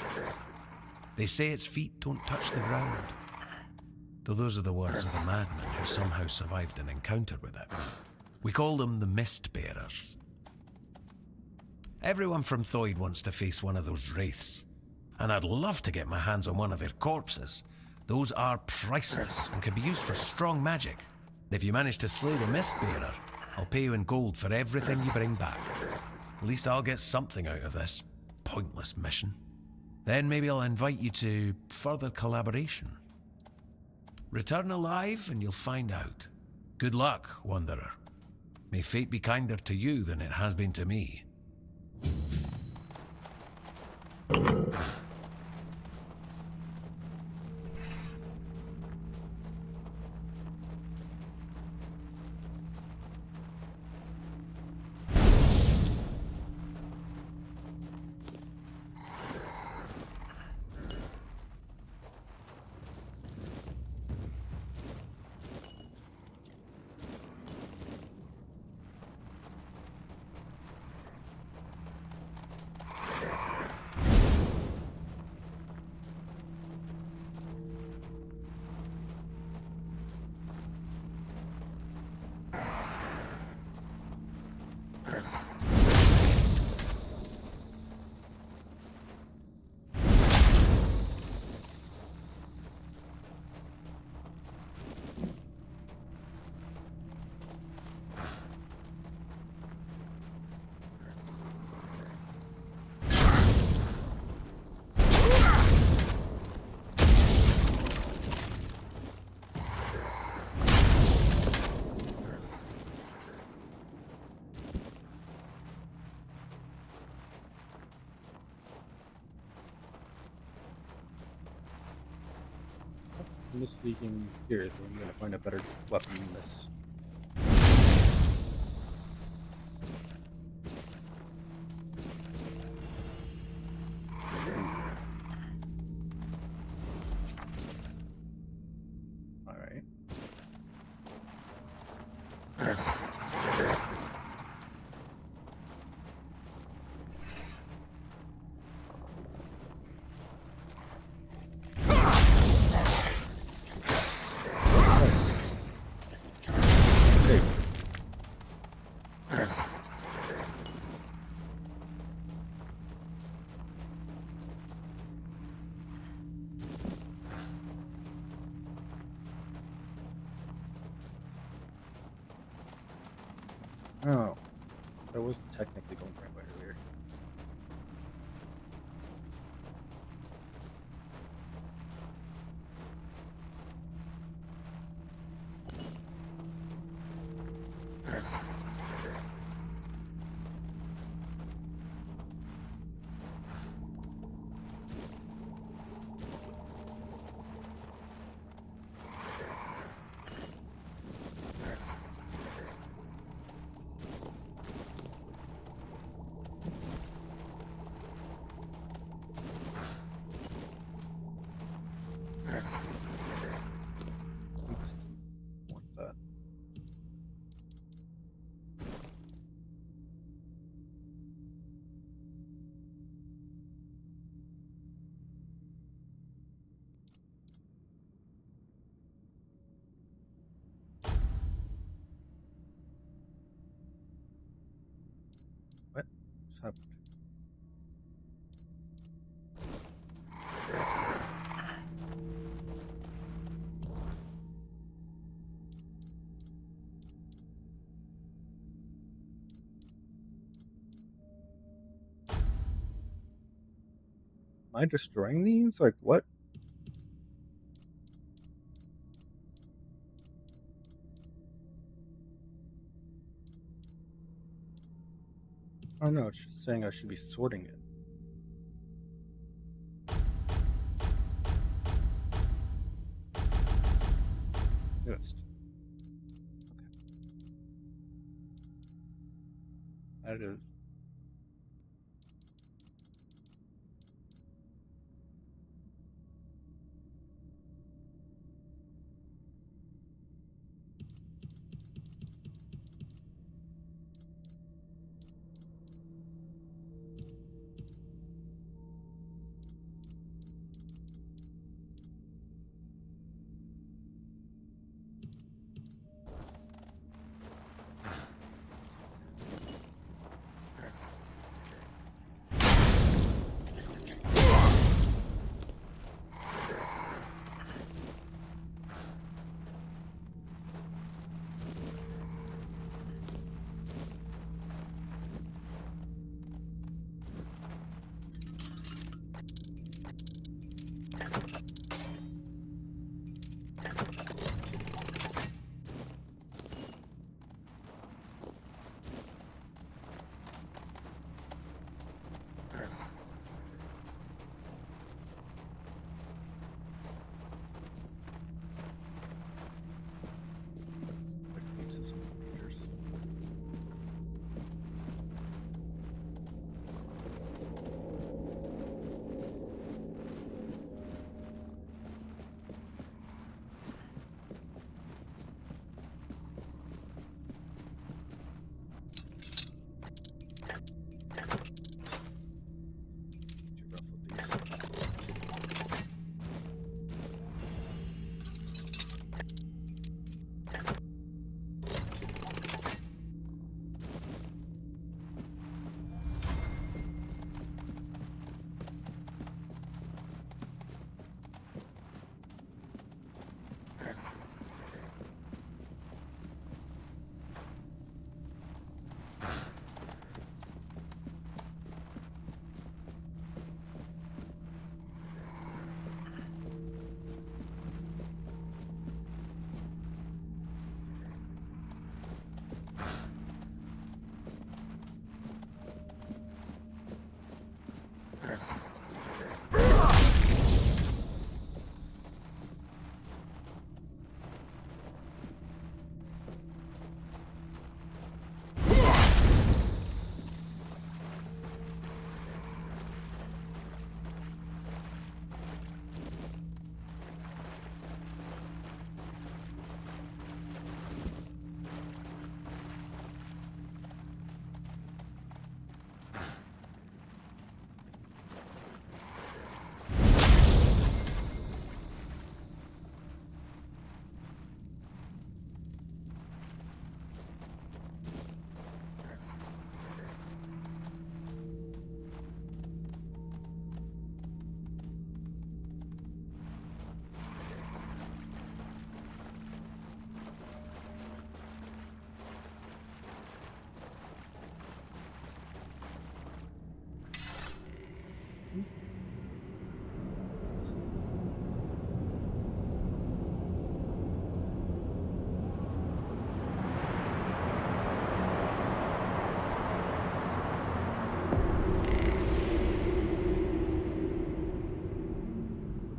They say its feet don't touch the ground. though those are the words of the madman who somehow survived an encounter with it. We call them the Mist Bearers. Everyone from Thoid wants to face one of those wraiths, and I'd love to get my hands on one of their corpses. Those are priceless and can be used for strong magic. If you manage to slay the Mist Bearer, I'll pay you in gold for everything you bring back. At least I'll get something out of this pointless mission. Then maybe I'll invite you to further collaboration. Return alive and you'll find out. Good luck, Wanderer. May fate be kinder to you than it has been to me. I'm just being curious if I'm going to find a better weapon than this. Alright. Oh, that was technically going the right way earlier. Want that. What just happened? Am I destroying these? Like, what? Oh no, it's just saying I should be sorting it. Yes. Okay. That is.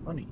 Funny.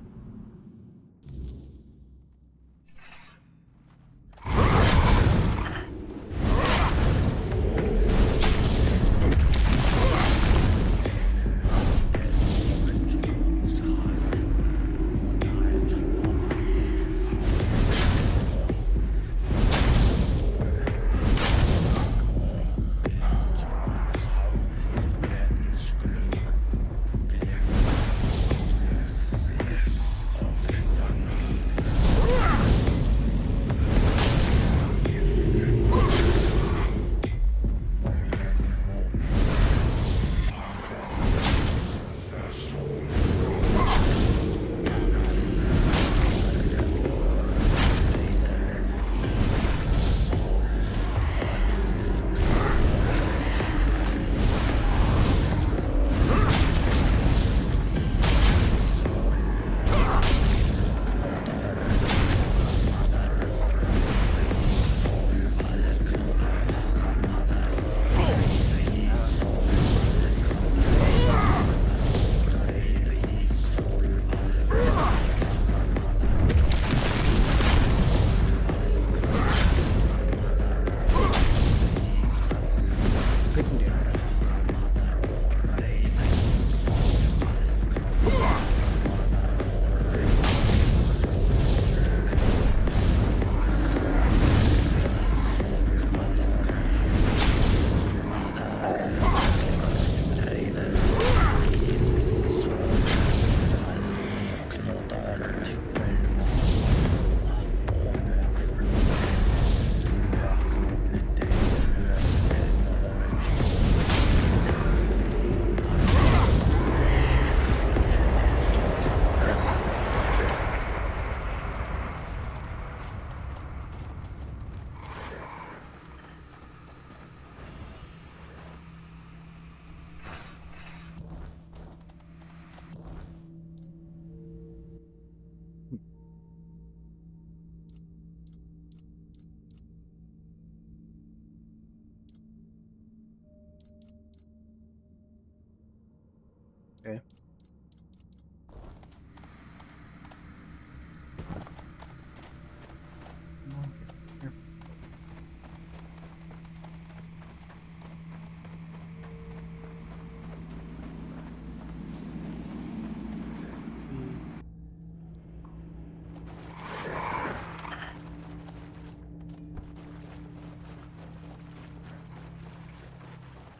Okay.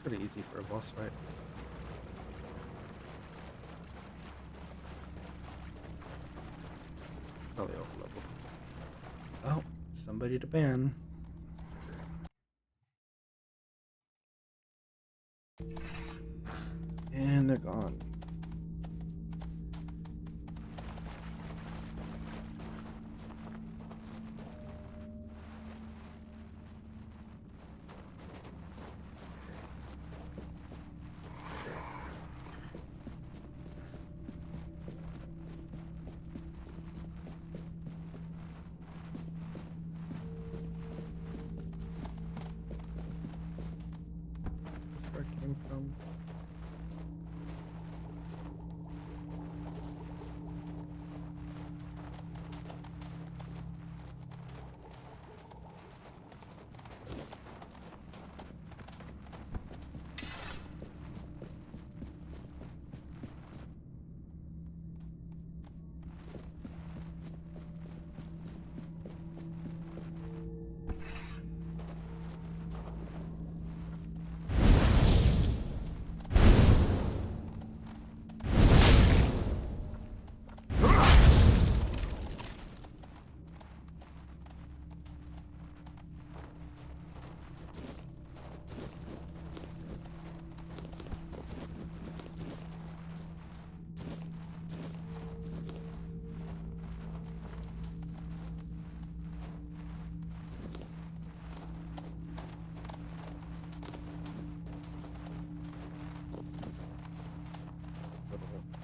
Pretty easy for a boss fight. Probably over leveled. Oh, somebody to ban. And they're gone. That's where it came from.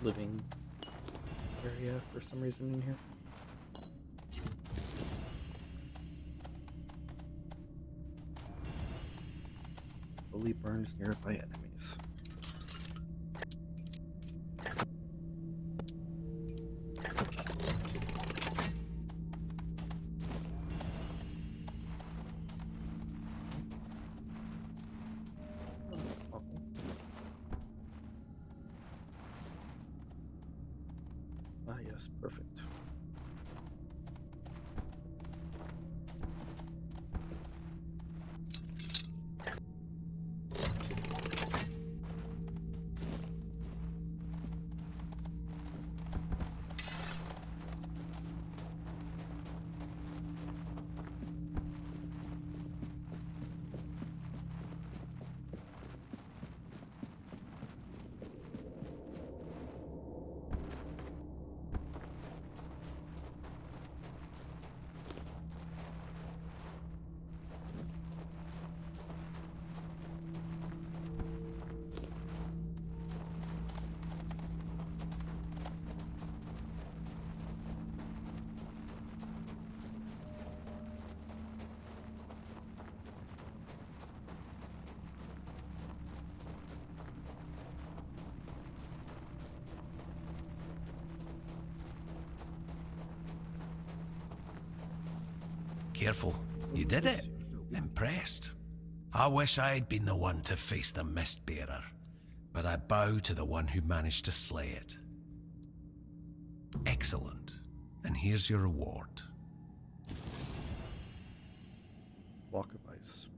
living area for some reason in here. Fully burns nearby enemies. Ah, yes, perfect. Careful. You did it. Impressed. I wish I'd been the one to face the Mistbearer, but I bow to the one who managed to slay it. Excellent. And here's your reward. Block of ice.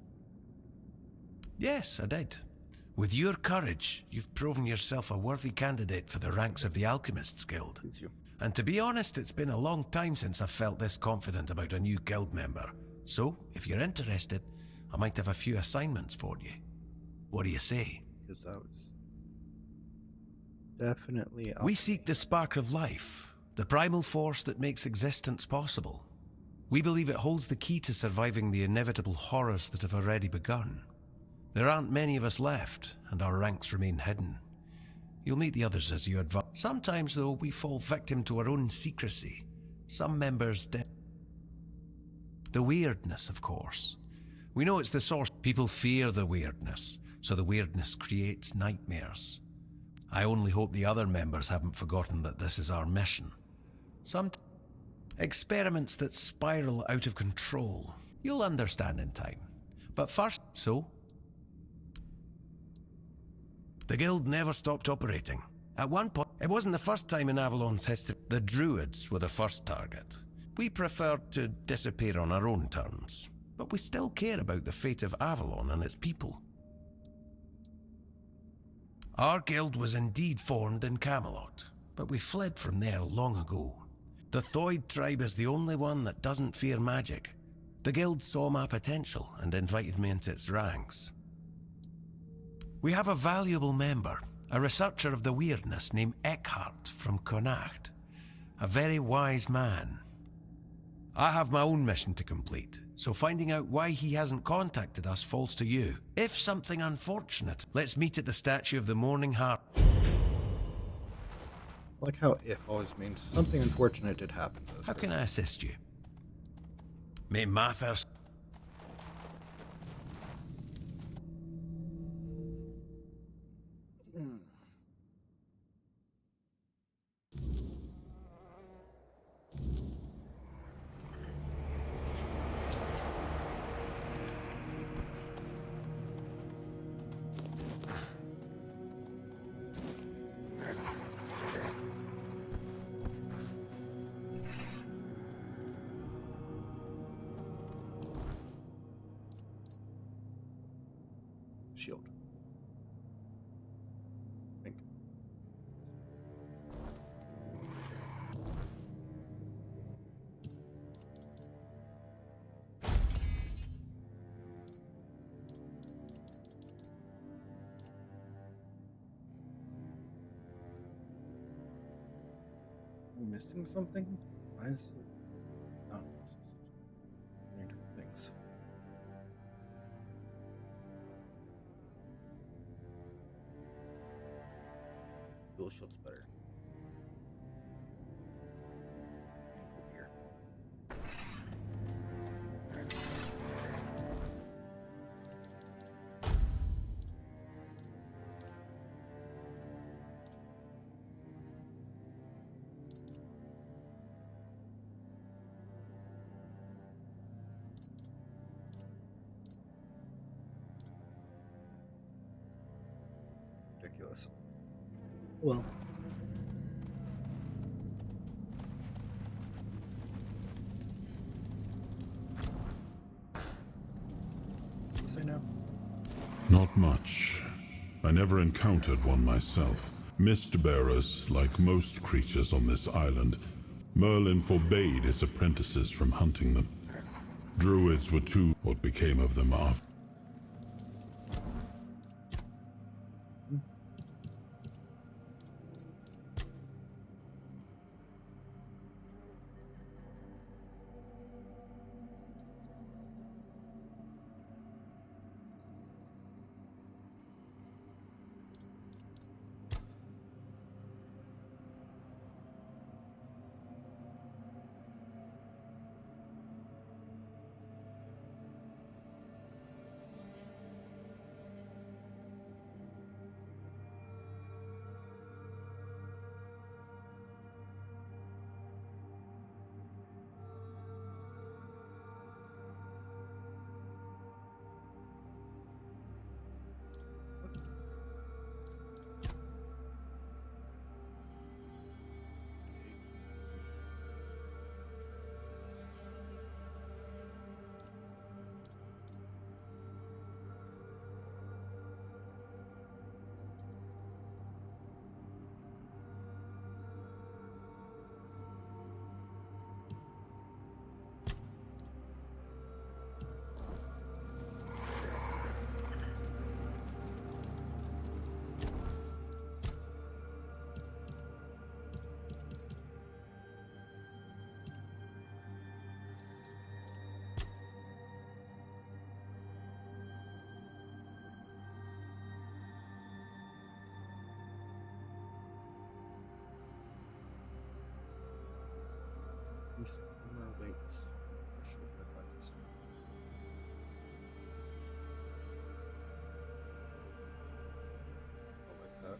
Yes, I did. With your courage, you've proven yourself a worthy candidate for the ranks of the Alchemists Guild. Thank you. And to be honest, it's been a long time since I've felt this confident about a new guild member. So, if you're interested, I might have a few assignments for you. What do you say? Because that was definitely... We seek the spark of life, the primal force that makes existence possible. We believe it holds the key to surviving the inevitable horrors that have already begun. There aren't many of us left, and our ranks remain hidden. You'll meet the others as you advance. Sometimes, though, we fall victim to our own secrecy. Some members the weirdness, of course. We know it's the source. People fear the weirdness, so the weirdness creates nightmares. I only hope the other members haven't forgotten that this is our mission. Some experiments that spiral out of control. You'll understand in time. But first, the guild never stopped operating. At one point, it wasn't the first time in Avalon's history. The Druids were the first target. We preferred to disappear on our own terms, but we still care about the fate of Avalon and its people. Our guild was indeed formed in Camelot, but we fled from there long ago. The Thoid tribe is the only one that doesn't fear magic. The guild saw my potential and invited me into its ranks. We have a valuable member, a researcher of the weirdness named Eckhart from Connacht. A very wise man. I have my own mission to complete, so finding out why he hasn't contacted us falls to you. If something unfortunate, let's meet at the statue of the Morning Heart. I like how if always means something unfortunate did happen to this How can I assist you? May Mathers... Shield. Think. I'm missing something? Why is it? Oh, many different things. Dual shield's better. ridiculous. Well. Yes, I know. Not much. I never encountered one myself. Mist bearers, like most creatures on this island, Merlin forbade his apprentices from hunting them. Druids were too. What became of them after? More weights. Should have by 5%. I like that.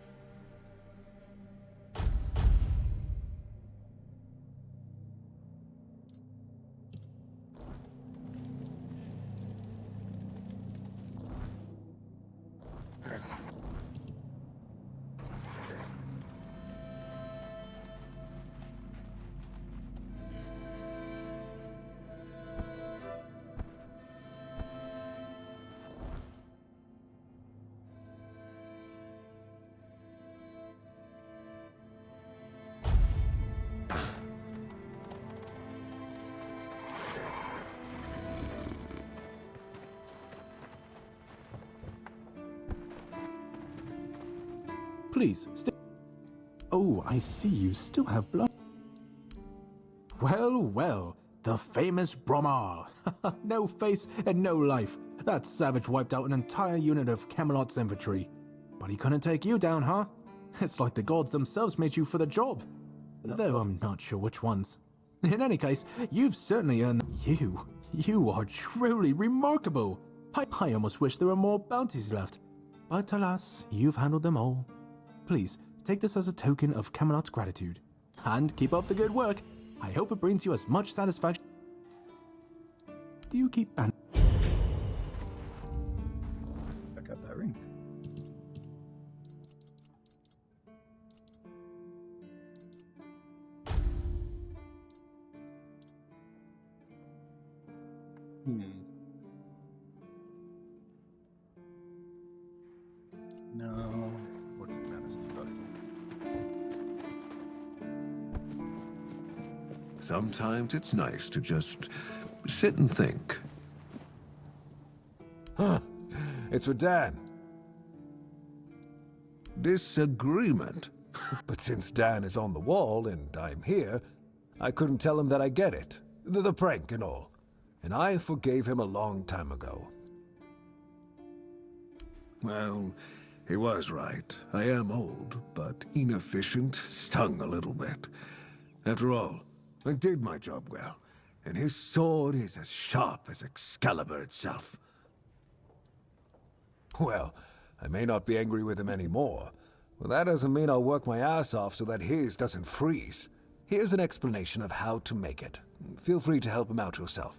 Please, stay. Oh, I see you still have blood. Well, well, the famous Bromar. No face and no life. That savage wiped out an entire unit of Camelot's infantry. But he couldn't take you down, huh? It's like the gods themselves made you for the job. Though I'm not sure which ones. In any case, you've certainly earned... You are truly remarkable. I almost wish there were more bounties left. But alas, you've handled them all. Please, take this as a token of Camelot's gratitude. And keep up the good work. I hope it brings you as much satisfaction. Do you keep ban- I got that ring. No. Working man is too valuable. Sometimes it's nice to just sit and think. Huh. It's for Dan. Disagreement. But since Dan is on the wall and I'm here, I couldn't tell him that I get it. The prank and all. And I forgave him a long time ago. Well, he was right. I am old, but inefficient, stung a little bit. After all, I did my job well, and his sword is as sharp as Excalibur itself. Well, I may not be angry with him anymore, but that doesn't mean I'll work my ass off so that his doesn't freeze. Here's an explanation of how to make it. Feel free to help him out yourself.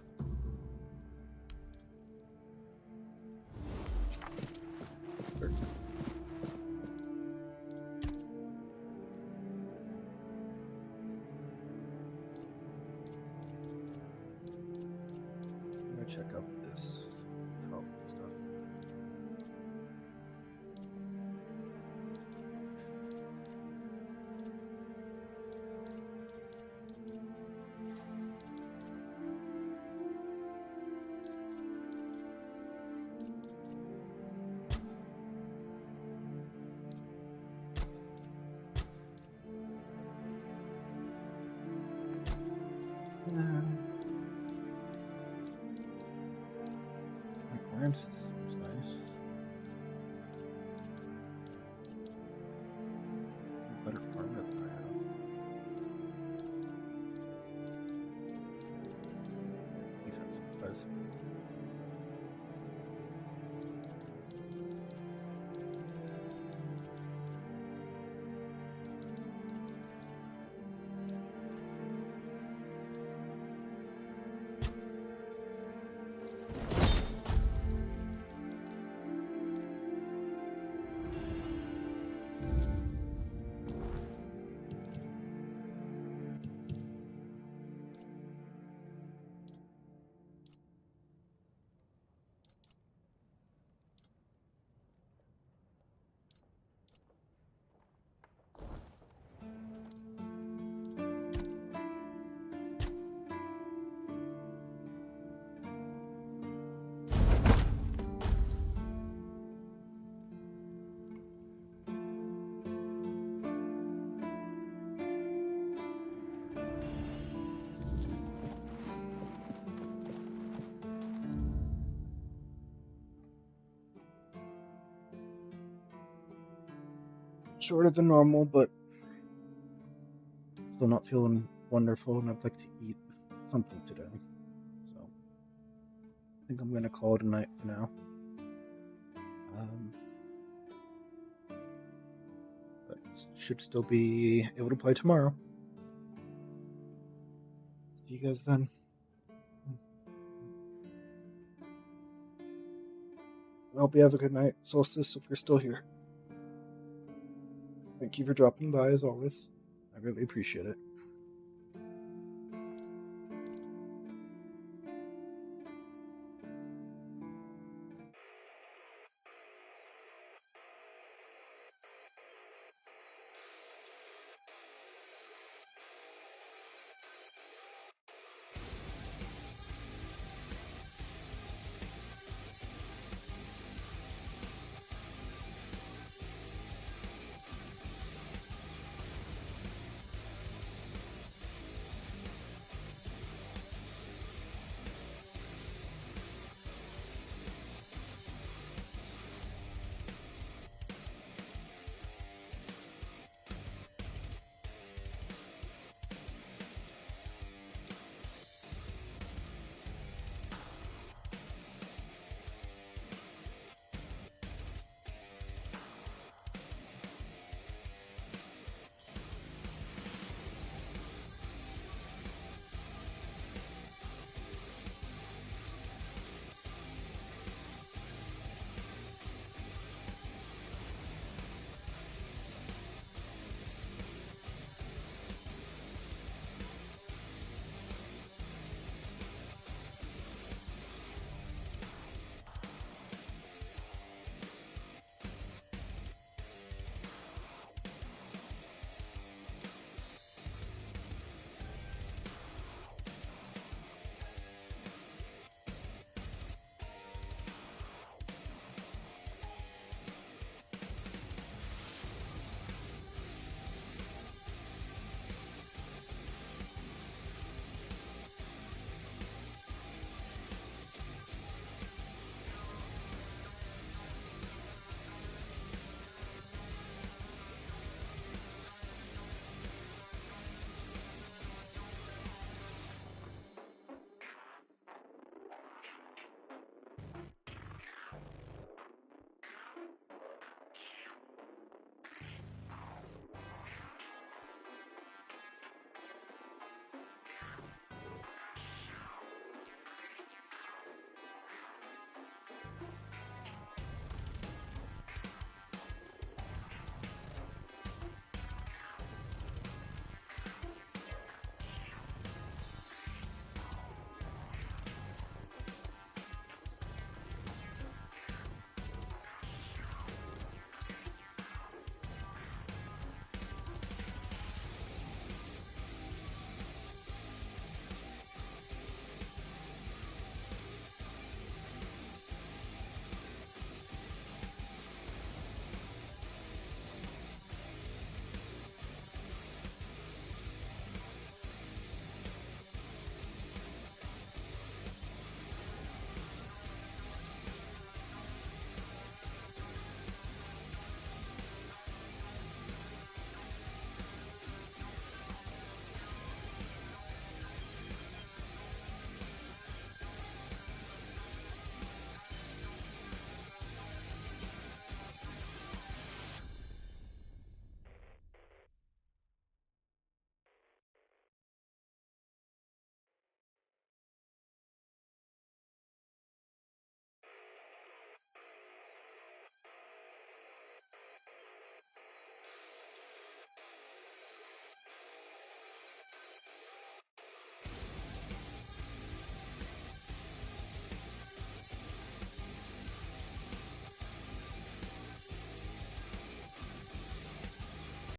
Francis seems nice. Better armor than I have. Defensive wise. Shorter than normal, but still not feeling wonderful, and I'd like to eat something today. So I think I'm gonna call it a night for now. But should still be able to play tomorrow. See you guys then. I hope you have a good night, Solstice, if you're still here. Thank you for dropping by as always. I really appreciate it.